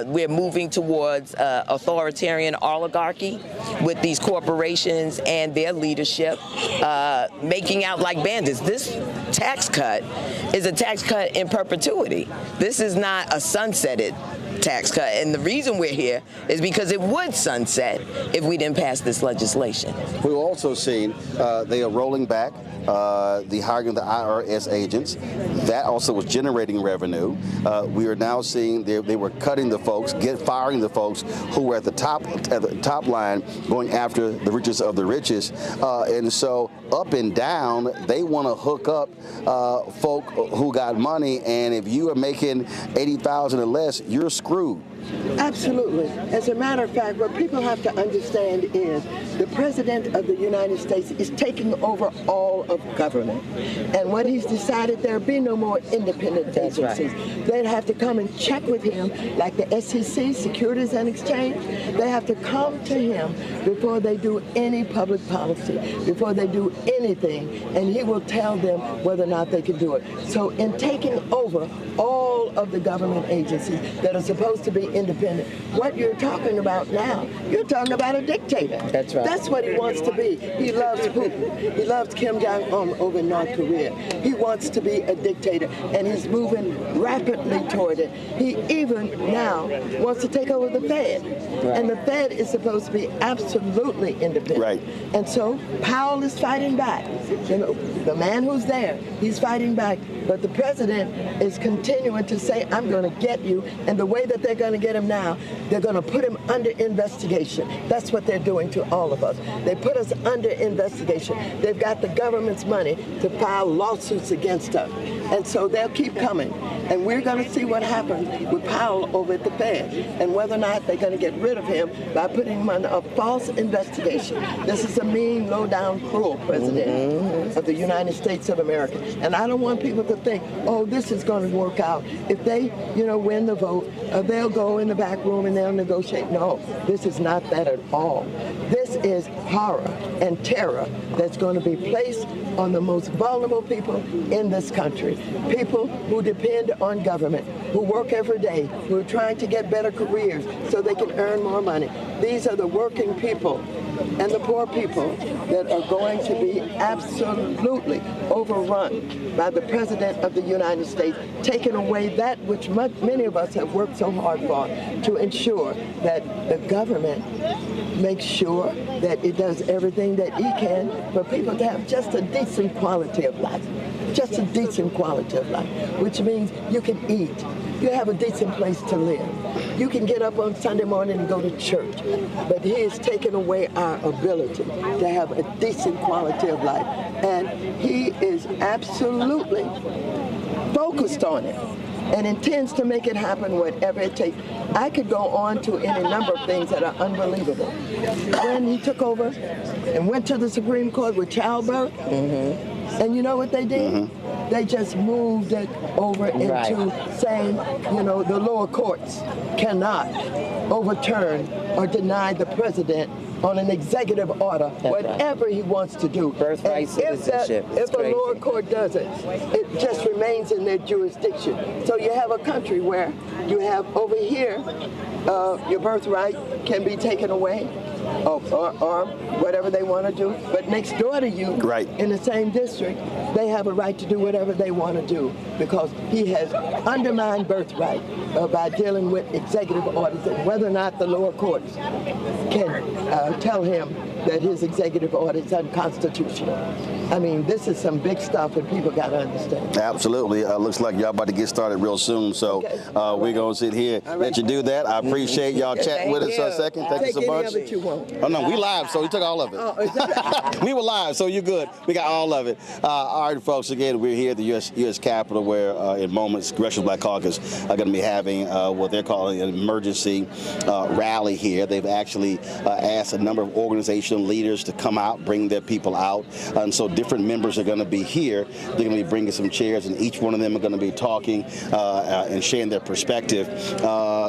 We're moving towards authoritarian oligarchy with these corporations and their leadership making out like bandits. This tax cut is a tax cut in perpetuity. This is not a sunsetted tax cut. And the reason we're here is because it would sunset if we didn't pass this legislation. We've also seen they are rolling back the hiring of the IRS agents. That also was generating revenue. We are now seeing they were cutting the folks, firing the folks who were at the top line, going after the richest of the richest. And so up and down, they want to hook up folk who got money. And if you are making $80,000 or less, you're screwed. Absolutely. As a matter of fact, what people have to understand is the President of the United States is taking over all of government. And what he's decided, there'll be no more independent agencies. Right. They'd have to come and check with him, like the SEC, Securities and Exchange. They have to come to him before they do any public policy, before they do anything, and he will tell them whether or not they can do it. So in taking over all of the government agencies that are supposed to be independent, what you're talking about now, you're talking about a dictator. That's right. That's what he wants to be. He loves Putin. He loves Kim Jong-un over in North Korea. He wants to be a dictator, and he's moving rapidly toward it. He even now wants to take over the Fed. Right. And the Fed is supposed to be absolutely independent. Right. And so Powell is fighting back. You know, the man who's there, he's fighting back. But the president is continuing to say, I'm going to get you. And the way that they're going to get him now, they're going to put him under investigation. That's what they're doing to all of us. They put us under investigation. They've got the government's money to file lawsuits against us. And so they'll keep coming. And we're going to see what happens with Powell over at the Fed and whether or not they're going to get rid of him by putting him under a false investigation. This is a mean, low-down, cruel president of the United States of America. And I don't want people to think, oh, this is going to work out. If they, win the vote, they'll go in the back room and they'll negotiate. No, this is not that at all. This is horror and terror that's going to be placed on the most vulnerable people in this country. People who depend on government, who work every day, who are trying to get better careers so they can earn more money. These are the working people and the poor people that are going to be absolutely overrun by the President of the United States, taking away that which many of us have worked so hard for, to ensure that the government makes sure that it does everything that he can for people to have just a decent quality of life. Just a decent quality of life, which means you can eat. You have a decent place to live. You can get up on Sunday morning and go to church. But he has taken away our ability to have a decent quality of life. And he is absolutely focused on it and intends to make it happen whatever it takes. I could go on to any number of things that are unbelievable. When he took over and went to the Supreme Court with childbirth, and you know what they did? They just moved it over into saying, the lower courts cannot overturn or deny the president on an executive order, whatever he wants to do. Birthright citizenship. If the lower court does it, it just remains in their jurisdiction. So you have a country where you have over here, your birthright can be taken away, or whatever they want to do. But next door to you, in the same district, they have a right to do whatever they want to do because he has undermined birthright by dealing with executive orders and whether or not the lower courts can tell him that his executive order is unconstitutional. I mean, this is some big stuff that people got to understand. Absolutely. Looks like y'all about to get started real soon. So we're going to sit here, let you do that. I appreciate y'all chatting with us for a second. Thank you so much. Oh, no, we live, so we took all of it. We were live, so you're good. We got all of it. All right, folks, again, we're here at the U.S. Capitol where in moments, Congressional Black Caucus are going to be having what they're calling an emergency rally here. They've actually asked a number of organizational leaders to come out, bring their people out. And so different members are going to be here. They're going to be bringing some chairs, and each one of them are going to be talking and sharing their perspective.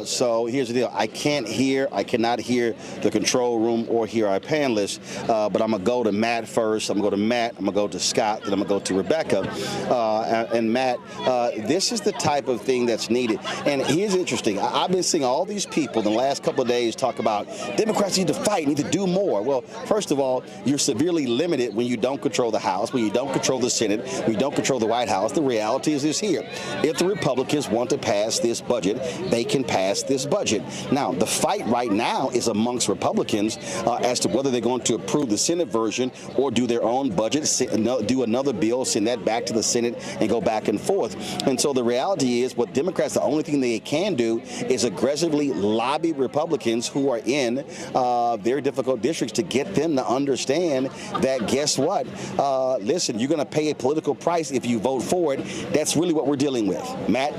So here's the deal. I cannot hear the control room or hear our panelists, but I'm going to go to Matt first. I'm going to go to Matt. I'm going to go to Scott. Then I'm going to go to Rebecca. And Matt, this is the type of thing that's needed. And here's interesting. I've been seeing all these people in the last couple of days talk about Democrats need to fight, need to do more. Well, first of all, you're severely limited when you don't control the House, when you don't control the Senate, when you don't control the White House. The reality is this here. If the Republicans want to pass this budget, they can pass this budget. Now, the fight right now is amongst Republicans as to whether they're going to approve the Senate version or do their own budget, do another bill, send that back to the Senate and go back and forth. And so the reality is what Democrats, the only thing they can do is aggressively lobby Republicans who are in very difficult districts to get them to understand that, guess what? Listen, you're going to pay a political price if you vote for it. That's really what we're dealing with. Matt?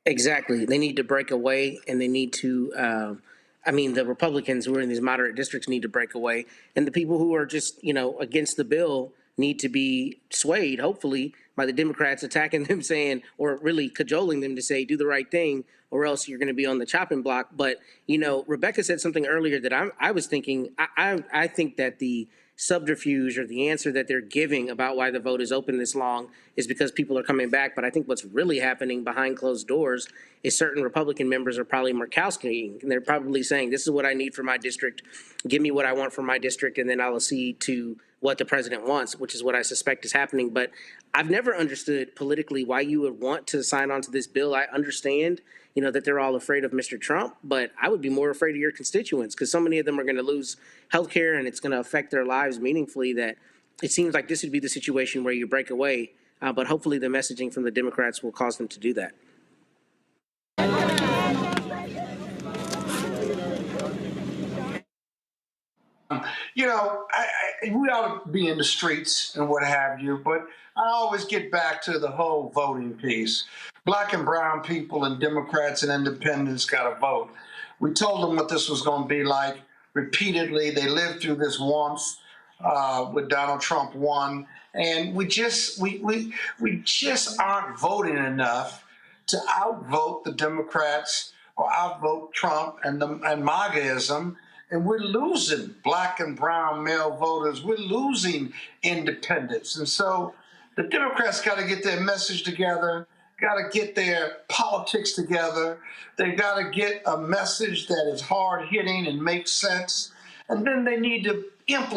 Exactly. They need to break away, and they need to, the Republicans who are in these moderate districts need to break away. And the people who are just, against the bill need to be swayed, hopefully, by the Democrats attacking them, saying, or really cajoling them to say, do the right thing, or else you're going to be on the chopping block. But, Rebecca said something earlier that I was thinking, I think that the subterfuge or the answer that they're giving about why the vote is open this long is because people are coming back. But I think what's really happening behind closed doors is certain Republican members are probably Murkowskiing, and they're probably saying, this is what I need for my district. Give me what I want for my district, and then I'll accede to what the president wants, which is what I suspect is happening. But I've never understood politically why you would want to sign on to this bill. I understand, that they're all afraid of Mr. Trump, but I would be more afraid of your constituents because so many of them are going to lose health care and it's going to affect their lives meaningfully that it seems like this would be the situation where you break away. But hopefully the messaging from the Democrats will cause them to do that. We ought to be in the streets and what have you, but I always get back to the whole voting piece. Black and brown people and Democrats and independents got to vote. We told them what this was going to be like repeatedly. They lived through this once with Donald Trump won, and we just aren't voting enough to outvote the Democrats or outvote Trump and MAGAism. And we're losing black and brown male voters. We're losing independents. And so the Democrats got to get their message together, got to get their politics together. They got to get a message that is hard-hitting and makes sense. And then they need to get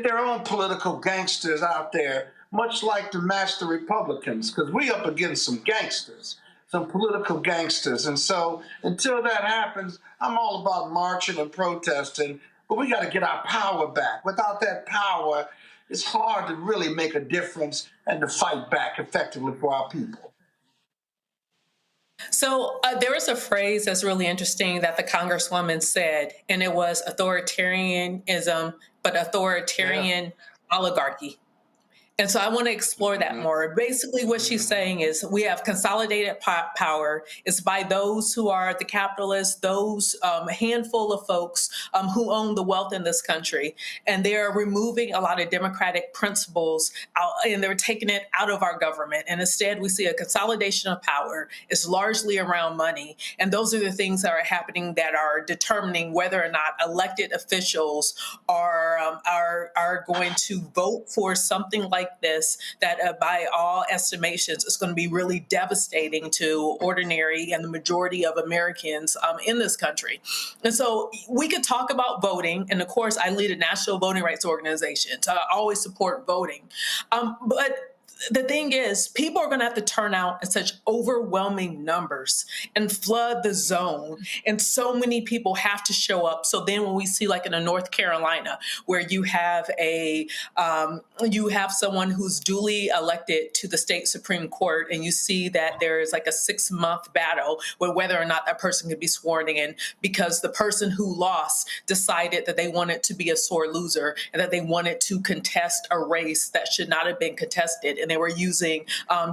their own political gangsters out there, much like to match the Republicans, because we up against some gangsters. Some political gangsters. And so until that happens, I'm all about marching and protesting, but we got to get our power back. Without that power, it's hard to really make a difference and to fight back effectively for our people. So there was a phrase that's really interesting that the Congresswoman said, and it was authoritarianism, but authoritarian oligarchy. And so I want to explore that more. Basically, what she's saying is we have consolidated power. It's by those who are the capitalists, those handful of folks who own the wealth in this country. And they're removing a lot of democratic principles out, and they're taking it out of our government. And instead, we see a consolidation of power. It's largely around money. And those are the things that are happening that are determining whether or not elected officials are going to vote for something like this that by all estimations is going to be really devastating to ordinary and the majority of Americans in this country. And so we could talk about voting. And of course, I lead a national voting rights organization, so I always support voting. But the thing is, people are going to have to turn out in such overwhelming numbers and flood the zone. And so many people have to show up. So then when we see like in a North Carolina, where you have someone who's duly elected to the state Supreme Court, and you see that there is like a 6-month battle with whether or not that person could be sworn in, because the person who lost decided that they wanted to be a sore loser and that they wanted to contest a race that should not have been contested. And they were using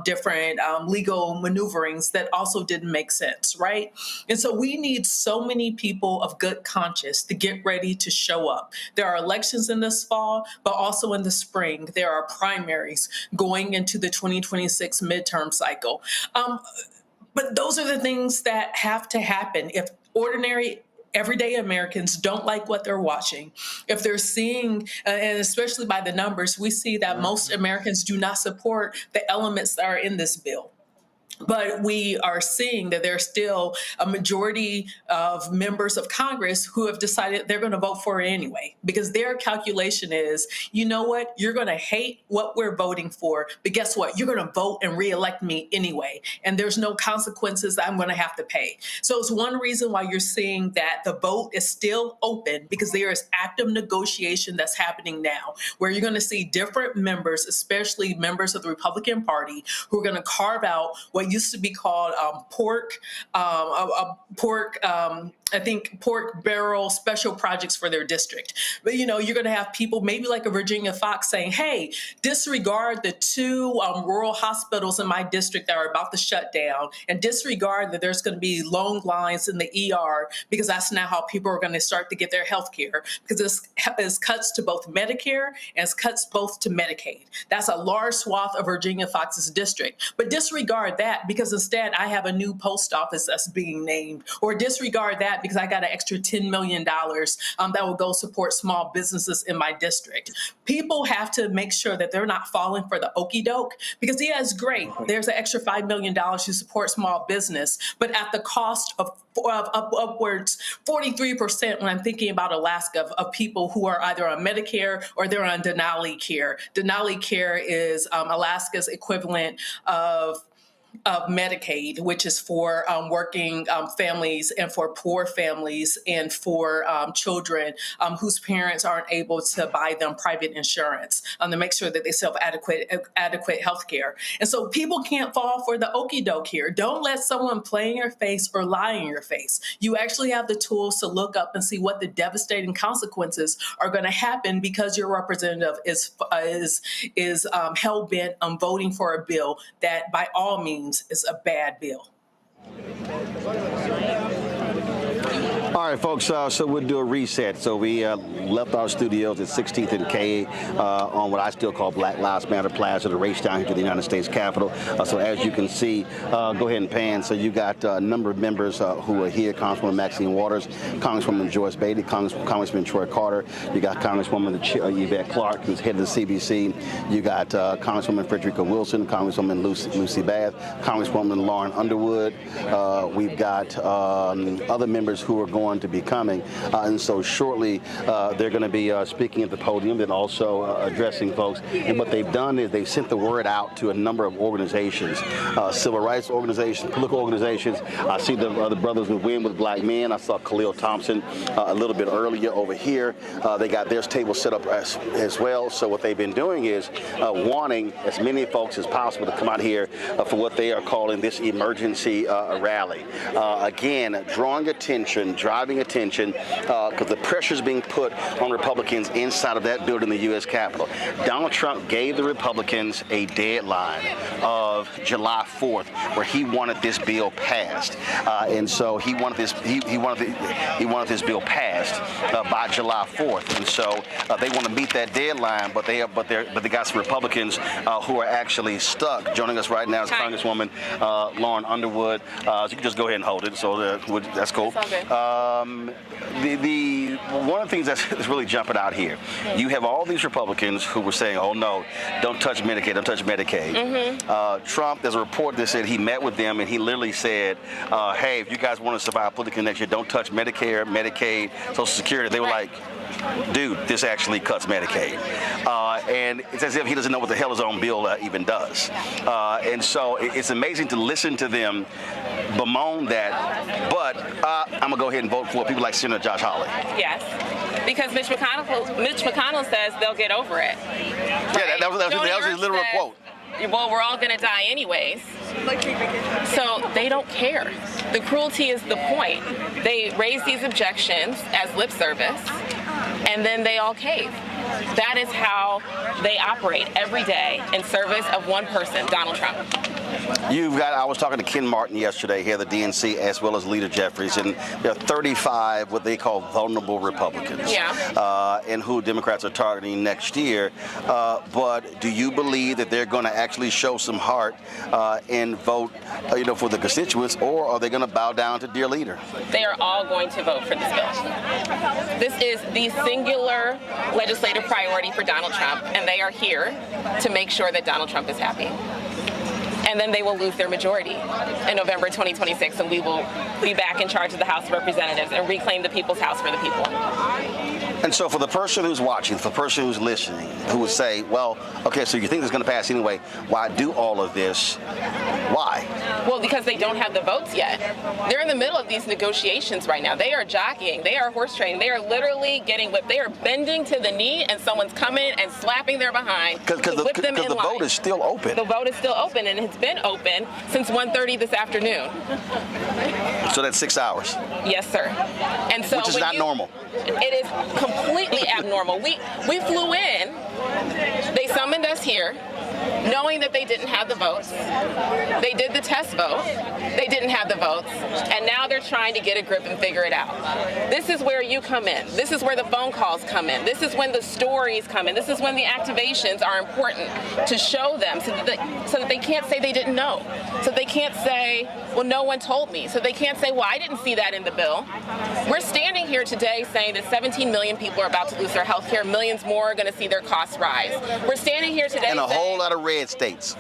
different legal maneuverings that also didn't make sense, right? And so we need so many people of good conscience to get ready to show up. There are elections in this fall, but also in the spring, there are primaries going into the 2026 midterm cycle. But those are the things that have to happen. If ordinary everyday Americans don't like what they're watching, if they're seeing, and especially by the numbers, we see that most Americans do not support the elements that are in this bill. But we are seeing that there's still a majority of members of Congress who have decided they're going to vote for it anyway, because their calculation is, you know what, you're going to hate what we're voting for, but guess what? You're going to vote and reelect me anyway. And there's no consequences that I'm going to have to pay. So it's one reason why you're seeing that the vote is still open, because there is active negotiation that's happening now, where you're going to see different members, especially members of the Republican Party, who are going to carve out what used to be called pork barrel special projects for their district. But, you know, you're going to have people maybe like a Virginia Fox saying, hey, disregard the 2 rural hospitals in my district that are about to shut down, and disregard that there's going to be long lines in the ER, because that's now how people are going to start to get their health care, because it's cuts to both Medicare and it's cuts both to Medicaid. That's a large swath of Virginia Fox's district. But disregard that, because instead I have a new post office that's being named, or disregard that because I got an extra $10 million that will go support small businesses in my district. People have to make sure that they're not falling for the okie doke, because yeah, it's great. There's an extra $5 million to support small business, but at the cost of upwards 43% when I'm thinking about Alaska of people who are either on Medicare or they're on Denali Care. Denali Care is Alaska's equivalent of Medicaid, which is for working families and for poor families and for children whose parents aren't able to buy them private insurance to make sure that they still have adequate health care. And so people can't fall for the okie doke here. Don't let someone play in your face or lie in your face. You actually have the tools to look up and see what the devastating consequences are going to happen, because your representative is hell-bent on voting for a bill that by all means is a bad bill. All right, folks, so we'll do a reset. So we left our studios at 16th and K on what I still call Black Lives Matter Plaza, the race down here to the United States Capitol. So as you can see, go ahead and pan. So you got a number of members who are here: Congresswoman Maxine Waters, Congresswoman Joyce Beatty, Congressman Troy Carter. You got Congresswoman Yvette Clarke, who's head of the CBC. You got Congresswoman Frederica Wilson, Congresswoman Lucy Bath, Congresswoman Lauren Underwood. We've got other members who are going to be coming, and so shortly they're going to be speaking at the podium and also addressing folks. And what they've done is they've sent the word out to a number of organizations, civil rights organizations, political organizations. I see the brothers who win with black men. I saw Khalil Thompson a little bit earlier over here. They got their table set up as well. So what they've been doing is wanting as many folks as possible to come out here for what they are calling this emergency rally. Again, drawing attention, driving attention, because the pressure is being put on Republicans inside of that building, the U.S. Capitol. Donald Trump gave the Republicans a deadline of July 4th, where he wanted this bill passed, and so he wanted this bill passed by July 4th, and so they want to meet that deadline, but they got some Republicans who are actually stuck. Joining us right now is Congresswoman Lauren Underwood. So you can just go ahead and hold it. So that's cool. One of the things that's really jumping out here, you have all these Republicans who were saying, oh no, don't touch Medicaid, don't touch Medicaid. Trump, there's a report that said he met with them and he literally said, hey, if you guys want to survive political next year, don't touch Medicare, Medicaid, Social Security. They were like, dude, this actually cuts Medicaid. And it's as if he doesn't know what the hell his own bill even does. And so it's amazing to listen to them bemoan that, but I'm going to go ahead and vote for people like Senator Josh Hawley. Yes, because Mitch McConnell says they'll get over it. Yeah, that was his literal quote. Well, we're all going to die anyways. So they don't care. The cruelty is the point. They raise these objections as lip service, and then they all cave. That is how they operate every day in service of one person, Donald Trump. I was talking to Ken Martin yesterday here at the DNC, as well as Leader Jeffries, and there are 35 what they call vulnerable Republicans, and who Democrats are targeting next year. But do you believe that they're going to actually show some heart and vote, for the constituents, or are they going to bow down to dear leader? They are all going to vote for this bill. This is the singular legislative priority for Donald Trump, and they are here to make sure that Donald Trump is happy. And then they will lose their majority in November 2026, and we will be back in charge of the House of Representatives and reclaim the people's house for the people. And so for the person who's watching, for the person who's listening, who would say, well, okay, so you think this is going to pass anyway, why do all of this? Why? Well, because they don't have the votes yet. They're in the middle of these negotiations right now. They are jockeying. They are horse trading. They are literally getting whipped. They are bending to the knee, and someone's coming and slapping their behind to whip them in line. Because the vote is still open. The vote is still open, and it's been open since 1:30 this afternoon. So that's 6 hours. Yes, sir. And so which is not normal. It is completely abnormal. We flew in. They summoned us here, knowing that they didn't have the votes. They did the test vote. They didn't have the votes. And now they're trying to get a grip and figure it out. This is where you come in. This is where the phone calls come in. This is when the stories come in. This is when the activations are important to show them so that they can't say they didn't know. So they can't say, well, no one told me. So they can't say, well, I didn't see that in the bill. We're standing here today saying that 17 million people are about to lose their health care. Millions more are going to see their costs rise. We're standing here today and a whole lot of red states.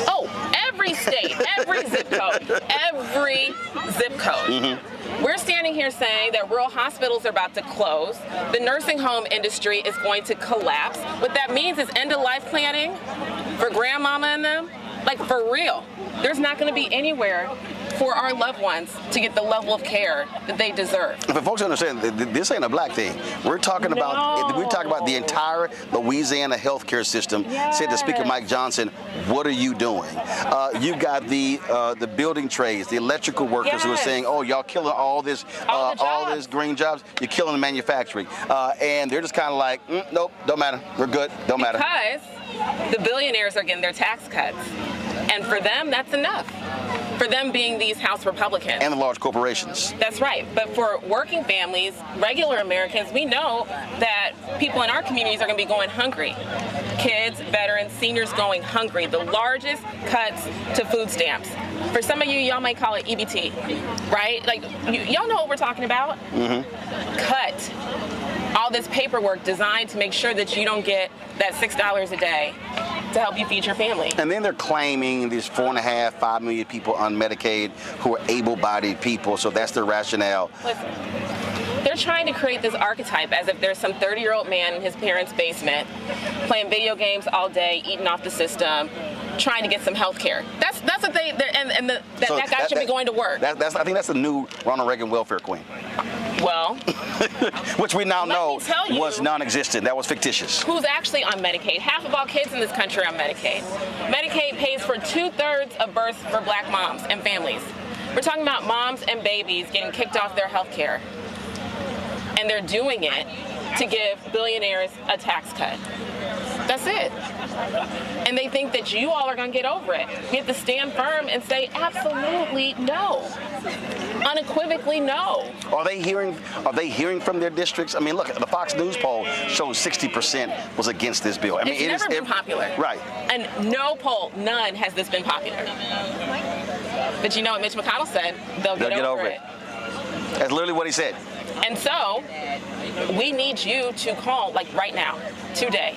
Oh, every state, every zip code, every zip code. We're standing here saying that rural hospitals are about to close. The nursing home industry is going to collapse. What that means is end-of-life planning for grandmama and them. Like, for real. There's not going to be anywhere for our loved ones to get the level of care that they deserve. For folks to understand, this ain't a black thing. We're talking about the entire Louisiana healthcare system. Said to Speaker Mike Johnson, "What are you doing?" You got the building trades, the electrical workers who are saying, "Oh, y'all killing all this green jobs. You're killing the manufacturing," and they're just kind of like, "Nope, don't matter. We're good. Don't matter." Because the billionaires are getting their tax cuts, and for them, that's enough. For them being these House Republicans. And the large corporations. That's right. But for working families, regular Americans, we know that people in our communities are going to be going hungry. Kids, veterans, seniors going hungry. The largest cuts to food stamps. For some of you, y'all might call it EBT, right? Like, y'all know what we're talking about? Cut all this paperwork designed to make sure that you don't get that $6 a day to help you feed your family. And then they're claiming these 4.5, 5 million people on Medicaid who are able-bodied people, so that's their rationale. Listen, they're trying to create this archetype as if there's some 30-year-old man in his parents' basement playing video games all day, eating off the system, trying to get some health care. That's what that guy should be going to work. I think that's the new Ronald Reagan welfare queen. Well, which we now know was non-existent. That was fictitious. Who's actually on Medicaid? Half of all kids in this country are on Medicaid. Medicaid pays for 2/3 of births for black moms and families. We're talking about moms and babies getting kicked off their health care. And they're doing it to give billionaires a tax cut. That's it. And they think that you all are going to get over it. You have to stand firm and say absolutely no. Unequivocally no. Are they hearing from their districts? I mean, look, the Fox News poll shows 60% was against this bill. I mean, it's never been popular. Right. And no poll, none has this been popular. But you know what Mitch McConnell said? They'll get over it. That's literally what he said. And so we need you to call, like right now, today.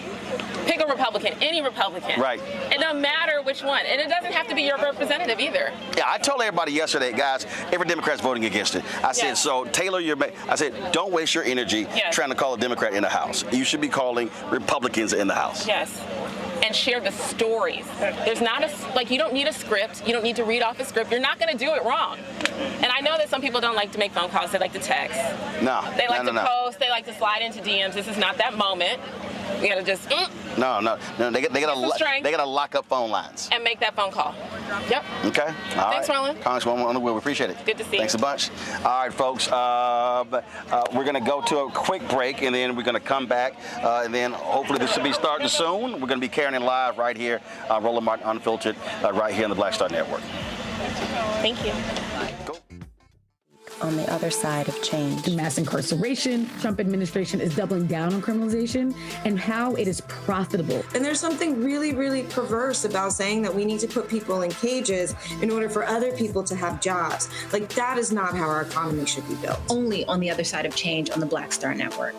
Pick a Republican, any Republican. Right. It doesn't matter which one. And it doesn't have to be your representative either. Yeah, I told everybody yesterday, guys, every Democrat's voting against it. I said, so tailor your, I said, don't waste your energy trying to call a Democrat in the House. You should be calling Republicans in the House. Yes. And share the stories. There's not you don't need a script. You don't need to read off a script. You're not going to do it wrong. And I know that some people don't like to make phone calls. They like to text. No. They like to post. They like to slide into DMs. This is not that moment. You got to just. No. They got to lock up phone lines. And make that phone call. Yep. Okay. All Thanks, right. Roland. Congresswoman on the wheel. We appreciate it. Good to see you. Thanks a bunch. All right, folks. We're going to go to a quick break, and then we're going to come back, and then hopefully this will be starting soon. We're going to be carrying it live right here, Roland Martin Unfiltered, right here on the Black Star Network. Thank you. On the other side of change. Mass incarceration, Trump administration is doubling down on criminalization, and how it is profitable. And there's something really, really perverse about saying that we need to put people in cages in order for other people to have jobs. Like, that is not how our economy should be built. Only on the other side of change on the Black Star Network.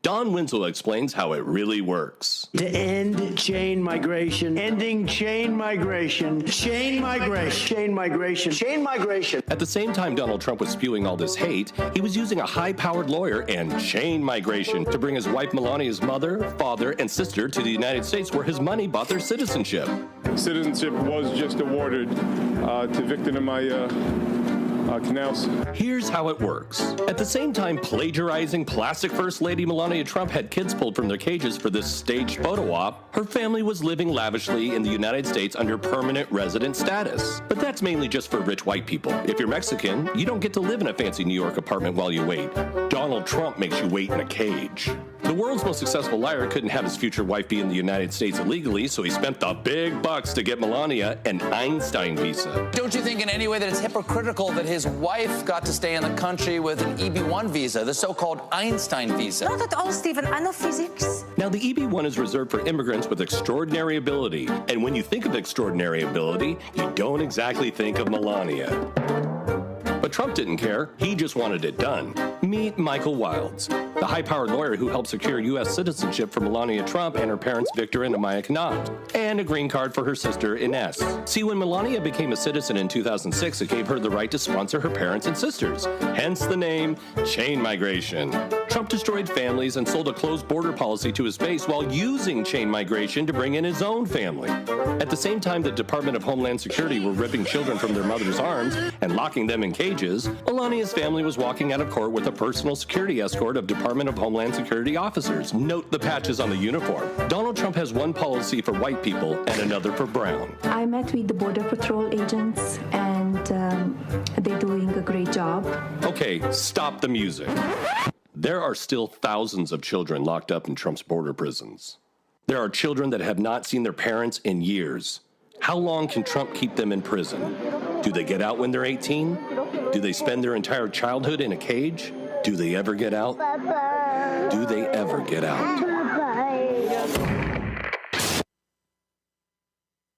Don Winslow explains how it really works. To end chain migration, ending chain migration, chain migration, chain migration, chain migration. At the same time Donald Trump was spewing all this hate, he was using a high-powered lawyer and chain migration to bring his wife Melania's mother, father, and sister to the United States, where his money bought their citizenship. Citizenship was just awarded to victim of my canals. Here's how it works. At the same time plagiarizing plastic First Lady Melania Trump had kids pulled from their cages for this staged photo op, her family was living lavishly in the United States under permanent resident status. But that's mainly just for rich white people. If you're Mexican, you don't get to live in a fancy New York apartment while you wait. Donald Trump makes you wait in a cage. The world's most successful liar couldn't have his future wife be in the United States illegally, so he spent the big bucks to get Melania an Einstein visa. Don't you think in any way that it's hypocritical that his wife got to stay in the country with an EB1 visa, the so-called Einstein visa? Not at all, Stephen. I know physics. Now, the EB1 is reserved for immigrants with extraordinary ability. And when you think of extraordinary ability, you don't exactly think of Melania. But Trump didn't care. He just wanted it done. Meet Michael Wilds, the high-powered lawyer who helped secure U.S. citizenship for Melania Trump and her parents Victor and Amaya Knott, and a green card for her sister Ines. See, when Melania became a citizen in 2006, it gave her the right to sponsor her parents and sisters, hence the name chain migration. Trump destroyed families and sold a closed border policy to his base while using chain migration to bring in his own family. At the same time, the Department of Homeland Security were ripping children from their mother's arms and locking them in cages, Melania's family was walking out of court with a personal security escort of Department of Homeland Security officers. Note the patches on the uniform. Donald Trump has one policy for white people and another for brown. I met with the Border Patrol agents, and they're doing a great job. Okay, stop the music. There are still thousands of children locked up in Trump's border prisons. There are children that have not seen their parents in years. How long can Trump keep them in prison? Do they get out when they're 18? Do they spend their entire childhood in a cage? Do they ever get out? Do they ever get out?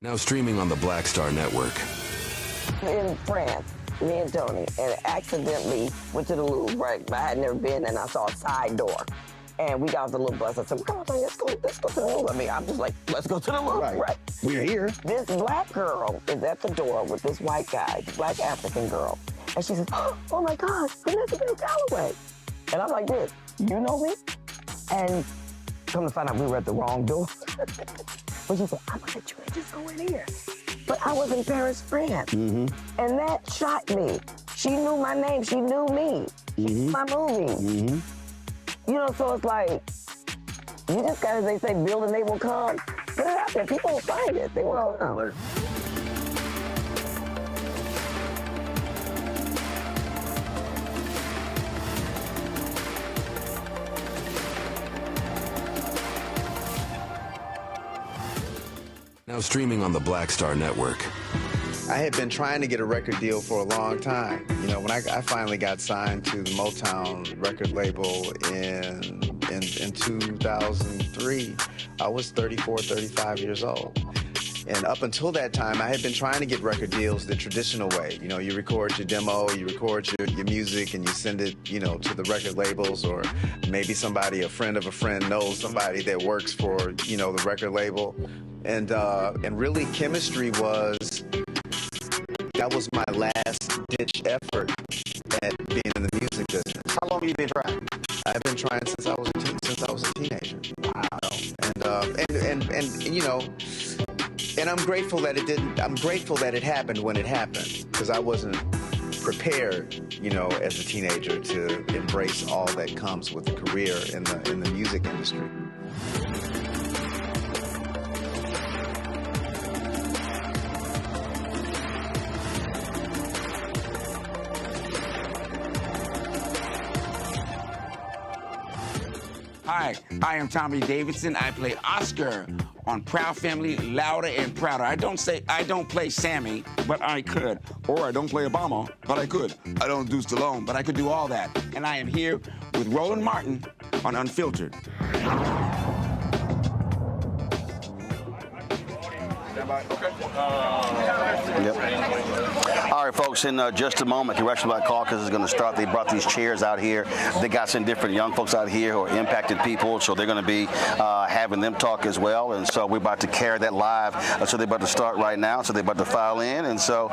Now streaming on the Black Star Network. In France, me and Tony, and accidentally went to the Louvre, right? I had never been, and I saw a side door. And we got off the little bus. I said, come on, Tony, let's go to the Louvre. I mean, I'm just like, let's go to the Louvre, right? We're here. This black girl is at the door with this white guy, black African girl. And she says, oh my gosh, Vanessa Bell Calloway. And I'm like this, you know me? And come to find out we were at the wrong door. But she said, I'm gonna let you just go in here. But I was in Paris, France. And that shocked me. She knew my name, she knew me. She knew my movie. You know, so it's like, you just gotta, they say, build and they will come. Put it out there, people will find it, they will come. Now streaming on the Black Star Network. I had been trying to get a record deal for a long time. You know, when I finally got signed to the Motown record label in 2003, I was 34, 35 years old. And up until that time, I had been trying to get record deals the traditional way. You know, you record your demo, you record your music, and you send it, you know, to the record labels, or maybe somebody, a friend of a friend, knows somebody that works for, you know, the record label. And really, chemistry that was my last-ditch effort at being in the music business. How long have you been trying? I've been trying since I was a teenager. Wow. And you know, and I'm grateful that it didn't. I'm grateful that it happened when it happened, because I wasn't prepared, you know, as a teenager to embrace all that comes with a career in the music industry. Hi, I am Tommy Davidson. I play Oscar on Proud Family, Louder and Prouder. I don't play Sammy, but I could. Or I don't play Obama, but I could. I don't do Stallone, but I could do all that. And I am here with Roland Martin on Unfiltered. All right, folks, in just a moment, Congressional Black Caucus is going to start. They brought these chairs out here. They got some different young folks out here who are impacted people, so they're going to be having them talk as well. And so we're about to carry that live. So they're about to start right now. So they're about to file in. And so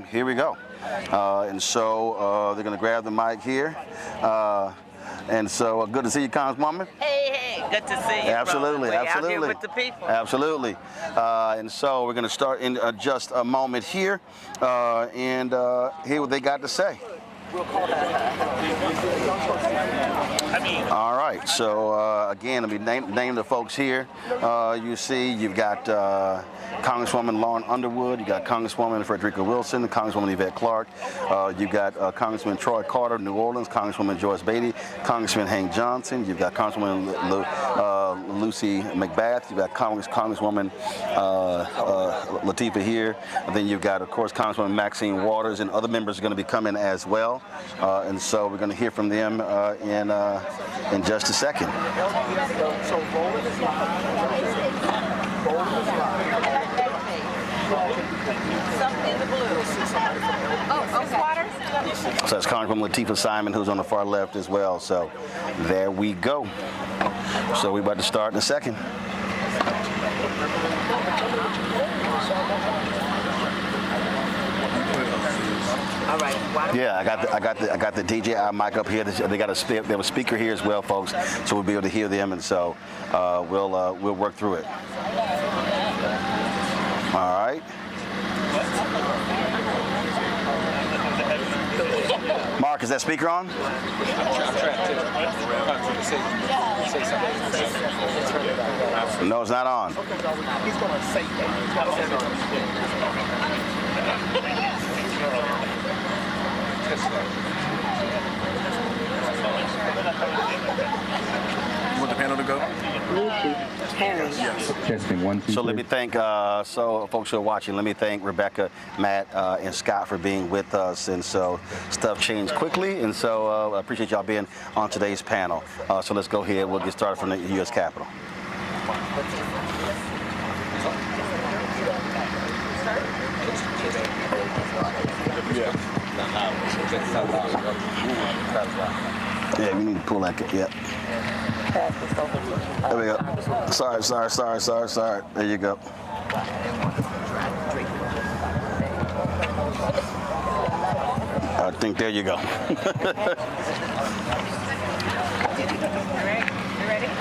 here we go. And so they're going to grab the mic here. And so good to see you, Congresswoman. Hey, good to see you. Absolutely, bro. absolutely. Out here with the people. Absolutely. And so we're going to start in just a moment here, and hear what they got to say. All right. So again, let me name the folks here. You see, you've got Congresswoman Lauren Underwood. You got Congresswoman Frederica Wilson, Congresswoman Yvette Clarke. You've got Congressman Troy Carter, New Orleans. Congresswoman Joyce Beatty. Congressman Hank Johnson. You've got Congresswoman Lucy McBath. You've got Congresswoman Latifah here. And then you've got, of course, Congresswoman Maxine Waters, and other members are going to be coming as well. And so we're going to hear from them in just a second. So that's Congresswoman Latifah Simon, who's on the far left as well. So there we go. So we're about to start in a second. All right. Yeah, I got the DJI mic up here. They got they have a speaker here as well, folks. So we'll be able to hear them, and so we'll work through it. All right. Mark, is that speaker on? No, it's not on. You want the panel to go? Testing 1, 2, so let me thank, folks who are watching, let me thank Rebecca, Matt, and Scott for being with us. And so stuff changed quickly, and so I appreciate y'all being on today's panel. So let's go ahead. We'll get started from the U.S. Capitol. Yeah, you need to pull that. Yep. There we go. Sorry. There you go. I think there you go.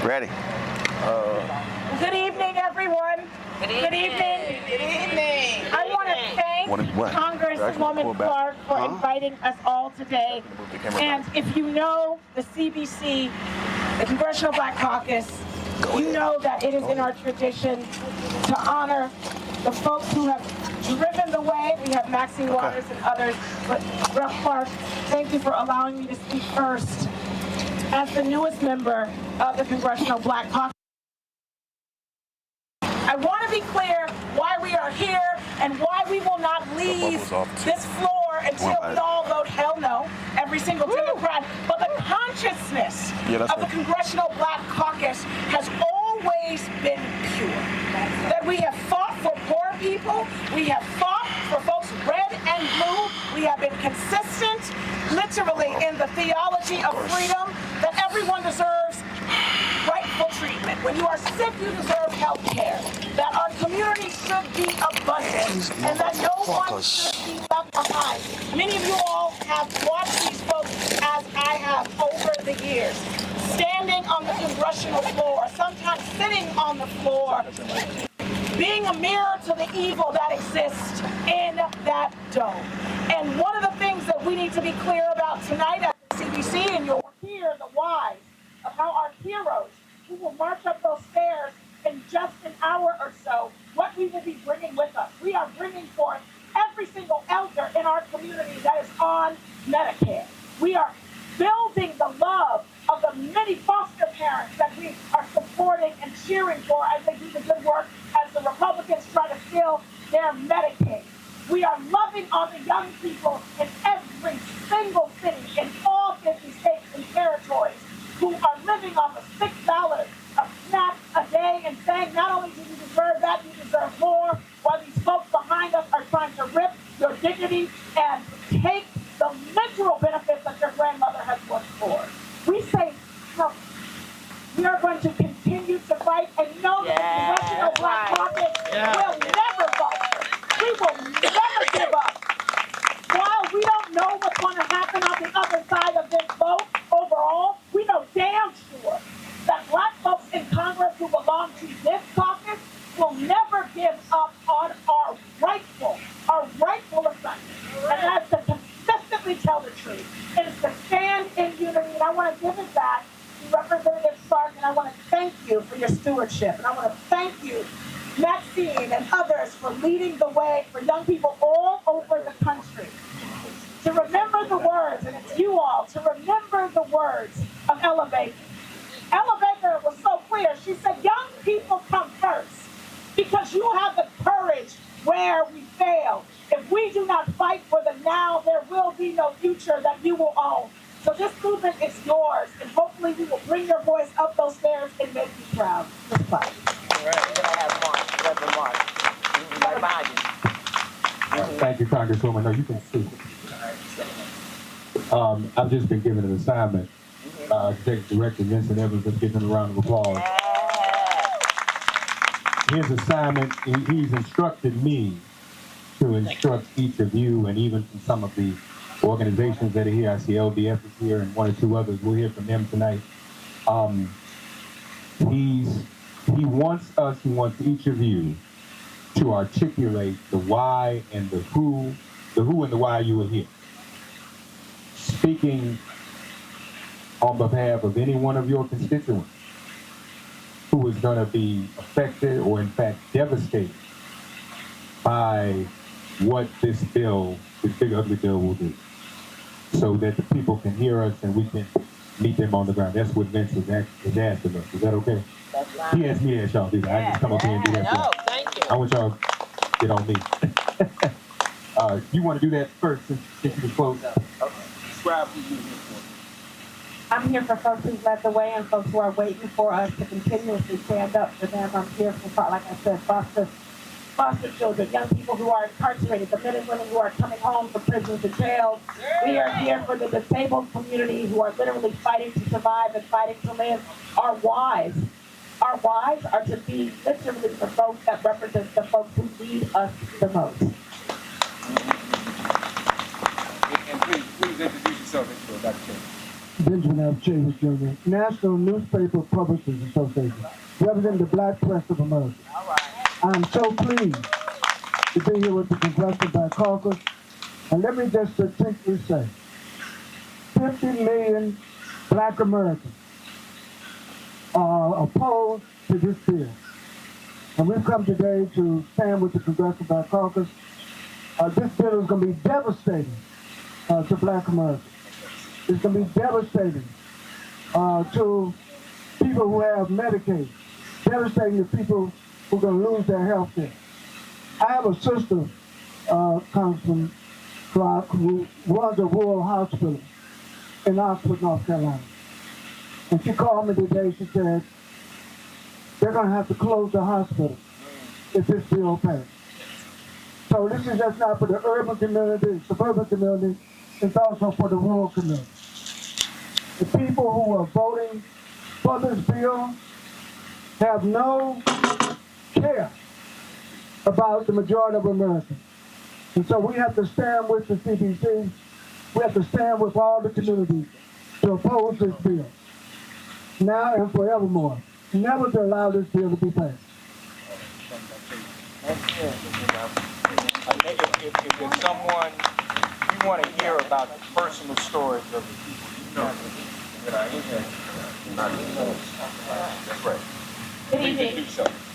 Ready? Good evening, everyone. Good evening. Good evening. I want to thank Congresswoman Clarke for inviting us all today. And if you know the CBC, the Congressional Black Caucus, you know that it is in our tradition to honor the folks who have driven the way. We have Maxine Waters and others. But Rep. Clarke, thank you for allowing me to speak first. As the newest member of the Congressional Black Caucus, I want to be clear why we are here and why we will not leave this floor until we all vote hell no, every single Democrat. But the consciousness of the Congressional Black Caucus has always been pure. That we have fought for poor people, we have fought for folks red and blue, we have been consistent, literally, in the theology of freedom, that everyone deserves rightful treatment. When you are sick, you deserve health care. That our community should be abundant, and that no one should be left behind. Many of you all have watched these folks, as I have over the years, standing on the congressional floor, sometimes sitting on the floor, being a mirror to the evil that exists in that dome. And one of the things that we need to be clear about tonight at the CBC, and you'll hear the whys of how our heroes, who will march up those stairs in just an hour or so, what we will be bringing with us. We are bringing forth every single elder in our community that is on Medicare. We are building the love of the many foster parents that we are supporting and cheering for as they do the good work as the Republicans try to steal their Medicaid. We are loving on the young people in every single city in all 50 states and territories who are living off of $6 of snacks a day and saying, not only do you deserve that, you deserve more, while these folks behind us are trying to rip your dignity and take the literal benefits that your grandmother has worked for. We say, no, we are going to continue to fight and know that the Congressional Black Caucus will never falter. We will never give up. While we don't know what's going to happen on the other side of this vote overall, we know damn sure that Black folks in Congress who belong to this caucus will never give up on our rightful assignment. And that's to consistently tell the truth. It is to stand in unity. And I want to give it back to Representative Stark, and I want to thank you for your stewardship. And I want to thank you, Maxine and others, for leading the way for young people all over the country to remember the words, and it's you all, to remember the words of Ella Baker. Ella Baker was so clear. She said, young people come first because you have the courage where we fail. If we do not fight for the now, there will be no future that you will own. So this movement is yours, and hopefully we will bring your voice up those stairs and make you proud. Let's fight. All right, we're going to have Mark, Reverend Mark. Right behind you. Thank you, Congresswoman. No, you can speak. I've just been given an assignment to take Director Vincent Evans and give him a round of applause. His assignment, he's instructed me to instruct each of you, and even from some of the organizations that are here. I see LDF is here and one or two others. We'll hear from them tonight. He wants each of you to articulate the why and the who and the why you are here. Speaking on behalf of any one of your constituents who is going to be affected or in fact devastated by what this big ugly bill will do, so that the people can hear us and we can meet them on the ground. That's what Vince is asked of us. Is that okay? That's right. He asked me to ask y'all to do that. I just come up here and do that. No, thank you. I want y'all to get on me. You want to do that first since you can close? Okay. Describe who you're here for. I'm here for folks who've led the way and folks who are waiting for us to continuously stand up for them. I'm here for, like I said, foster children, young people who are incarcerated, the men and women who are coming home from prisons and jails. We are here for the disabled community who are literally fighting to survive and fighting to live. Our wives are to be literally the folks that represent the folks who need us the most. And please introduce yourself, Dr. Kelly. Benjamin F. Chambers Jr., National Newspaper Publishers Association, representing the Black Press of America. I'm so pleased to be here with the Congressional Black Caucus, and let me just succinctly say, 50 million Black Americans are opposed to this bill. And we've come today to stand with the Congressional Black Caucus. This bill is going to be devastating to Black Americans. It's going to be devastating to people who have Medicaid, devastating to people who are going to lose their health care. I have a sister, Congressman Clark, who runs a rural hospital in Oxford, North Carolina. And she called me today, she said, they're going to have to close the hospital if this bill passes. So this is just not for the urban community, suburban community, it's also for the rural community. The people who are voting for this bill have no care about the majority of Americans. And so we have to stand with the CBC. We have to stand with all the communities to oppose this bill, now and forevermore. Never to allow this bill to be passed. If someone, you want to hear about the personal stories of the people That's right. Good evening.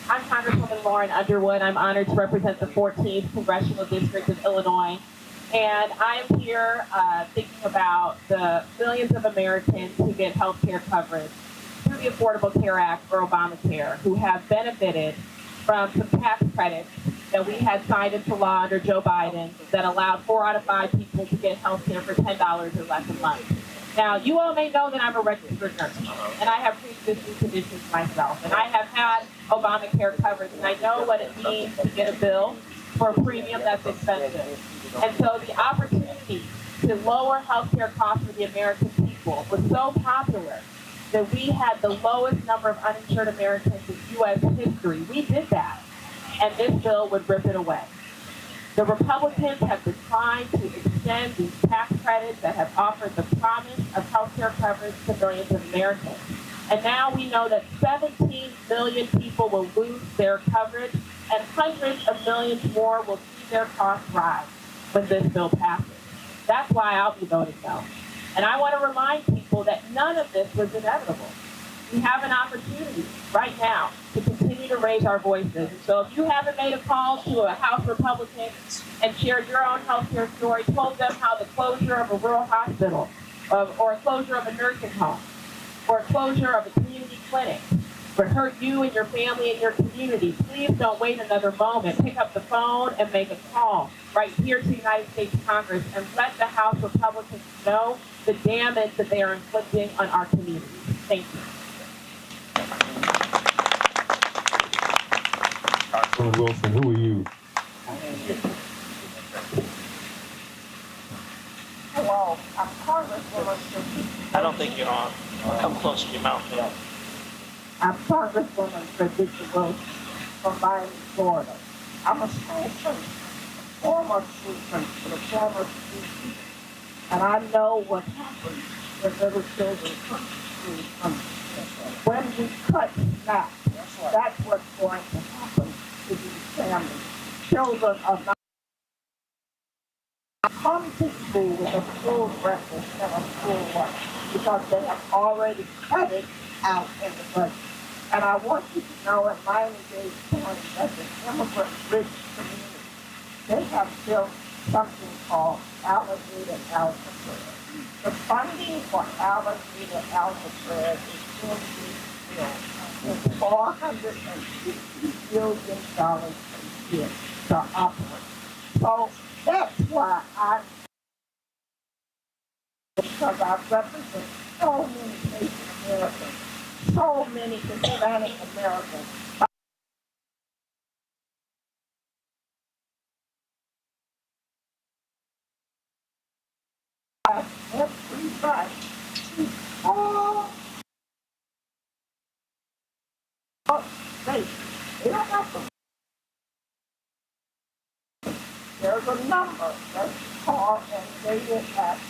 I'm Congresswoman Lauren Underwood. I'm honored to represent the 14th Congressional District of Illinois. And I am here thinking about the millions of Americans who get health care coverage through the Affordable Care Act or Obamacare, who have benefited from some tax credits that we had signed into law under Joe Biden that allowed 4 out of 5 people to get health care for $10 or less a month. Now, you all may know that I'm a registered nurse, and I have pre-existing conditions myself, and I have had Obamacare coverage, and I know what it means to get a bill for a premium that's expensive. And so the opportunity to lower healthcare costs for the American people was so popular that we had the lowest number of uninsured Americans in U.S. history. We did that, and this bill would rip it away. The Republicans have declined to extend these tax credits that have offered the promise of health care coverage to millions of Americans. And now we know that 17 million people will lose their coverage, and hundreds of millions more will see their costs rise when this bill passes. That's why I'll be voting no. And I want to remind people that none of this was inevitable. We have an opportunity right now to continue to raise our voices. So if you haven't made a call to a House Republican and shared your own healthcare story, told them how the closure of a rural hospital or a closure of a nursing home or a closure of a community clinic would hurt you and your family and your community, please don't wait another moment. Pick up the phone and make a call right here to the United States Congress and let the House Republicans know the damage that they are inflicting on our communities. Thank you. Congressman Wilson, who are you? Hello, I'm Congresswoman. I don't think you're on. Come close to your mouth. Yeah. I'm Congresswoman Frederica Wilson from Miami, Florida. I'm a school principal, former school principal, a former student, and I know what happens when little children come to school. When we cut SNAP, that's what's going to happen to these families. Children are not come to school with a full breakfast and a full lunch because they have already cut it out in the budget. And I want you to know at Miami-Dade County, that's an immigrant-rich community, they have built something called alligator algebra. The funding for alligator algebra is in this bill. It's $460 billion a year to operate. So that's why because I represent so many Asian Americans, so many Hispanic Americans. Everybody, all states, they don't have to. There's a number that you call and they will ask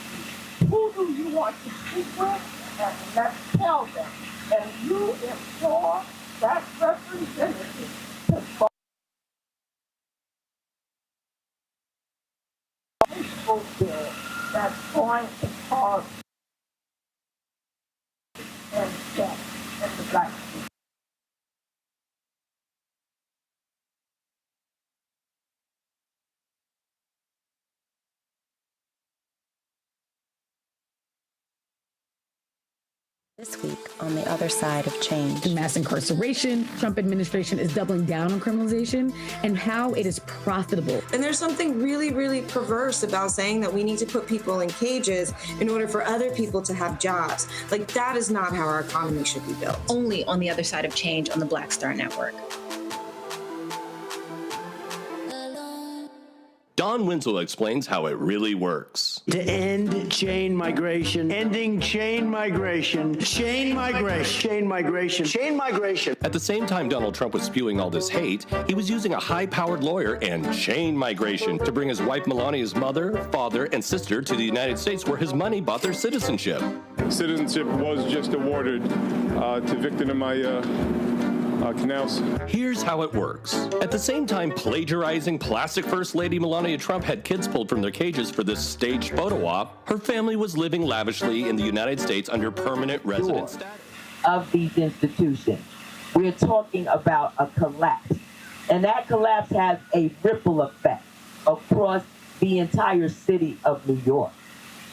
you, who do you want to speak with? And let's tell them. And you implore that representative to vote a peaceful bill that's going to cause and death in the black community. This week on the other side of change. Mass incarceration, Trump administration is doubling down on criminalization, and how it is profitable. And there's something really, really perverse about saying that we need to put people in cages in order for other people to have jobs. Like, that is not how our economy should be built. Only on the other side of change on the Black Star Network. Don Winslow explains how it really works. To end chain migration, ending chain migration, chain migration, chain migration, chain migration. At the same time Donald Trump was spewing all this hate, he was using a high-powered lawyer and chain migration to bring his wife Melania's mother, father, and sister to the United States, where his money bought their citizenship. Citizenship was just awarded to Victor and my canals. Here's how it works. At the same time plagiarizing plastic First Lady Melania Trump had kids pulled from their cages for this staged photo op, her family was living lavishly in the United States under permanent resident status. Of these institutions. We're talking about a collapse. And that collapse has a ripple effect across the entire city of New York,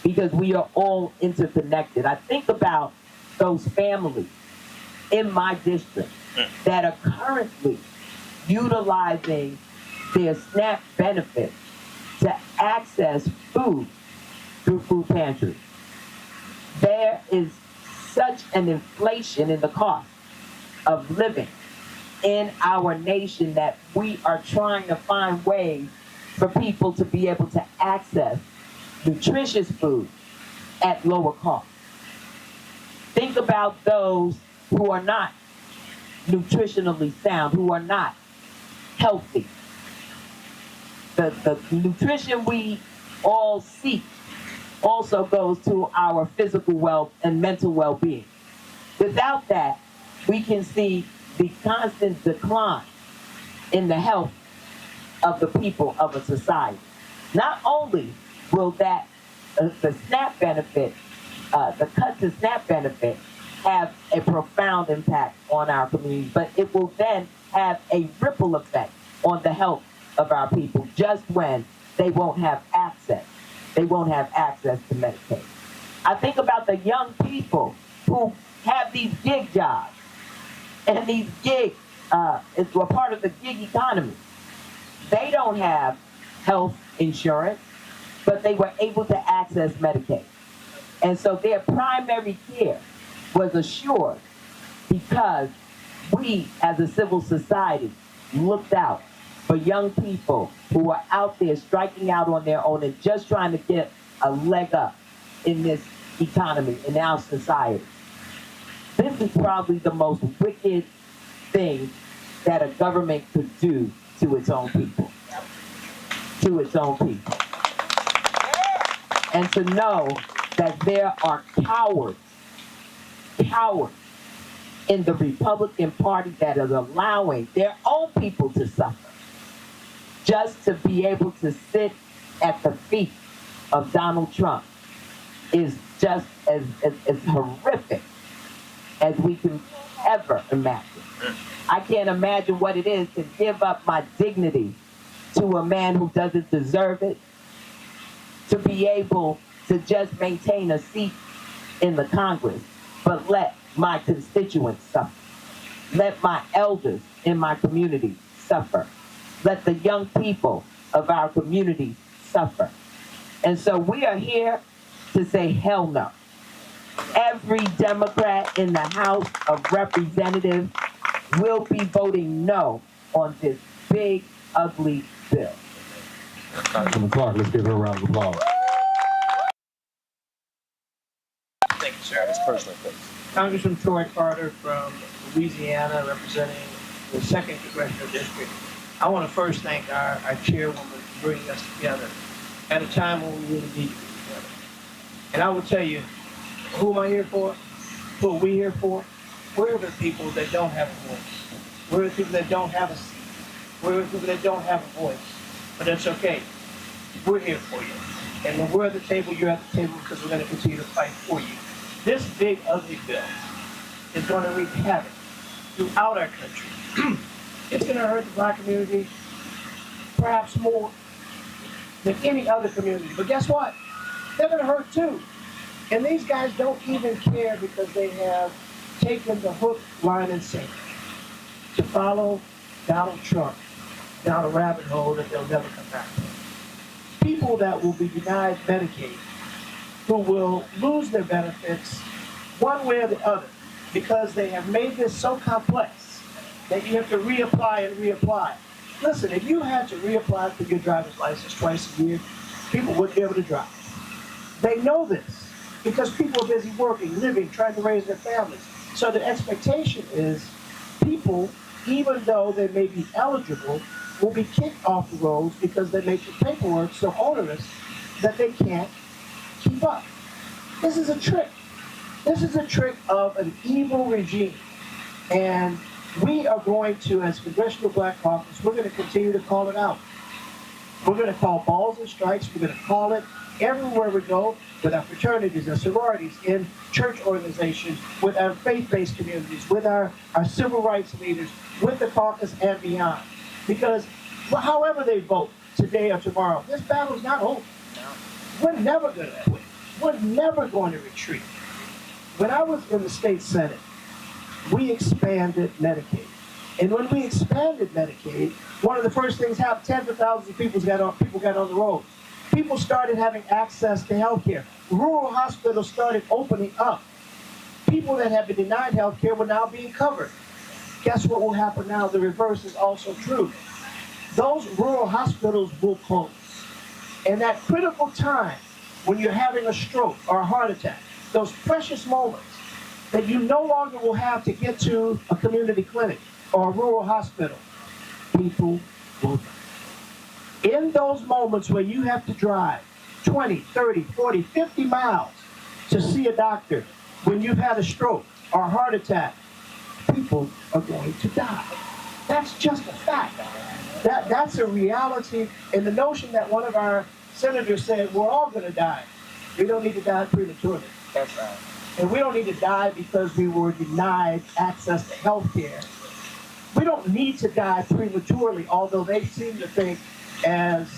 because we are all interconnected. I think about those families in my district that are currently utilizing their SNAP benefits to access food through food pantries. There is such an inflation in the cost of living in our nation that we are trying to find ways for people to be able to access nutritious food at lower cost. Think about those who are not nutritionally sound, who are not healthy. The nutrition we all seek also goes to our physical wealth and mental well-being. Without that, we can see the constant decline in the health of the people of a society. Not only will that, the SNAP benefit, the cut to SNAP benefit have a profound impact on our communities, but it will then have a ripple effect on the health of our people just when they won't have access. They won't have access to Medicaid. I think about the young people who have these gig jobs, and these gigs is a part of the gig economy. They don't have health insurance, but they were able to access Medicaid. And so their primary care was assured because we, as a civil society, looked out for young people who are out there striking out on their own and just trying to get a leg up in this economy, in our society. This is probably the most wicked thing that a government could do to its own people. To its own people. And to know that there are cowards in the Republican Party that is allowing their own people to suffer just to be able to sit at the feet of Donald Trump is just as horrific as we can ever imagine. I can't imagine what it is to give up my dignity to a man who doesn't deserve it, to be able to just maintain a seat in the Congress, but let my constituents suffer. Let my elders in my community suffer. Let the young people of our community suffer. And so we are here to say hell no. Every Democrat in the House of Representatives will be voting no on this big, ugly bill. Congresswoman Clark, let's give her a round of applause. Thank you, sir. It's personal, please. Congressman Troy Carter from Louisiana, representing the 2nd Congressional District. I want to first thank our chairwoman for bringing us together at a time when we really need to be together. And I will tell you, who am I here for? Who are we here for? We're the people that don't have a voice. We're the people that don't have a seat. We're the people that don't have a voice. But that's okay. We're here for you. And when we're at the table, you're at the table because we're going to continue to fight for you. This big, ugly bill is going to wreak havoc throughout our country. It's going to hurt the Black community perhaps more than any other community. But guess what? They're going to hurt too. And these guys don't even care because they have taken the hook, line, and sinker to follow Donald Trump down a rabbit hole that they'll never come back from. People that will be denied Medicaid, who will lose their benefits one way or the other because they have made this so complex that you have to reapply and reapply. Listen, if you had to reapply for your driver's license twice a year, people wouldn't be able to drive. They know this because people are busy working, living, trying to raise their families. So the expectation is people, even though they may be eligible, will be kicked off the roads because they make the paperwork so onerous that they can't keep up. This is a trick. This is a trick of an evil regime. And we are going to, as Congressional Black Caucus, we're going to continue to call it out. We're going to call balls and strikes. We're going to call it everywhere we go, with our fraternities and sororities, in church organizations, with our faith-based communities, with our civil rights leaders, with the caucus and beyond. Because however they vote today or tomorrow, this battle's not over. We're never going to quit. We're never going to retreat. When I was in the state Senate, we expanded Medicaid. And when we expanded Medicaid, one of the first things happened, tens of thousands of people got on the roads. People started having access to health care. Rural hospitals started opening up. People that had been denied health care were now being covered. Guess what will happen now? The reverse is also true. Those rural hospitals will close. And that critical time when you're having a stroke or a heart attack, those precious moments that you no longer will have to get to a community clinic or a rural hospital, people will die. In those moments where you have to drive 20, 30, 40, 50 miles to see a doctor when you've had a stroke or a heart attack, people are going to die. That's just a fact. That's a reality. And the notion that one of our senators said, we're all going to die. We don't need to die prematurely. That's right. And we don't need to die because we were denied access to health care. We don't need to die prematurely, although they seem to think, as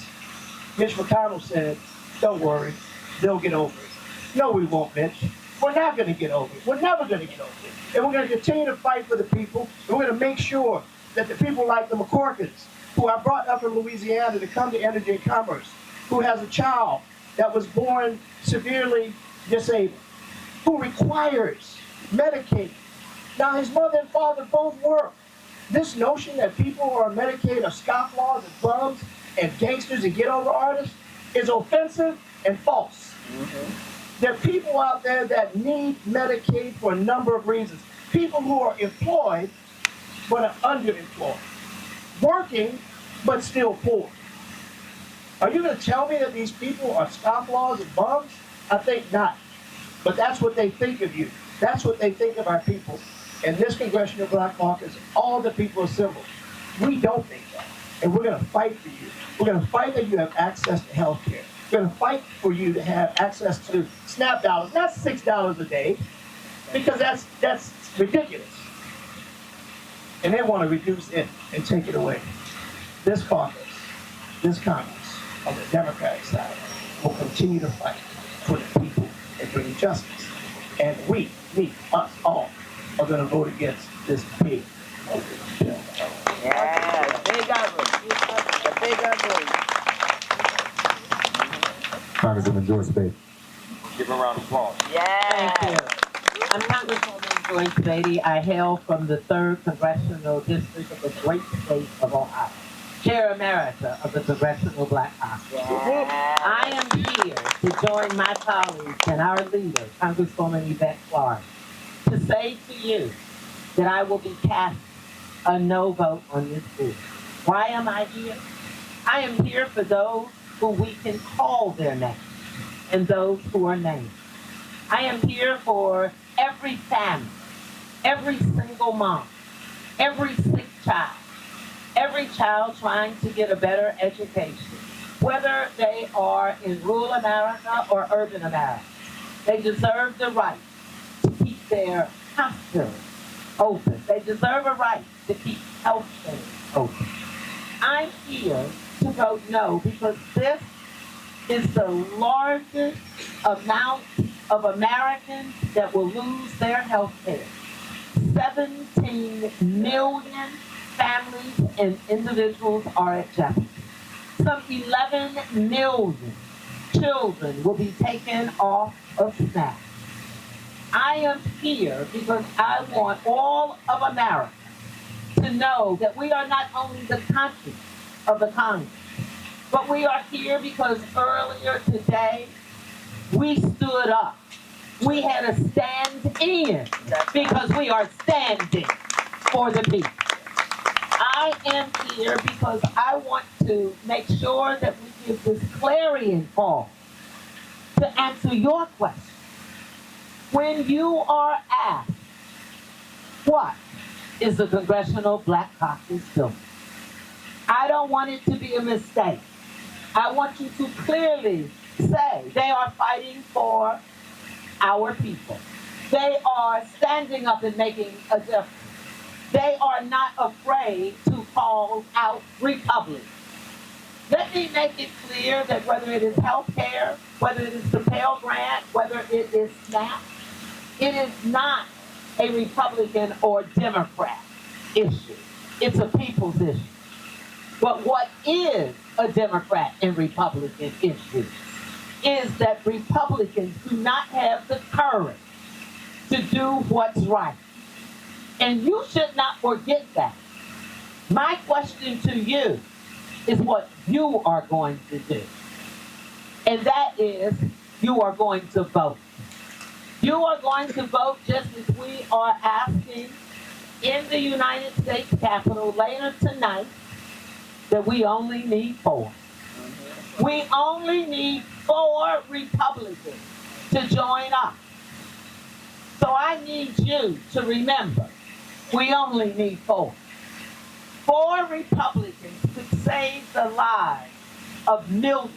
Mitch McConnell said, don't worry, they'll get over it. No, we won't, Mitch. We're not going to get over it. We're never going to get over it. And we're going to continue to fight for the people. And we're going to make sure that the people like the McCorkins, who I brought up from Louisiana to come to Energy and Commerce, who has a child that was born severely disabled, who requires Medicaid. Now, his mother and father both work. This notion that people who are on Medicaid are scofflaws and bums and gangsters and get-over artists is offensive and false. There are people out there that need Medicaid for a number of reasons. People who are employed but are underemployed. Working but still poor. Are you going to tell me that these people are scofflaws and bums? I think not. But that's what they think of you. That's what they think of our people. And this Congressional Black Caucus, all the people assembled, we don't think that. And we're going to fight for you. We're going to fight that you have access to health care. We're going to fight for you to have access to SNAP dollars, not $6 a day, because that's ridiculous. And they want to reduce it and take it away. This caucus, this Congress, on the Democratic side, will continue to fight for the people and bring justice. And we, us, all, are going to vote against this big bill. Yeah, big ugly. Big ugly. Congresswoman Joyce Bates. Give her a round of applause. Yeah. Thank you. I'm Congresswoman Joyce Beatty. I hail from the 3rd Congressional District of the great state of Ohio. Chair Emerita of the Congressional Black Caucus. Yeah. I am here to join my colleagues and our leader, Congresswoman Yvette Clarke, to say to you that I will be casting a no vote on this bill. Why am I here? I am here for those who we can call their names and those who are named. I am here for every family, every single mom, every sick child, every child trying to get a better education, whether they are in rural America or urban America. They deserve the right to keep their hospitals open. They deserve a right to keep health centers open. I'm here to vote no because this is the largest amount of Americans that will lose their health care. 17 million families and individuals are at jeopardy. Some 11 million children will be taken off of SNAP. I am here because I want all of America to know that we are not only the country of the Congress, but we are here because earlier today, we stood up. We had a stand in because we are standing for the people. I am here because I want to make sure that we give this clarion call to answer your question. When you are asked, what is the Congressional Black Caucus doing? I don't want it to be a mistake. I want you to clearly say they are fighting for our people. They are standing up and making a difference. They are not afraid to call out Republicans. Let me make it clear that whether it is health care, whether it is the Pell Grant, whether it is SNAP, it is not a Republican or Democrat issue. It's a people's issue. But what is a Democrat and Republican issue is that Republicans do not have the courage to do what's right. And you should not forget that. My question to you is what you are going to do. And that is, you are going to vote. You are going to vote just as we are asking in the United States Capitol later tonight that we only need 4. We only need 4 Republicans to join us. So I need you to remember, we only need 4. 4 Republicans could save the lives of millions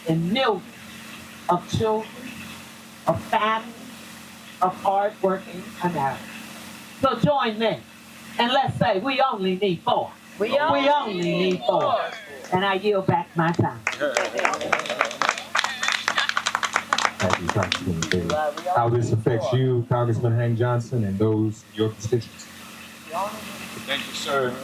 and millions of children, of families, of hard-working Americans. So join me, and let's say we only need 4. We only need 4. And I yield back my time. Thank you, Congresswoman Daly. How this affects you, Congressman Hank Johnson, and those your constituents. Thank you, sir.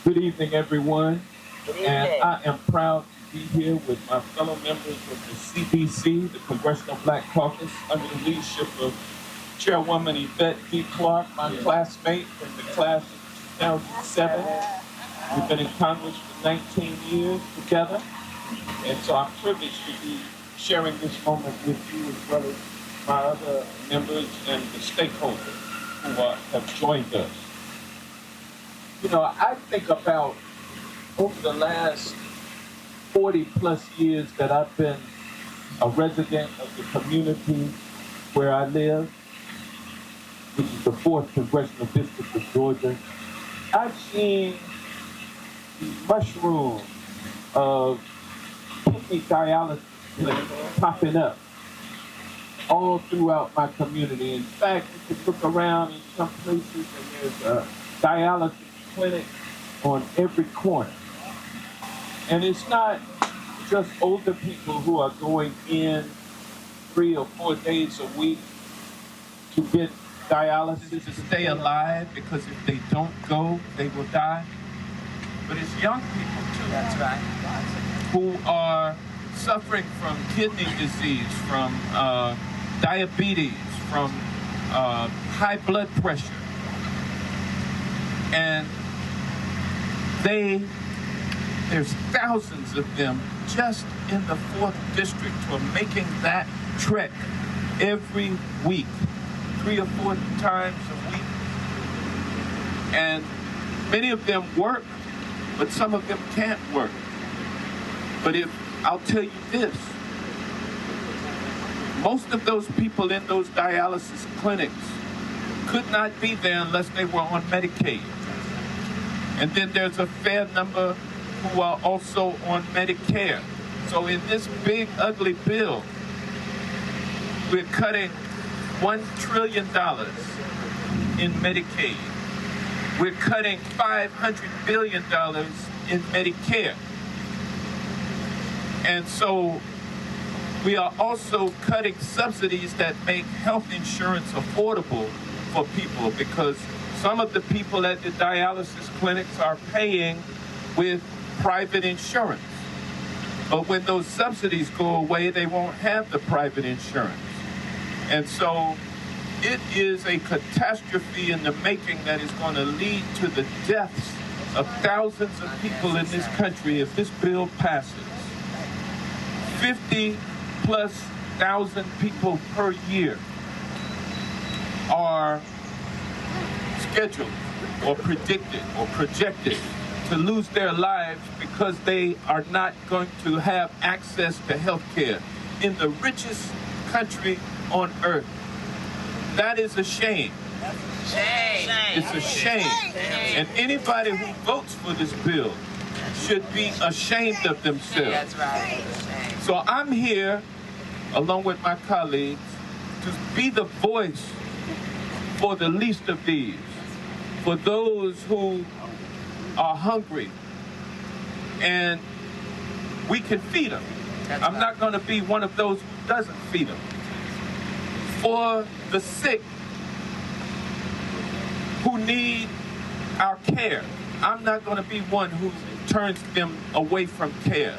Good evening, everyone. Good evening. And I am proud to be here with my fellow members of the CBC, the Congressional Black Caucus, under the leadership of Chairwoman Yvette D. Clark, my classmate from the class of 2007. We've been in Congress for 19 years together, and so I'm privileged to be sharing this moment with you as well as my other members and the stakeholders who have joined us. You know, I think about over the last 40 plus years that I've been a resident of the community where I live, which is the 4th Congressional District of Georgia. I've seen the mushroom of kidney dialysis clinics popping up all throughout my community. In fact, you can look around in some places and there's a dialysis clinic on every corner. And it's not just older people who are going in 3 or 4 days a week to get dialysis to stay alive, because if they don't go, they will die. But it's young people too. That's right. Who are suffering from kidney disease, from diabetes, from high blood pressure. And there's thousands of them just in the 4th district who are making that trek every week, 3 or 4 times a week. And many of them work, but some of them can't work. But I'll tell you this, most of those people in those dialysis clinics could not be there unless they were on Medicaid. And then there's a fair number who are also on Medicare. So in this big, ugly bill, we're cutting $1 trillion in Medicaid. We're cutting $500 billion in Medicare. And so We are also cutting subsidies that make health insurance affordable for people, because some of the people at the dialysis clinics are paying with private insurance. But when those subsidies go away, they won't have the private insurance. And so it is a catastrophe in the making that is going to lead to the deaths of thousands of people in this country if this bill passes. 50,000+ people per year are scheduled or predicted or projected to lose their lives because they are not going to have access to health care in the richest country on earth. That is a shame. Shame. It's a shame. And anybody who votes for this bill should be ashamed of themselves. That's right. So I'm here, along with my colleagues, to be the voice for the least of these, for those who are hungry, and we can feed them. I'm not going to be one of those who doesn't feed them. For the sick who need our care, I'm not going to be one who turns them away from care.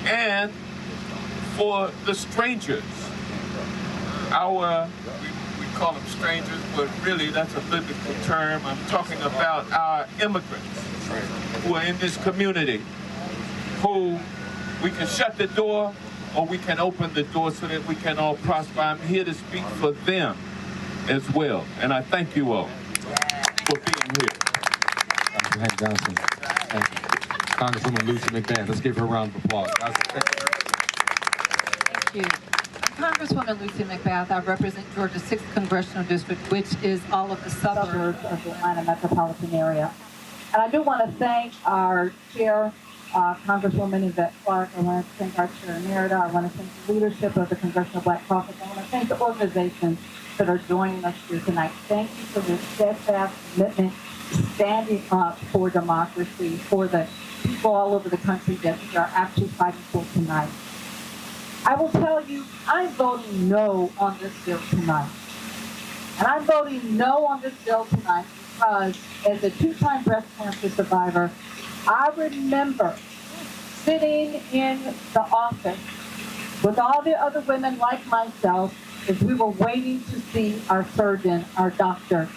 And for the strangers, we call them strangers, but really that's a biblical term. I'm talking about our immigrants who are in this community, who we can shut the door or we can open the door so that we can all prosper. I'm here to speak for them as well. And I thank you all for being here. Dr. Hank Johnson. Thank you. Congresswoman Lucy McBath. Let's give her a round of applause. Thank you. I'm Congresswoman Lucy McBath. I represent Georgia's 6th Congressional District, which is all of the suburbs of the Atlanta metropolitan area. And I do want to thank our chair, Congresswoman Yvette Clarke. I want to thank our chair Emerita. I want to thank the leadership of the Congressional Black Caucus. I want to thank the organizations that are joining us here tonight. Thank you for your steadfast commitment to standing up for democracy, for the people all over the country that we are actually fighting for tonight. I will tell you, I'm voting no on this bill tonight. And I'm voting no on this bill tonight because as a 2-time breast cancer survivor, I remember sitting in the office with all the other women like myself as we were waiting to see our surgeon, our doctor,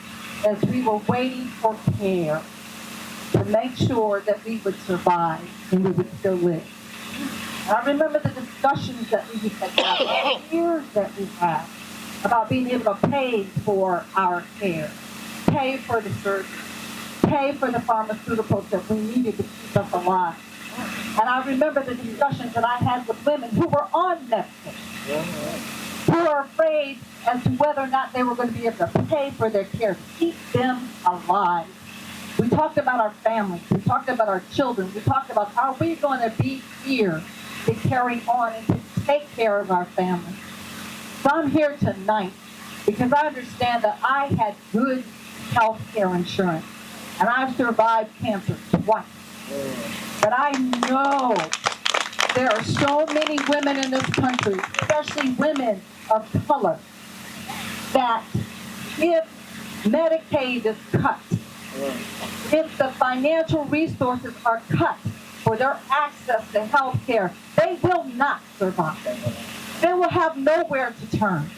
as we were waiting for care to make sure that we would survive and we would still live. And I remember the discussions that we used to have, the years that we had about being able to pay for our care, pay for the surgery, pay for the pharmaceuticals that we needed to keep us alive. And I remember the discussions that I had with women who were on Netflix, who were afraid as to whether or not they were going to be able to pay for their care, to keep them alive. We talked about our families. We talked about our children. We talked about are we going to be here to carry on and to take care of our families. So I'm here tonight because I understand that I had good health care insurance and I've survived cancer twice. But I know there are so many women in this country, especially women of color, that if Medicaid is cut, if the financial resources are cut for their access to health care, they will not survive. They will have nowhere to turn.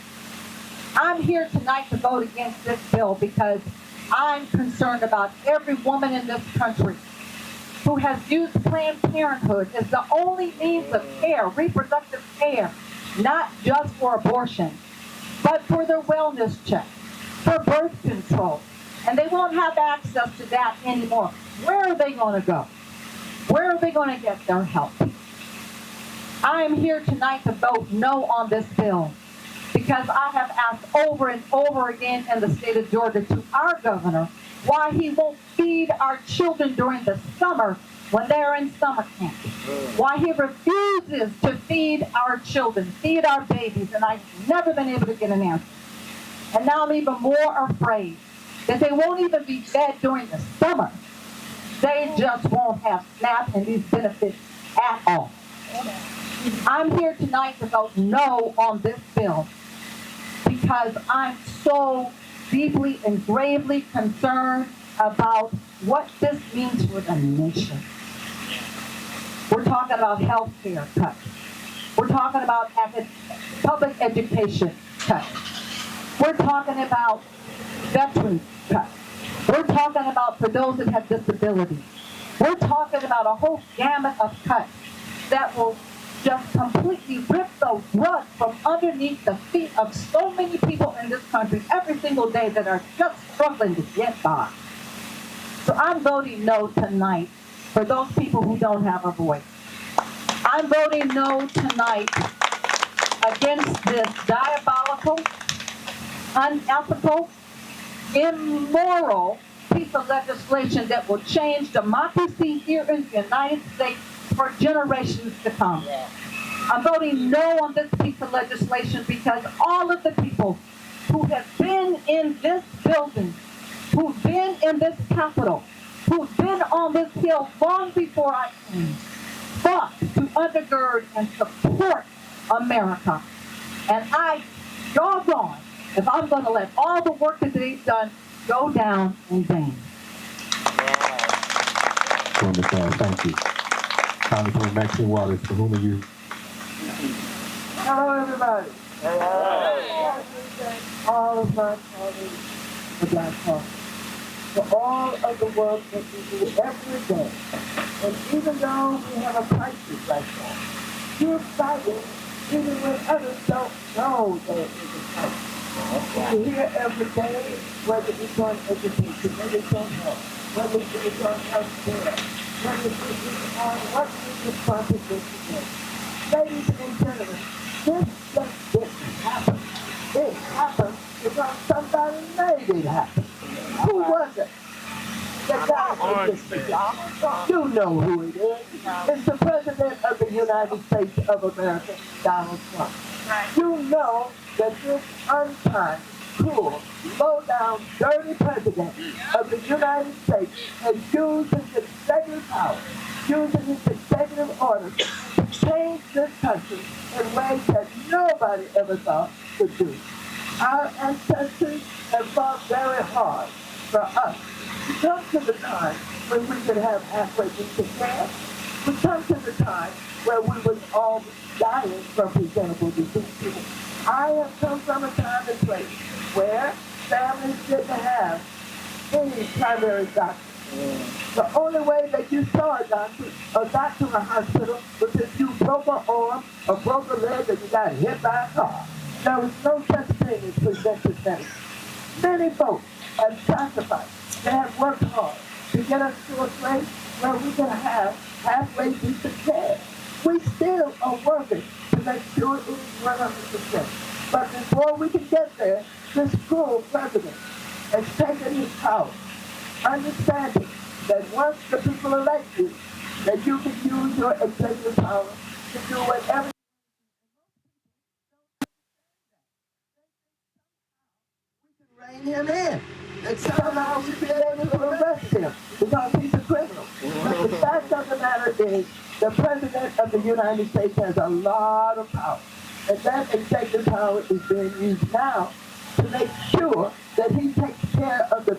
I'm here tonight to vote against this bill because I'm concerned about every woman in this country who has used Planned Parenthood as the only means of care, reproductive care, not just for abortion, but for their wellness check, for birth control. And they won't have access to that anymore. Where are they going to go? Where are they going to get their help? I am here tonight to vote no on this bill because I have asked over and over again in the state of Georgia to our governor why he won't feed our children during the summer when they're in summer camp. Why he refuses to feed our children, feed our babies, and I've never been able to get an answer. And now I'm even more afraid that they won't even be fed during the summer. They just won't have SNAP and these benefits at all. I'm here tonight to vote no on this bill because I'm so deeply and gravely concerned about what this means for the nation. We're talking about health care cuts. We're talking about public education cuts. We're talking about veterans cuts. We're talking about for those that have disabilities. We're talking about a whole gamut of cuts that will just completely rip the rug from underneath the feet of so many people in this country every single day that are just struggling to get by. So I'm voting no tonight for those people who don't have a voice. I'm voting no tonight against this diabolical, unethical, immoral piece of legislation that will change democracy here in the United States for generations to come. I'm voting no on this piece of legislation because all of the people who have been in this building, who've been in this Capitol, who've been on this Hill long before I came, fought to undergird and support America. And doggone, if I'm going to let all the work that they've done go down in vain. Thank you. Congresswoman Maxine Wallace, for whom are you? Hello, everybody. Hello. All of my colleagues, the Black Caucus, for all of the work that we do every day. And even though we have a crisis like that, you're fighting even when others don't know there is a crisis. You hear every day whether it's on education, whether it's on health, whether it's on health care, whether it's on what is the proposition is. Ladies and gentlemen, this just didn't happen. It happened because somebody made it happen. Who was it? The guy who did this job. You know who it is. It's the President of the United States of America, Donald Trump. You know that this unkind, cruel, low-down, dirty President of the United States has used his executive power, using his executive orders to change this country in ways that nobody ever thought could do. Our ancestors have fought very hard for us to come to the time when we could have halfway decent care. We come to the time where we was all dying from preventable diseases. I have come from a time and place where families didn't have any primary doctor. The only way that you saw a doctor or got to a hospital was if you broke an arm or broke a leg or you got hit by a car. There was no such thing as preventive medicine. Many folks have sacrificed. They have worked hard to get us to a place where we can have halfway decent care. We still are working to make sure it is 100%. But before we can get there, this cruel president has taken his power, understanding that once the people elect you, that you can use your executive power to do whatever. We can rein him in, and somehow we be able to arrest him because he's a criminal. But the fact of the matter is, the President of the United States has a lot of power, and that executive power is being used now to make sure that he takes care of the in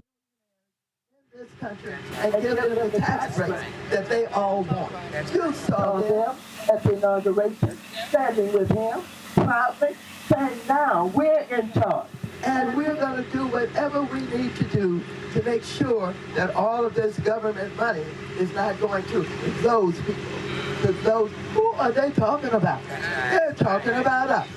this country and give them the tax rates that they all want. You saw them at the inauguration, standing with him, proudly saying, now we're in charge. And we're going to do whatever we need to do to make sure that all of this government money is not going to those people. Because those, who are they talking about? They're talking about us.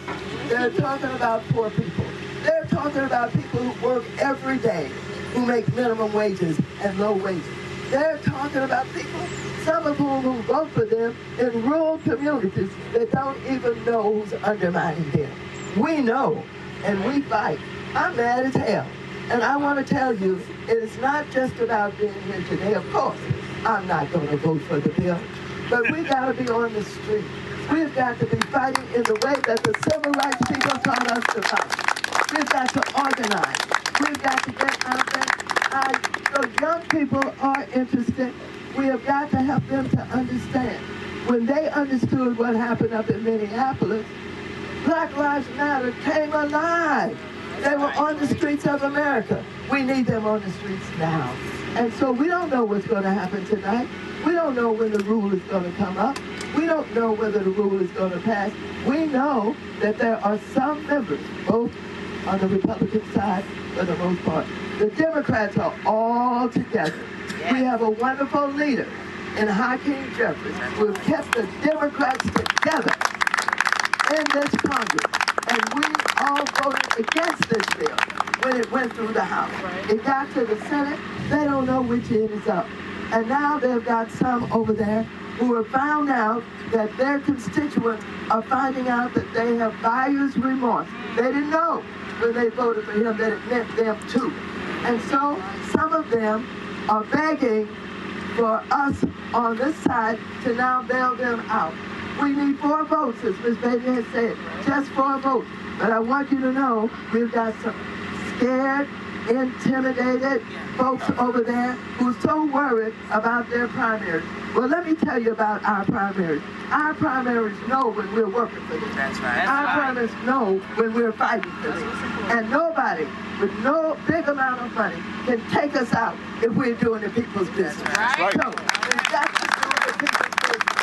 They're talking about poor people. They're talking about people who work every day, who make minimum wages and low wages. They're talking about people, some of whom who vote for them in rural communities that don't even know who's undermining them. We know, and we fight. I'm mad as hell. And I want to tell you, it is not just about being here today. Of course, I'm not going to vote for the bill. But we got to be on the street. We've got to be fighting in the way that the civil rights people taught us to fight. We've got to organize. We've got to get out there. So young people are interested. We have got to help them to understand when they understood what happened up in Minneapolis, Black Lives Matter came alive. They were on the streets of America. We need them on the streets now. And so we don't know what's going to happen tonight. We don't know when the rule is going to come up. We don't know whether the rule is going to pass. We know that there are some members, both on the Republican side for the most part. The Democrats are all together. We have a wonderful leader in Hakeem Jeffries who has kept the Democrats together in this Congress. And we all voted against this bill when it went through the House. It got to the Senate. They don't know which end is up. And now they've got some over there who have found out that their constituents are finding out that they have buyer's remorse. They didn't know when they voted for him that it meant them too. And so some of them are begging for us on this side to now bail them out. We need 4 votes, as Ms. Bailey has said, just 4 votes. But I want you to know we've got some scared, intimidated folks over there who's so worried about their primaries. Well, let me tell you about our primaries. Our primaries know when we're working for them. That's right. Our primaries know when we're fighting for them. And nobody with no big amount of money can take us out if we're doing the people's business. That's right. So we've got to do the people's business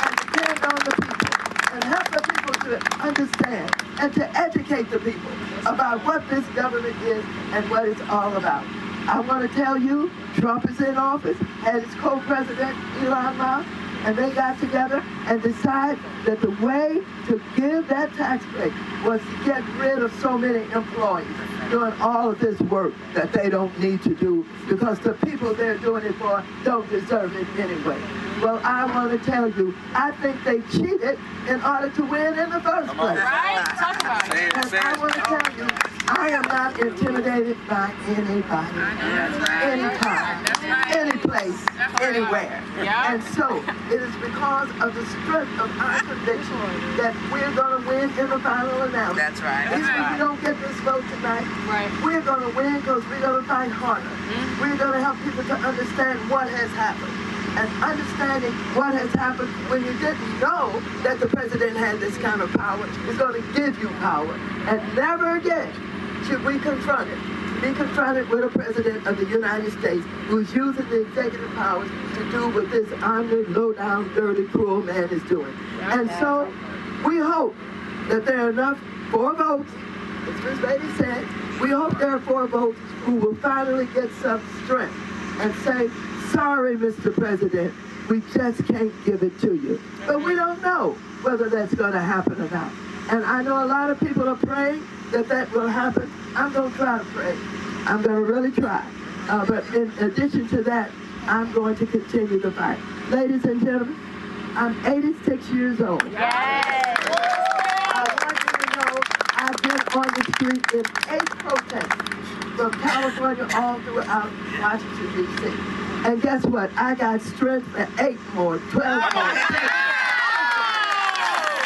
and depend on the people and help the people to understand and to educate the people about what this government is and what it's all about. I want to tell you, Trump is in office, had his co-president, Elon Musk, and they got together and decided that the way to give that tax break was to get rid of so many employees doing all of this work that they don't need to do because the people they're doing it for don't deserve it anyway. Well, I want to tell you, I think they cheated in order to win in the first place. Right? Talk about it. And I want to tell you, I am not intimidated by anybody, anytime, any place, anywhere. And so it is because of the strength of our conviction that we're going to win in the final analysis. That's right. Even if we don't get this vote tonight, we're going to win because we're going to fight harder. We're going to help people to understand what has happened. And understanding what has happened when you didn't know that the president had this kind of power is going to give you power. And never again should we confront it. Be confronted with a president of the United States who's using the executive powers to do what this honored, low-down, dirty, cruel man is doing. And so we hope that there are enough 4 votes, as Ms. Bailey said, we hope there are 4 votes who will finally get some strength and say, sorry, Mr. President, we just can't give it to you. But we don't know whether that's going to happen or not. And I know a lot of people are praying that that will happen. I'm going to try to pray. I'm going to really try. But in addition to that, I'm going to continue the fight. Ladies and gentlemen, I'm 86 years old. Yes. I want you to know I've been on the street in 8 protests from California all throughout Washington, D.C. And guess what? I got strength for 8 more, 12 more.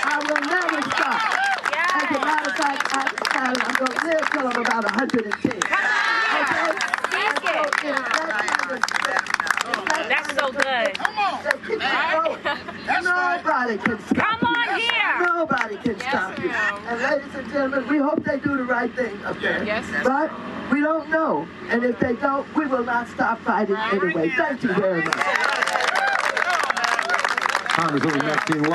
I will never stop. As a matter of fact, I decided I'm going to live till I'm about 110. Okay? That's so good. Come on. Nobody can stop you. Come on here. Nobody can stop you. And ladies and gentlemen, we hope they do the right thing up there. Yes. But we don't know. And if they don't, we will not stop fighting anyway. Thank you very much. Congresswoman Maxine.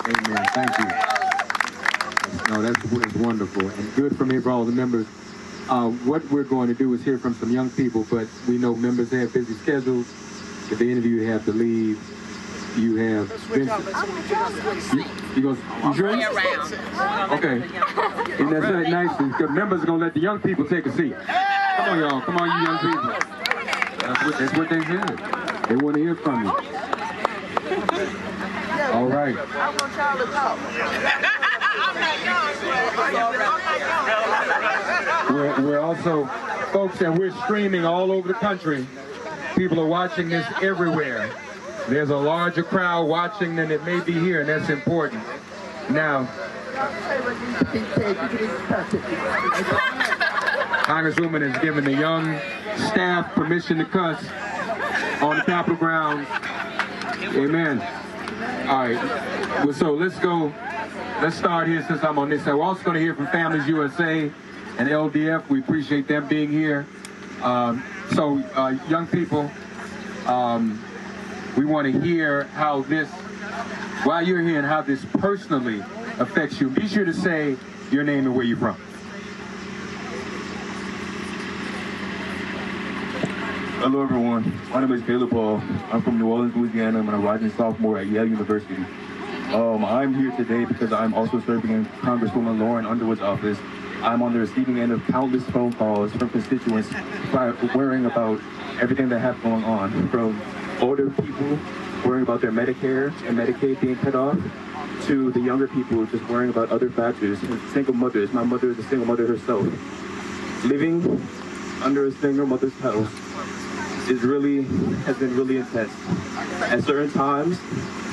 Amen. Thank you. No, that's wonderful and good for me, for all the members. What we're going to do is hear from some young people, but we know members have busy schedules. At the end of you have to leave. You have Vincent. You sure? Okay. And that's not nice because members are going to let the young people take a seat. Come on, y'all. Come on, you young people. That's what they said. They want to hear from you. All right. I want y'all to talk. We're also, folks, and we're streaming all over the country. People are watching this everywhere. There's a larger crowd watching than it may be here, and that's important. Now, Congresswoman has given the young staff permission to cuss. on the Capitol grounds. Amen. All right, well, so let's start here since I'm on this side. We're also going to hear from Families USA and LDF. We appreciate them being here. Young people, we want to hear how this, while you're here, and how this personally affects you. Be sure to say your name and where you're from. Hello everyone, my name is Caleb Paul. I'm from New Orleans, Louisiana. I'm a rising sophomore at Yale University. I'm here today because I'm also serving in Congresswoman Lauren Underwood's office. I'm on the receiving end of countless phone calls from constituents worrying about everything that have going on, from older people worrying about their Medicare and Medicaid being cut off, to the younger people just worrying about other factors, single mothers. My mother is a single mother herself. Living under a single mother's house has been really intense. At certain times,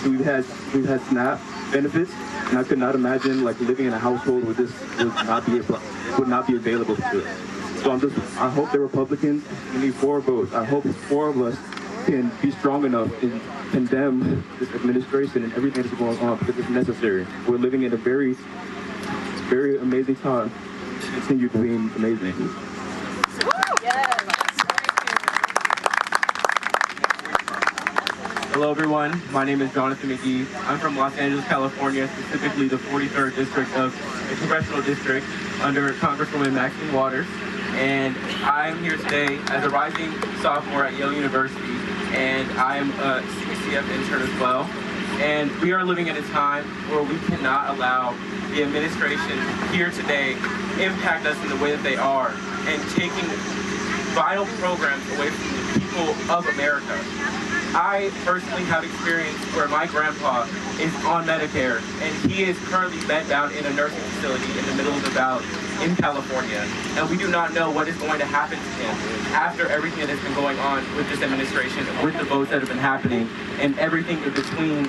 we've had SNAP benefits, and I could not imagine living in a household where this would not be available to us. So I hope the Republicans, we need 4 votes. I hope 4 of us can be strong enough and condemn this administration and everything that's going on, because it's necessary. We're living in a very, very amazing time to continue being amazing. Hello everyone, my name is Jonathan McGee. I'm from Los Angeles, California, specifically the 43rd District of the Congressional District under Congresswoman Maxine Waters. And I'm here today as a rising sophomore at Yale University, and I'm a CCF intern as well. And we are living in a time where we cannot allow the administration here today impact us in the way that they are, and taking vital programs away from the people of America. I personally have experience where my grandpa is on Medicare, and he is currently bed bound in a nursing facility in the middle of the valley in California. And we do not know what is going to happen to him after everything that has been going on with this administration, with the votes that have been happening, and everything in between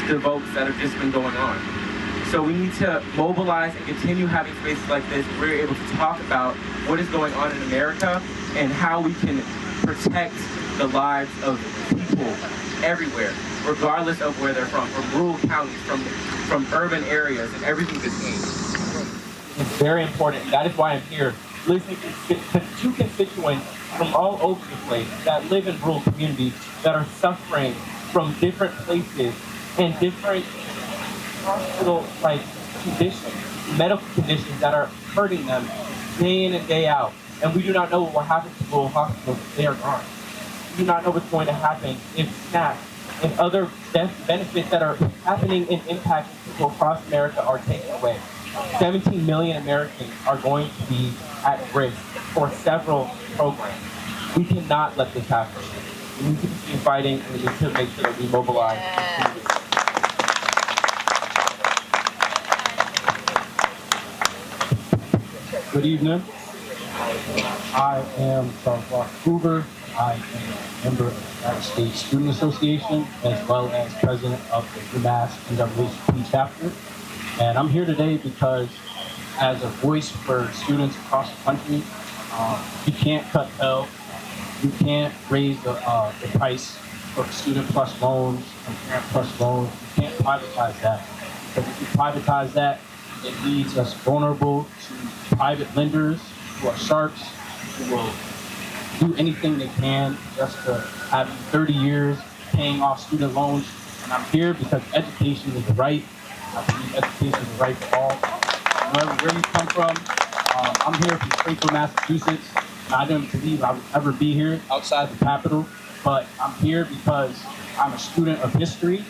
the votes that have just been going on. So we need to mobilize and continue having spaces like this where we're able to talk about what is going on in America and how we can protect the lives of people everywhere, regardless of where they're from rural counties, from urban areas, and everything between. It's very important. That is why I'm here, listening to constituents from all over the place that live in rural communities that are suffering from different places and different hospital conditions, medical conditions that are hurting them day in and day out. And we do not know what will happen to rural hospitals if they are gone. We do not know what's going to happen if SNAP and other benefits that are happening and impacting people across America are taken away. 17 million Americans are going to be at risk for several programs. We cannot let this happen. We need to continue fighting, and we need to make sure that we mobilize. Good evening. I am Charles Ross Hoover. I am a member of the United States Student Association, as well as president of the UMass NAACP chapter. And I'm here today because, as a voice for students across the country, you can't cut Pell. You can't raise the price of student plus loans and parent plus loans. You can't privatize that. Because if you privatize that, it leaves us vulnerable to private lenders who are sharks, who will do anything they can just to have 30 years paying off student loans. And I'm here because education is a right. I believe education is a right for all. Where you come from, I'm here from Springfield, Massachusetts. And I didn't believe I would ever be here outside the Capitol, but I'm here because I'm a student of history.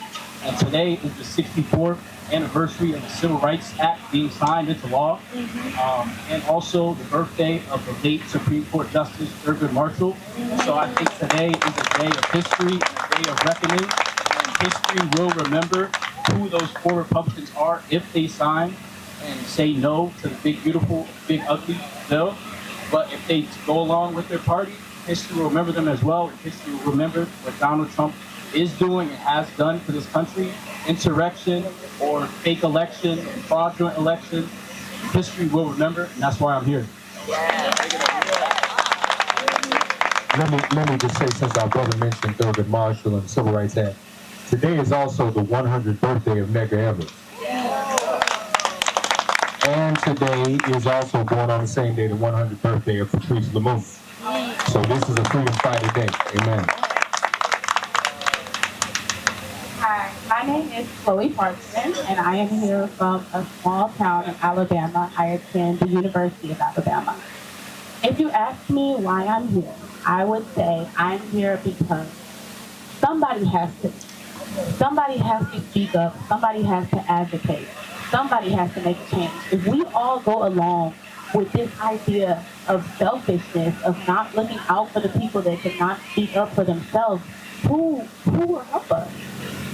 And today is the 64th anniversary of the Civil Rights Act being signed into law, and also the birthday of the late Supreme Court Justice Thurgood Marshall. So I think today is a day of history, a day of reckoning, and history will remember who those 4 Republicans are if they sign and say no to the big, beautiful, big, ugly bill. But if they go along with their party, history will remember them as well, and history will remember what Donald Trump is doing and has done for this country. Insurrection or fake election, fraudulent election, history will remember, and that's why I'm here. let me just say, since our brother mentioned Thurgood Marshall and the Civil Rights Act, today is also the 100th birthday of Medgar Evers. And today is also born on the same day, the 100th birthday of Patrice Lumumba. So this is a freedom fighter day. Amen. Hi, my name is Chloe Parkman, and I am here from a small town in Alabama. I attend the University of Alabama. If you ask me why I'm here, I would say I'm here because somebody has to speak up, somebody has to advocate, somebody has to make a change. If we all go along with this idea of selfishness, of not looking out for the people that cannot speak up for themselves, who will help us?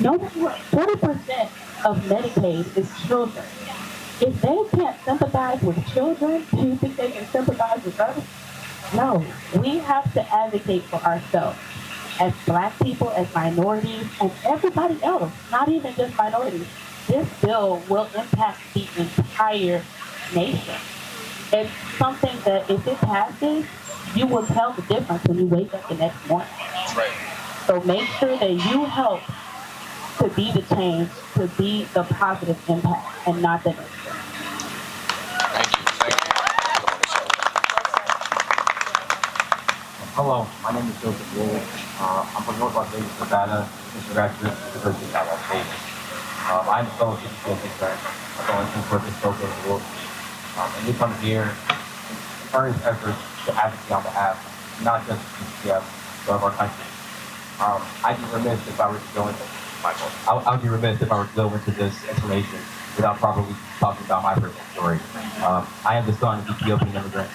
Nobody. 40% of Medicaid is children. If they can't sympathize with children, do you think they can sympathize with us? No. We have to advocate for ourselves as Black people, as minorities, and everybody else, not even just minorities. This bill will impact the entire nation. It's something that if it passes, you will tell the difference when you wake up the next morning. That's right. So make sure that you help to be the change, to be the positive impact, and not the negative. Hello, my name is Joseph Wool. I'm from North Las Vegas, Nevada, graduate of the University of Las Vegas. I'm a fellow CBC concern. I'm going to work this program in the world. And we come here in earnest efforts to advocate on behalf, not just of CBCF, but of our country. I'd be remiss if I were to go into I would be remiss if I were to go into this information without properly talking about my personal story. I am the son of Ethiopian immigrants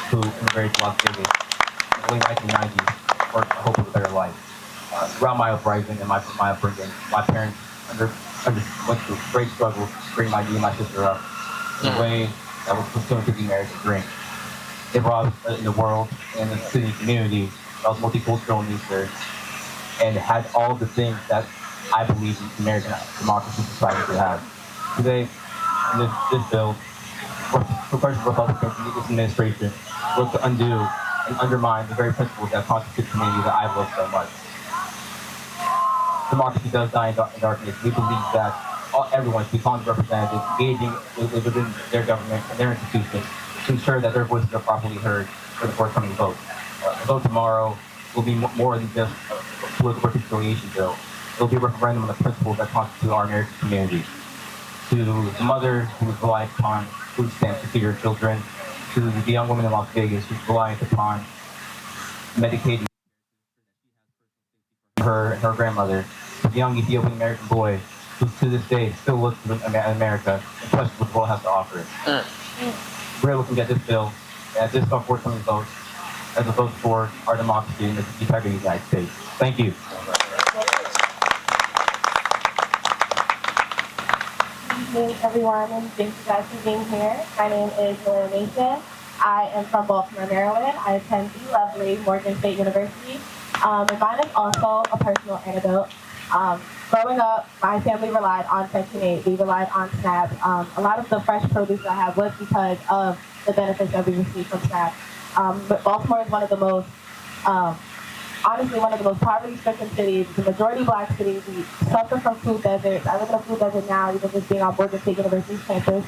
who immigrated to Las Vegas in the late 1990s for the hope of a better life. Throughout my uprising and my upbringing, my parents went through great struggles to bring me and my sister up in a way that was pursuant to the American dream. They brought us in the world and in the city community that was multicultural in nature and had all of the things that I believe in American democracy society should have. Today, in this bill, Progressive Republicans and this administration look to undo and undermine the very principles that constitute the community that I love so much. Democracy does die in darkness. We believe that everyone should be Congress representatives engaging within their government and their institutions to ensure that their voices are properly heard for the forthcoming vote. The vote tomorrow will be more than just a political reconciliation bill. It will be a referendum on the principles that constitute our American community. To the mother who is reliant upon food stamps to feed her children, to the young woman in Las Vegas who's reliant upon medicating her and her grandmother, to the young Ethiopian American boy who to this day still looks to America and questions what the world has to offer. We're looking at this bill, at this forthcoming vote, as a vote for our democracy and the integrity of the United States. Thank you. Good evening, everyone, and thank you guys for being here. My name is Laura Mason. I am from Baltimore, Maryland. I attend the lovely Morgan State University. And mine is also a personal anecdote. Growing up, my family relied on Section 8. We relied on SNAP. A lot of the fresh produce I have was because of the benefits that we received from SNAP. But Baltimore is one of the most, honestly, one of the most poverty-stricken cities. It's a majority Black city. We suffer from food deserts. I live in a food desert now, even just being on Morgan State University's campus.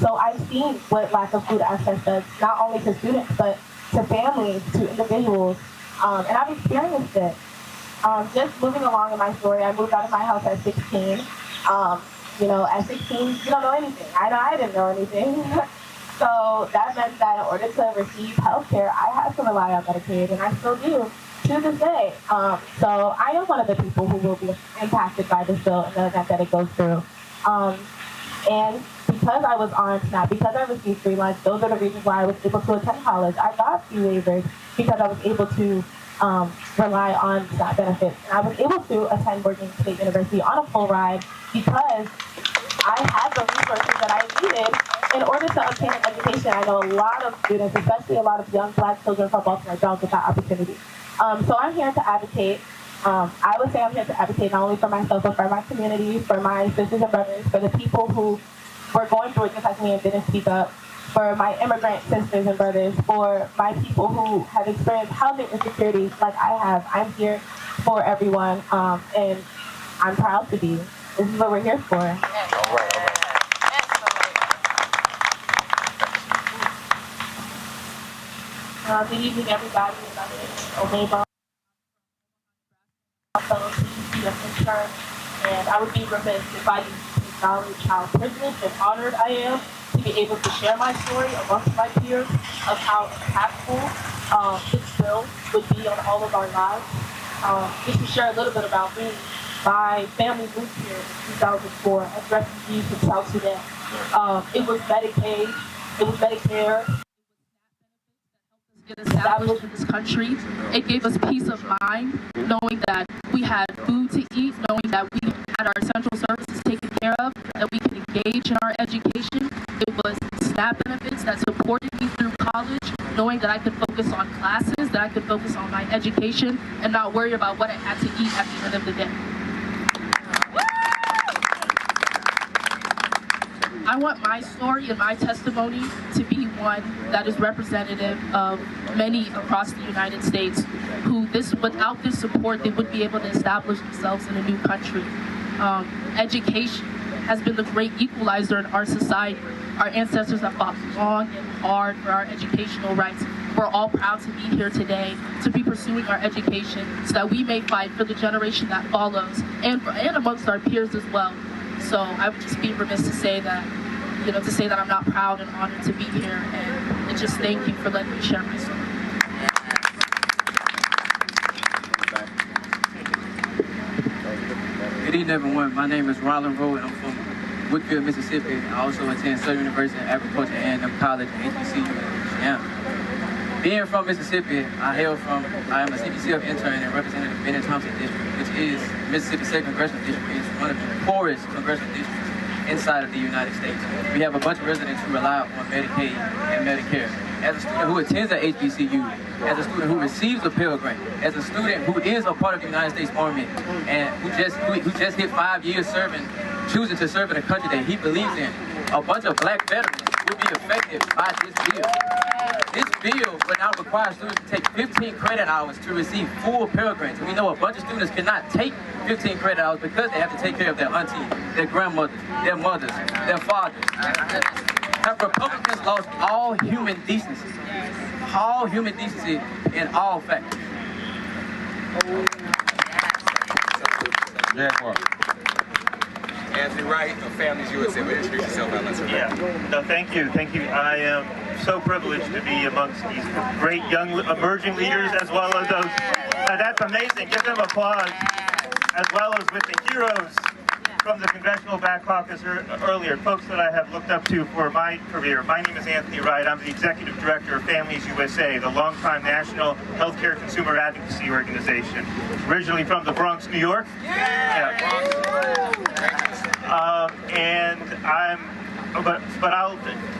So I've seen what lack of food access does, not only to students, but to families, to individuals. And I've experienced it. Just moving along in my story, I moved out of my house at 16. At 16, you don't know anything. I know I didn't know anything. So that meant that in order to receive health care, I had to rely on Medicaid, and I still do to this day. So I am one of the people who will be impacted by this bill in the event that it goes through. And because I was on SNAP, because I received free lunch, those are the reasons why I was able to attend college. I got fee waivers because I was able to rely on SNAP benefits. And I was able to attend Morgan State University on a full ride because I had the resources that I needed in order to obtain an education. I know a lot of students, especially a lot of young Black children from Baltimore, don't get that opportunity. So I'm here to advocate. I would say I'm here to advocate not only for myself, but for my community, for my sisters and brothers, for the people who were going through it just like me and didn't speak up, for my immigrant sisters and brothers, for my people who have experienced housing insecurity like I have. I'm here for everyone, and I'm proud to be. This is what we're here for. All right. Good evening, everybody. My name is Omeba, fellow CBC intern, and I would be remiss if I didn't acknowledge how privileged and honored I am to be able to share my story amongst my peers of how impactful this bill would be on all of our lives. Just to share a little bit about me, my family moved here in 2004 as refugees from South Sudan. It was Medicaid, it was Medicare, get established in this country. It gave us peace of mind, knowing that we had food to eat, knowing that we had our essential services taken care of, that we could engage in our education. It was SNAP benefits that supported me through college, knowing that I could focus on classes, that I could focus on my education, and not worry about what I had to eat at the end of the day. I want my story and my testimony to be one that is representative of many across the United States who without this support, they wouldn't be able to establish themselves in a new country. Education has been the great equalizer in our society. Our ancestors have fought long and hard for our educational rights. We're all proud to be here today to be pursuing our education so that we may fight for the generation that follows and amongst our peers as well. So I would just be remiss to say that, I'm not proud and honored to be here, and just thank you for letting me share my story. Good evening, everyone. My name is Roland Rowe, and I'm from Woodfield, Mississippi. I also attend Southern University of Agriculture and College at HBCU in Louisiana. Being from Mississippi, I am a CBC intern and Representative Bennett Thompson District, which is Mississippi's 2nd Congressional District. It's one of the poorest congressional districts inside of the United States. We have a bunch of residents who rely on Medicaid and Medicare. As a student who attends at HBCU, as a student who receives a Pell Grant, as a student who is a part of the United States Army, and who just hit 5 years choosing to serve in a country that he believes in, a bunch of black veterans will be affected by this bill. This bill would now require students to take 15 credit hours to receive full Pell Grants. And we know a bunch of students cannot take 15 credit hours because they have to take care of their aunties, their grandmothers, their mothers, their fathers. Have Republicans lost all human decency? All human decency in all factors. Anthony Wright of Families USA. Would you introduce yourself? Thank you. I am so privileged to be amongst these great young emerging leaders as well as those. That's amazing. Give them applause. As well as with the heroes from the Congressional Black Caucus earlier, folks that I have looked up to for my career. My name is Anthony Wright. I'm the Executive Director of Families USA, the longtime national healthcare consumer advocacy organization. Originally from the Bronx, New York.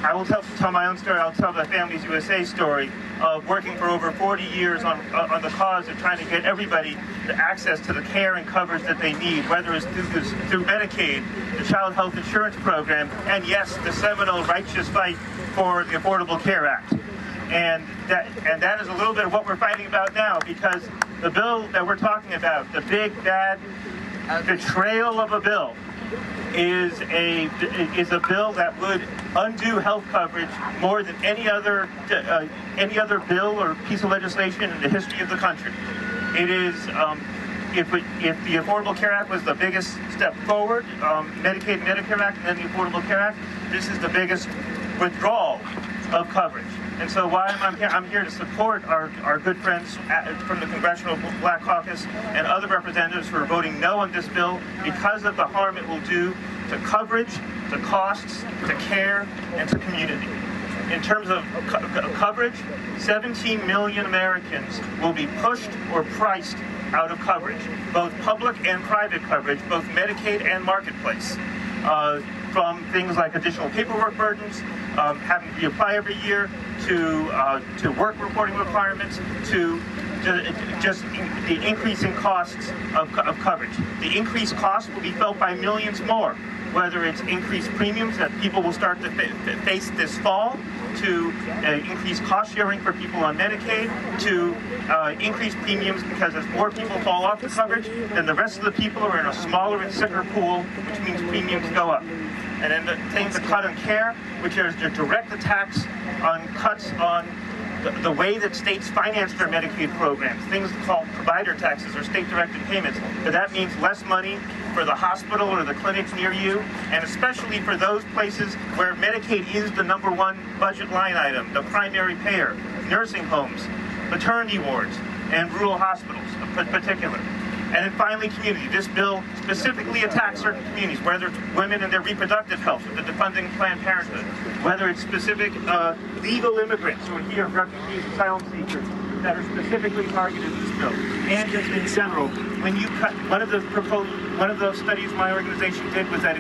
I will tell my own story. I'll tell the Families USA story of working for over 40 years on the cause of trying to get everybody the access to the care and coverage that they need, whether it's through Medicaid, the Child Health Insurance Program, and yes, the seminal righteous fight for the Affordable Care Act. And that is a little bit of what we're fighting about now, because the bill that we're talking about, the big bad betrayal of a bill, is a bill that would undo health coverage more than any other bill or piece of legislation in the history of the country. It is, if the Affordable Care Act was the biggest step forward, Medicaid and Medicare Act, and then the Affordable Care Act, this is the biggest withdrawal of coverage. And so why I'm here? I'm here to support our good friends from the Congressional Black Caucus and other representatives who are voting no on this bill because of the harm it will do to coverage, to costs, to care, and to community. In terms of coverage, 17 million Americans will be pushed or priced out of coverage, both public and private coverage, both Medicaid and Marketplace. From things like additional paperwork burdens, having to reapply every year, to work reporting requirements, to just the increase in costs of coverage. The increased costs will be felt by millions more, whether it's increased premiums that people will start to face this fall, to increase cost sharing for people on Medicaid, to increase premiums because as more people fall off the coverage, then the rest of the people are in a smaller and sicker pool, which means premiums go up. And then the things that cut on care, which is the direct attacks on cuts on the way that states finance their Medicaid programs, things called provider taxes or state-directed payments. But that means less money for the hospital or the clinics near you, and especially for those places where Medicaid is the #1 budget line item, the primary payer, nursing homes, maternity wards, and rural hospitals in particular. And then finally, community. This bill specifically attacks certain communities, whether it's women and their reproductive health, with the defunding Planned Parenthood, whether it's specific legal immigrants who are here, refugees, asylum seekers, that are specifically targeted in this bill, and just in general. When you cut, one of the studies my organization did was that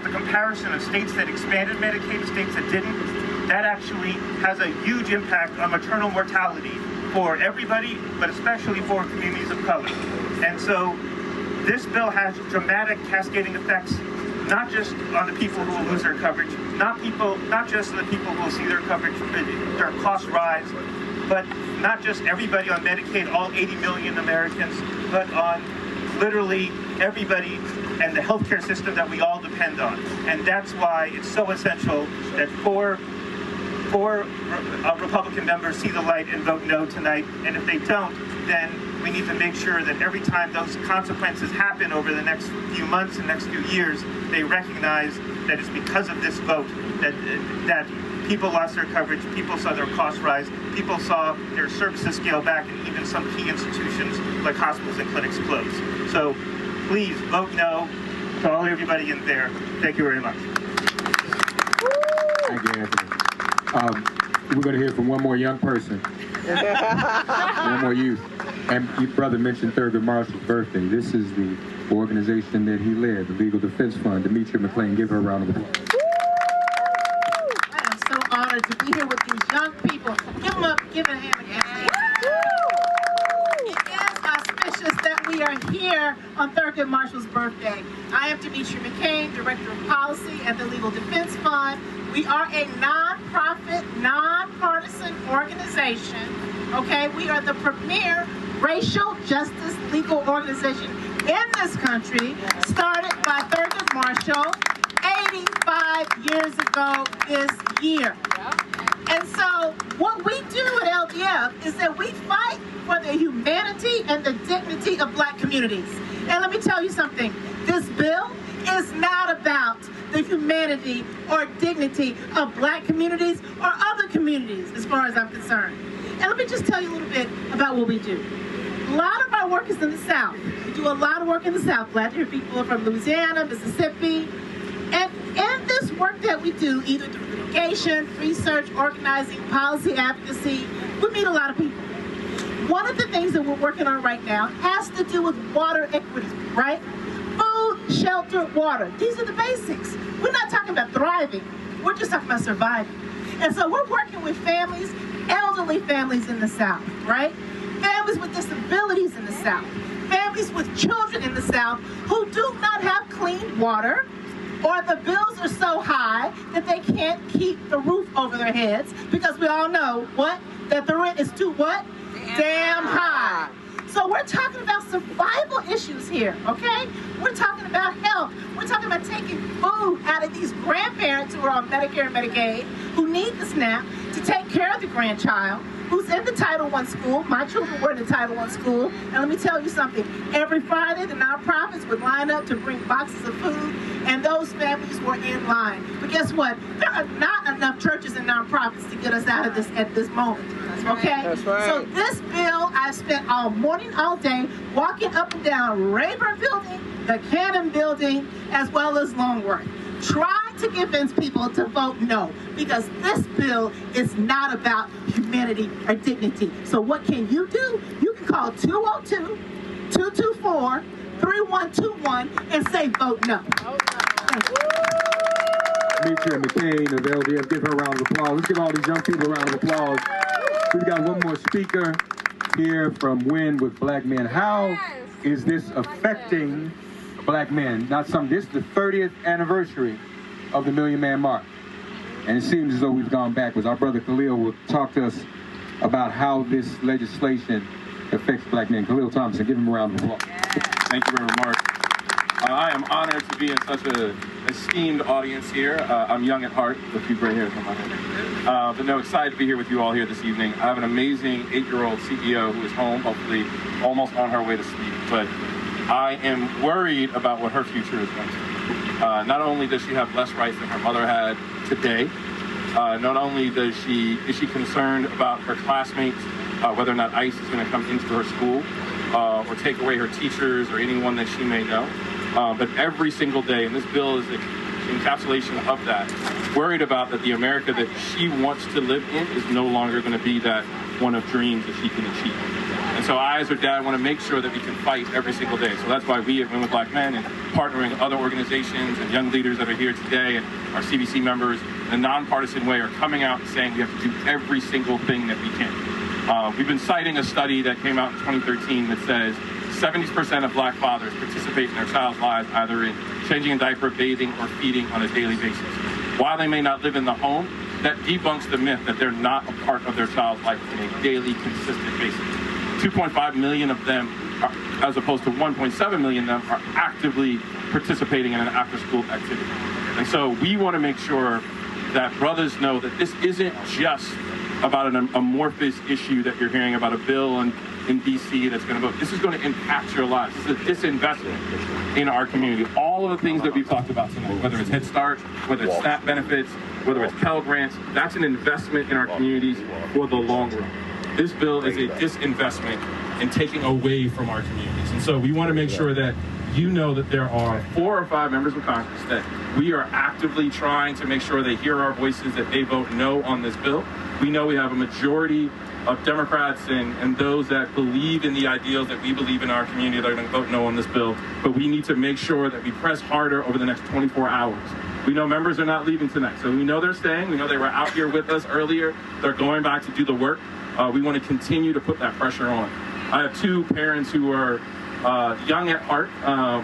the comparison of states that expanded Medicaid to states that didn't, that actually has a huge impact on maternal mortality for everybody, but especially for communities of color. And so this bill has dramatic cascading effects, not just on the people who will lose their coverage, not just on the people who will see their coverage, their costs rise, but not just everybody on Medicaid, all 80 million Americans, but on literally everybody and the healthcare system that we all depend on. And that's why it's so essential that four Republican members see the light and vote no tonight. And if they don't, then we need to make sure that every time those consequences happen over the next few months and next few years, they recognize that it's because of this vote that people lost their coverage, people saw their costs rise, people saw their services scale back, and even some key institutions like hospitals and clinics close. So please vote no to everybody in there. Thank you very much. Thank you, Anthony. We're going to hear from one more young person, one more youth. And your brother mentioned Thurgood Marshall's birthday. This is the organization that he led, the Legal Defense Fund. Demetria McClain, give her a round of applause. I am so honored to be here with these young people. Give them up, give a hand again. It is auspicious that we are here on Thurgood Marshall's birthday. I am Demetria McClain, Director of Policy at the Legal Defense Fund. We are a nonprofit, nonpartisan organization, okay? We are the premier racial justice legal organization in this country, started by Thurgood Marshall 85 years ago this year. And so what we do at LDF is that we fight for the humanity and the dignity of black communities. And let me tell you something, this bill is not about the humanity or dignity of black communities or other communities as far as I'm concerned. And let me just tell you a little bit about what we do. A lot of our work is in the South. We do a lot of work in the South. Glad to hear people from Louisiana, Mississippi. And in this work that we do, either through litigation, research, organizing, policy advocacy, we meet a lot of people. One of the things that we're working on right now has to do with water equity, right? Food, shelter, water. These are the basics. We're not talking about thriving. We're just talking about surviving. And so we're working with families, elderly families in the South, right? Families with disabilities in the South. Families with children in the South who do not have clean water, or the bills are so high that they can't keep the roof over their heads because we all know what? That the rent is too what? Damn high. So we're talking about survival issues here, okay? We're talking about health. We're talking about taking food out of these grandparents who are on Medicare and Medicaid, who need the SNAP to take care of the grandchild, who's in the Title I school. My children were in the Title I school. And let me tell you something. Every Friday, the nonprofits would line up to bring boxes of food, and those families were in line. But guess what? There are not enough churches and nonprofits to get us out of this at this moment. Okay? That's right. So this bill, I spent all morning, all day, walking up and down Rayburn Building, the Cannon Building, as well as Longworth, trying to convince people to vote no, because this bill is not about humanity or dignity. So what can you do? You can call 202-224-3121 and say vote no. Demetria McClain of LDF, give her a round of applause. Let's give all these young people a round of applause. We've got one more speaker. hear from Win with Black Men. How is this affecting Black men? This is the 30th anniversary of the Million Man March. And it seems as though we've gone backwards. Our brother Khalil will talk to us about how this legislation affects Black men. Khalil Thompson, give him a round of applause. Thank you very much. I am honored to be in such an esteemed audience here. I'm young at heart, with a few gray hairs on my head. But no, excited to be here with you all here this evening. I have an amazing 8-year-old CEO who is home, hopefully almost on her way to sleep. But I am worried about what her future is going to be. Not only does she have less rights than her mother had today, not only is she concerned about her classmates, whether or not ICE is going to come into her school or take away her teachers or anyone that she may know. But every single day, and this bill is the encapsulation of that, worried about that the America that she wants to live in is no longer going to be that one of dreams that she can achieve. And so I, as her dad, want to make sure that we can fight every single day. So that's why we at Women with Black Men and partnering with other organizations and young leaders that are here today and our CBC members in a nonpartisan way are coming out and saying we have to do every single thing that we can. We've been citing a study that came out in 2013 that says 70% of Black fathers participate in their child's lives either in changing a diaper, bathing, or feeding on a daily basis. While they may not live in the home, that debunks the myth that they're not a part of their child's life on a daily, consistent basis. 2.5 million of them, as opposed to 1.7 million of them, are actively participating in an after-school activity. And so we want to make sure that brothers know that this isn't just about an amorphous issue that you're hearing about a bill in D.C. that's going to vote. This is going to impact your lives. This is a disinvestment in our community. All of the things that we've talked about tonight, whether it's Head Start, whether it's SNAP benefits, whether it's Pell Grants, that's an investment in our communities for the long run. This bill is a disinvestment in taking away from our communities. And so we want to make sure that you know that there are 4 or 5 members of Congress that we are actively trying to make sure they hear our voices, that they vote no on this bill. We know we have a majority of Democrats and those that believe in the ideals that we believe in our community that are going to vote no on this bill. But we need to make sure that we press harder over the next 24 hours. We know members are not leaving tonight, so we know they're staying. We know they were out here with us earlier. They're going back to do the work. We want to continue to put that pressure on. I have 2 parents who are young at heart,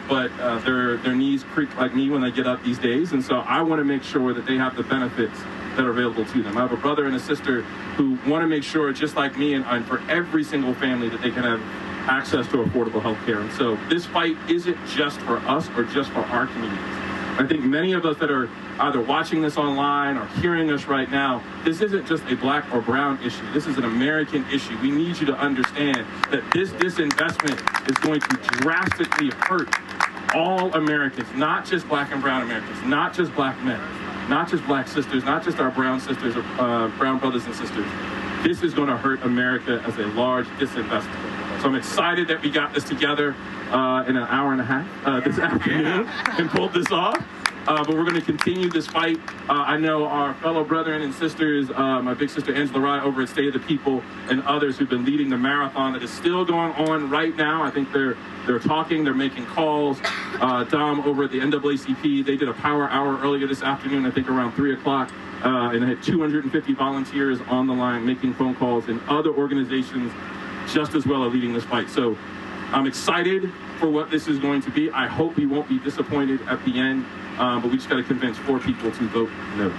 but their knees creak like me when they get up these days. And so I want to make sure that they have the benefits that are available to them. I have a brother and a sister who want to make sure, just like me, and for every single family, that they can have access to affordable health care. And so this fight isn't just for us or just for our communities. I think many of us that are either watching this online or hearing us right now, this isn't just a Black or brown issue. This is an American issue. We need you to understand that this disinvestment is going to drastically hurt all Americans, not just Black and brown Americans, not just Black men, not just Black sisters, not just our brown sisters or brown brothers and sisters. This is going to hurt America as a large disinvestment. So I'm excited that we got this together in an hour and a half this afternoon and pulled this off. But we're going to continue this fight. I know our fellow brethren and sisters, my big sister Angela Rye over at State of the People, and others who've been leading the marathon that is still going on right now. I think they're talking, they're making calls. Dom over at the NAACP, they did a power hour earlier this afternoon, I think around 3 o'clock, and they had 250 volunteers on the line making phone calls, and other organizations just as well are leading this fight. So I'm excited for what this is going to be. I hope we won't be disappointed at the end, but we just got to convince 4 people to vote no.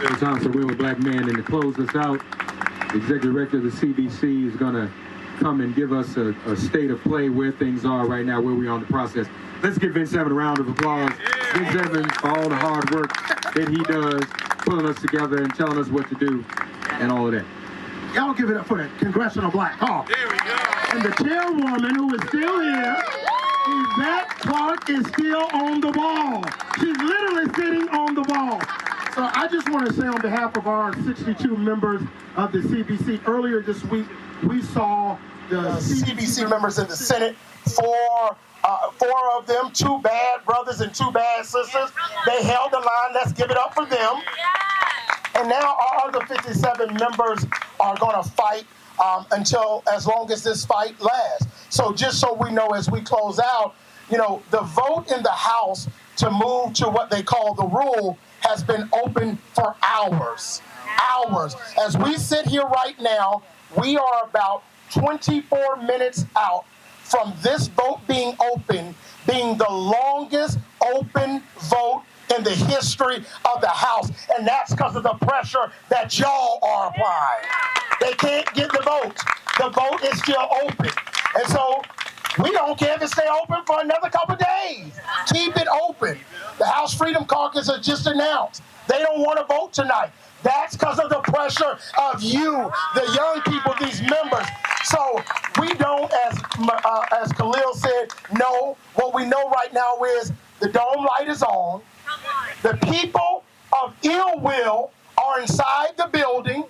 It's time for Women with Black Men, and to close us out, the Executive Director of the CBC is going to come and give us a state of play where things are right now, where we are in the process. Let's give Vince Evans a round of applause. Vince Evans for all the hard work that he does, pulling us together and telling us what to do and all of that. Y'all give it up for the Congressional Black Caucus. There we go. And the chairwoman who is still here, Yvette Clark, is still on the ball. She's literally sitting on the ball. So I just want to say on behalf of our 62 members of the CBC, earlier this week, we saw the CBC members in the Senate, 4 of them, 2 bad brothers and 2 bad sisters. They held the line. Let's give it up for them. And now our other 57 members are going to fight until as long as this fight lasts. So just so we know as we close out, you know, the vote in the House to move to what they call the rule has been open for hours. hours. As we sit here right now, we are about 24 minutes out from this vote being open, being the longest open vote in the history of the House. And that's because of the pressure that y'all are applying. They can't get the vote. The vote is still open. And so we don't care if it stay open for another couple days. Keep it open. The House Freedom Caucus has just announced they don't want to vote tonight. That's because of the pressure of you, the young people, these members. So we don't, as Khalil said, know. What we know right now is the dome light is on. The people of ill will are inside the building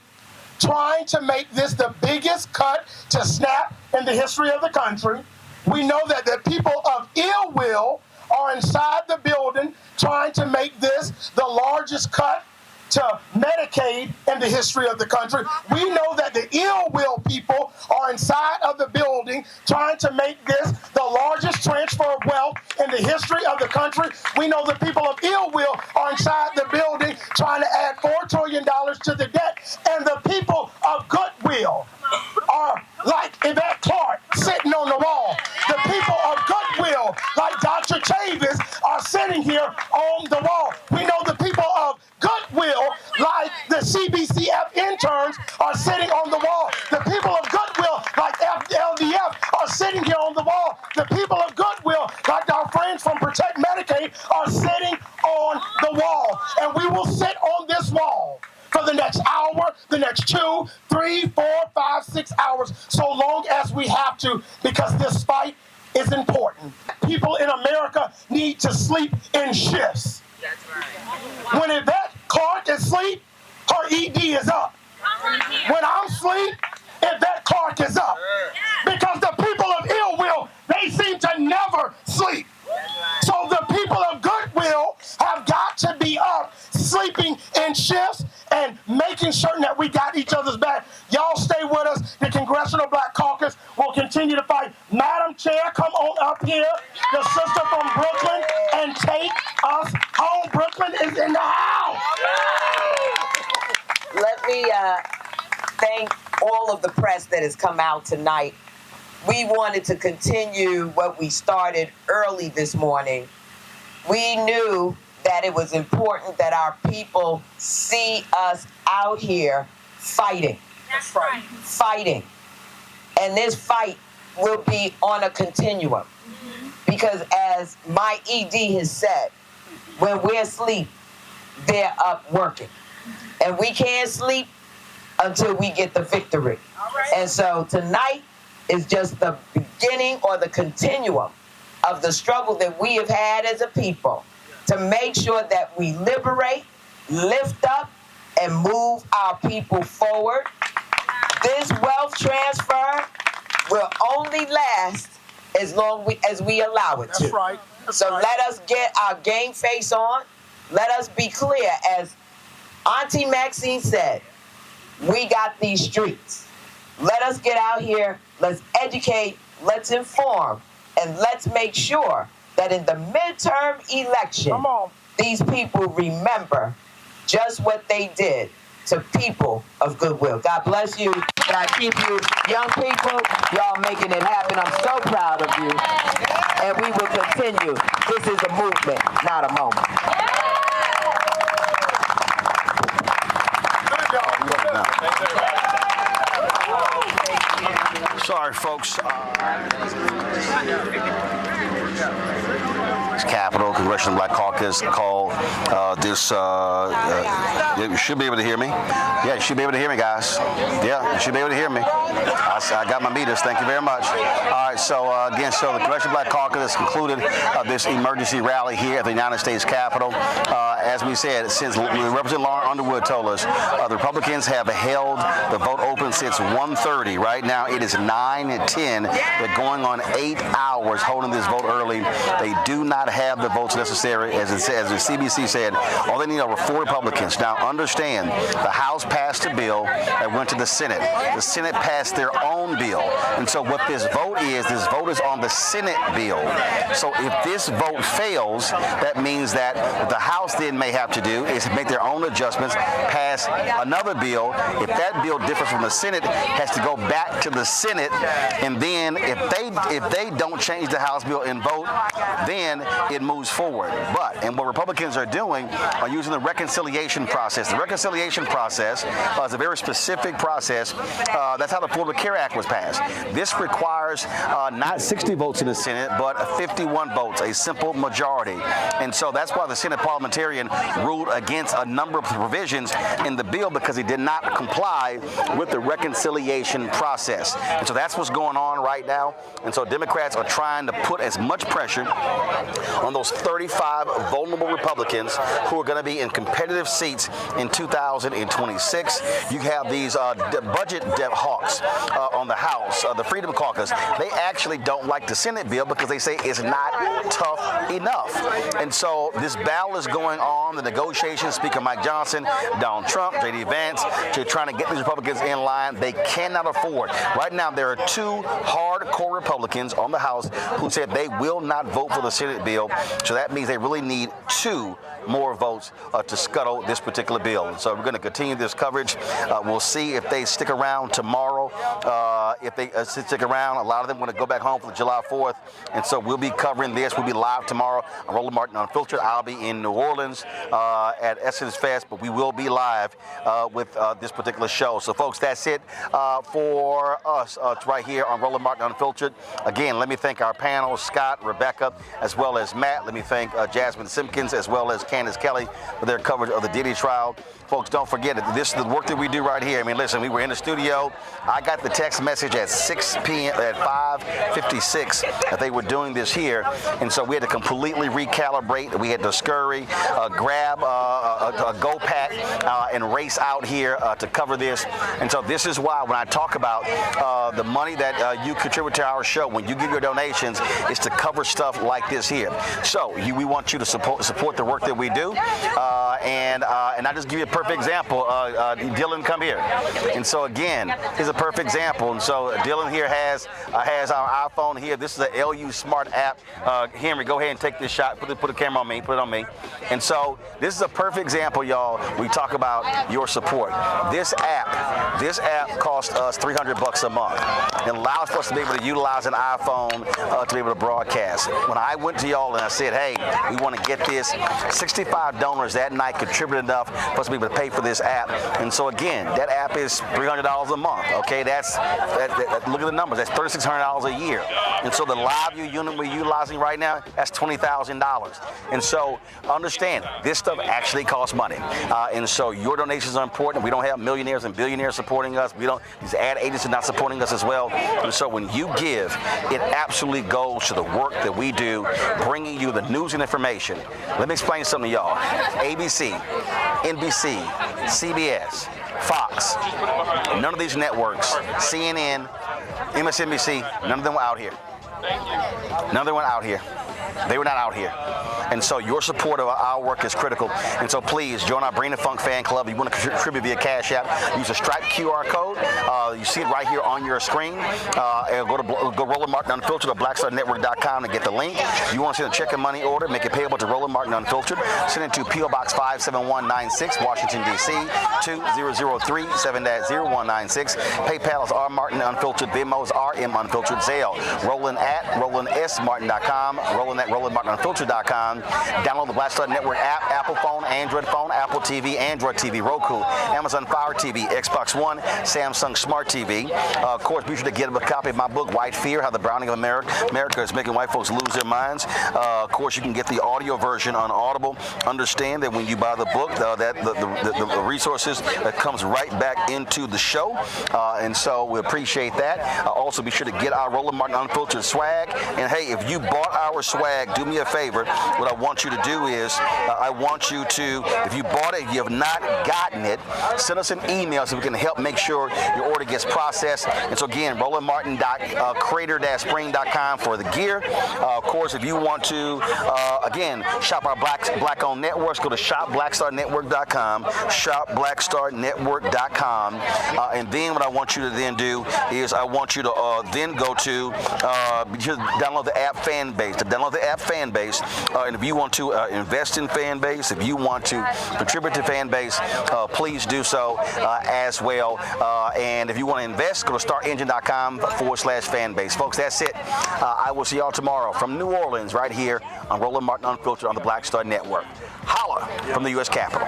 trying to make this the biggest cut to SNAP in the history of the country. We know that the people of ill will are inside the building trying to make this the largest cut to Medicaid in the history of the country. We know that the ill will people are inside of the building trying to make this the largest transfer of wealth in the history of the country. We know the people of ill will are inside the building trying to add $4 trillion to the debt. And the people of goodwill are like Yvette Clarke sitting on the wall. The people of goodwill, like Dr. Chavis, are sitting here on the wall. We know the people of goodwill, like the CBCF interns, are sitting on the wall. The people of goodwill, like LDF, are sitting here on the wall. The people of goodwill, like our friends from Protect Medicaid, are sitting on the wall. And we will sit on this wall for the next hour, the next 2, 3, 4, 5, 6 hours, so long as we have to, because this fight is important. People in America need to sleep in shifts. That's right. When Yvette Clarke is asleep, her ED is up. When I'm asleep, Yvette Clarke is up. Because the people of ill will, they seem to never sleep. So the people of goodwill have got to be up, sleeping in shifts and making certain that we got each other's back. Y'all stay with us. The Congressional Black Caucus will continue to fight. Madam Chair, come on up here. The sister from Brooklyn, and take us home. Brooklyn is in the house. Let me thank all of the press that has come out tonight. We wanted to continue what we started early this morning. We knew that it was important that our people see us out here fighting. That's right. Fighting. And this fight will be on a continuum. Because as my ED has said, when we're asleep, they're up working. And we can't sleep until we get the victory. And so tonight is just the beginning or the continuum of the struggle that we have had as a people to make sure that we liberate, lift up, and move our people forward. This wealth transfer will only last as long as we allow it to. That's right. So let us get our game face on. Let us be clear. As Auntie Maxine said, we got these streets. Let us get out here. Let's educate. Let's inform. And let's make sure that in the midterm election, these people remember just what they did to people of goodwill. God bless you. God keep you. Young people, y'all making it happen. I'm so proud of you. And we will continue. This is a movement, not a moment. Sorry, folks. It's Capitol, Congressional Black Caucus called this. You should be able to hear me. Yeah, you should be able to hear me, guys. Yeah, you should be able to hear me. I got my meters. Thank you very much. All right, so again, so the Congressional Black Caucus has concluded this emergency rally here at the United States Capitol. As we said, since Representative Lauren Underwood told us, the Republicans have held the vote open since 1:30. Right now, it is 9:10. They're going on 8 hours holding this vote early. They do not have have the votes necessary. As the CBC said, all they need are 4 Republicans. Now, understand, the House passed a bill that went to the Senate. The Senate passed their own bill. And so what this vote is on the Senate bill. So if this vote fails, that means that what the House then may have to do is make their own adjustments, pass another bill. If that bill differs from the Senate, it has to go back to the Senate. And then if they don't change the House bill and vote, then it moves forward. And what Republicans are doing are using the reconciliation process. The reconciliation process is a very specific process. That's how the Affordable Care Act was passed. This requires not 60 votes in the Senate, but 51 votes, a simple majority. And so that's why the Senate parliamentarian ruled against a number of provisions in the bill, because he did not comply with the reconciliation process. And so that's what's going on right now. And so Democrats are trying to put as much pressure on those 35 vulnerable Republicans who are going to be in competitive seats in 2026. You have these budget hawks on the House, the Freedom Caucus. They actually don't like the Senate bill because they say it's not tough enough. And so this battle is going on, the negotiations, Speaker Mike Johnson, Donald Trump, J.D. Vance, to trying to get these Republicans in line. They cannot afford. Right now, there are 2 hardcore Republicans on the House who said they will not vote for the Senate bill. So that means they really need 2 more votes to scuttle this particular bill. And so we're going to continue this coverage. We'll see if they stick around tomorrow. If they stick around, a lot of them want to go back home for the July 4th. And so we'll be covering this. We'll be live tomorrow on Roland Martin Unfiltered. I'll be in New Orleans at Essence Fest, but we will be live with this particular show. So, folks, that's it for us right here on Roland Martin Unfiltered. Again, let me thank our panel, Scott, Rebecca, as well as Matt. Let me thank Jasmine Simpkins, as well as Candace Kelly, for their coverage of the Diddy trial. Folks, don't forget that this is the work that we do right here. I mean, listen, we were in the studio. I got the text message at 6 p.m. at 5:56 that they were doing this here. And so we had to completely recalibrate. We had to scurry, grab a go pack, and race out here to cover this. And so this is why when I talk about the money that you contribute to our show, when you give your donations, is to cover stuff like this here. So we want you to support the work that we do. And I just give you a perfect example. Dylan, come here. And so again, here's a perfect example. And so Dylan here has our iPhone here. This is an LU Smart app. Henry, go ahead and take this shot. Put the camera on me. Put it on me. And so this is a perfect example, y'all. We talk about your support. This app costs us $300 a month. It allows for us to be able to utilize an iPhone to be able to broadcast. When I went to y'all and I said, hey, we want to get this, 65 donors that night contributed enough for us to be able to pay for this app. And so again, that app is $300 a month. Okay, look at the numbers. That's $3,600 a year. And so the live unit we're utilizing right now, that's $20,000. And so understand, this stuff actually costs money. And so your donations are important. We don't have millionaires and billionaires supporting us. These ad agents are not supporting us as well. And so when you give, it absolutely goes to the work that we do, bringing you the news and information. Let me explain something to y'all. ABC, NBC, CBS, Fox, none of these networks, CNN, MSNBC, none of them were out here. None of them were out here. They were not out here. And so your support of our work is critical. And so please join our Bring the Funk fan club. If you want to contribute via Cash App, use a Stripe QR code. You see it right here on your screen. Go Roland Martin Unfiltered or BlackStarNetwork.com to get the link. If you want to send a check and money order, make it payable to Roland Martin Unfiltered. Send it to P.O. Box 57196, Washington, D.C. 2003-7-0196. PayPal is R Martin Unfiltered. Venmo is RM Unfiltered. Zelle, Roland at RolandSMartin.com. Roland at RolandMartinUnfiltered.com. Download the Black Star Network app, Apple phone, Android phone, Apple TV, Android TV, Roku, Amazon Fire TV, Xbox One, Samsung Smart TV. Of course, be sure to get a copy of my book, White Fear, How the Browning of America is Making White Folks Lose Their Minds. Of course, you can get the audio version on Audible. Understand that when you buy the book, the resources that comes right back into the show. And so we appreciate that. Also, be sure to get our Roland Martin Unfiltered swag. And hey, if you bought our swag bag, do me a favor. What I want you to do is, I want you to, if you bought it, you have not gotten it, send us an email so we can help make sure your order gets processed. And so again, RolandMartin.crater-spring.com for the gear. Of course, if you want to, again, shop our Black-owned networks, go to shopblackstarnetwork.com, shopblackstarnetwork.com. And then what I want you to then do is I want you to then go to download the app Fanbase. To download the app Fanbase, and if you want to invest in Fanbase, if you want to contribute to Fanbase, please do so as well. And if you want to invest, go to startengine.com/Fanbase. Folks, that's it. I will see y'all tomorrow from New Orleans right here on Roland Martin Unfiltered on the Black Star Network. Holla from the U.S. Capitol.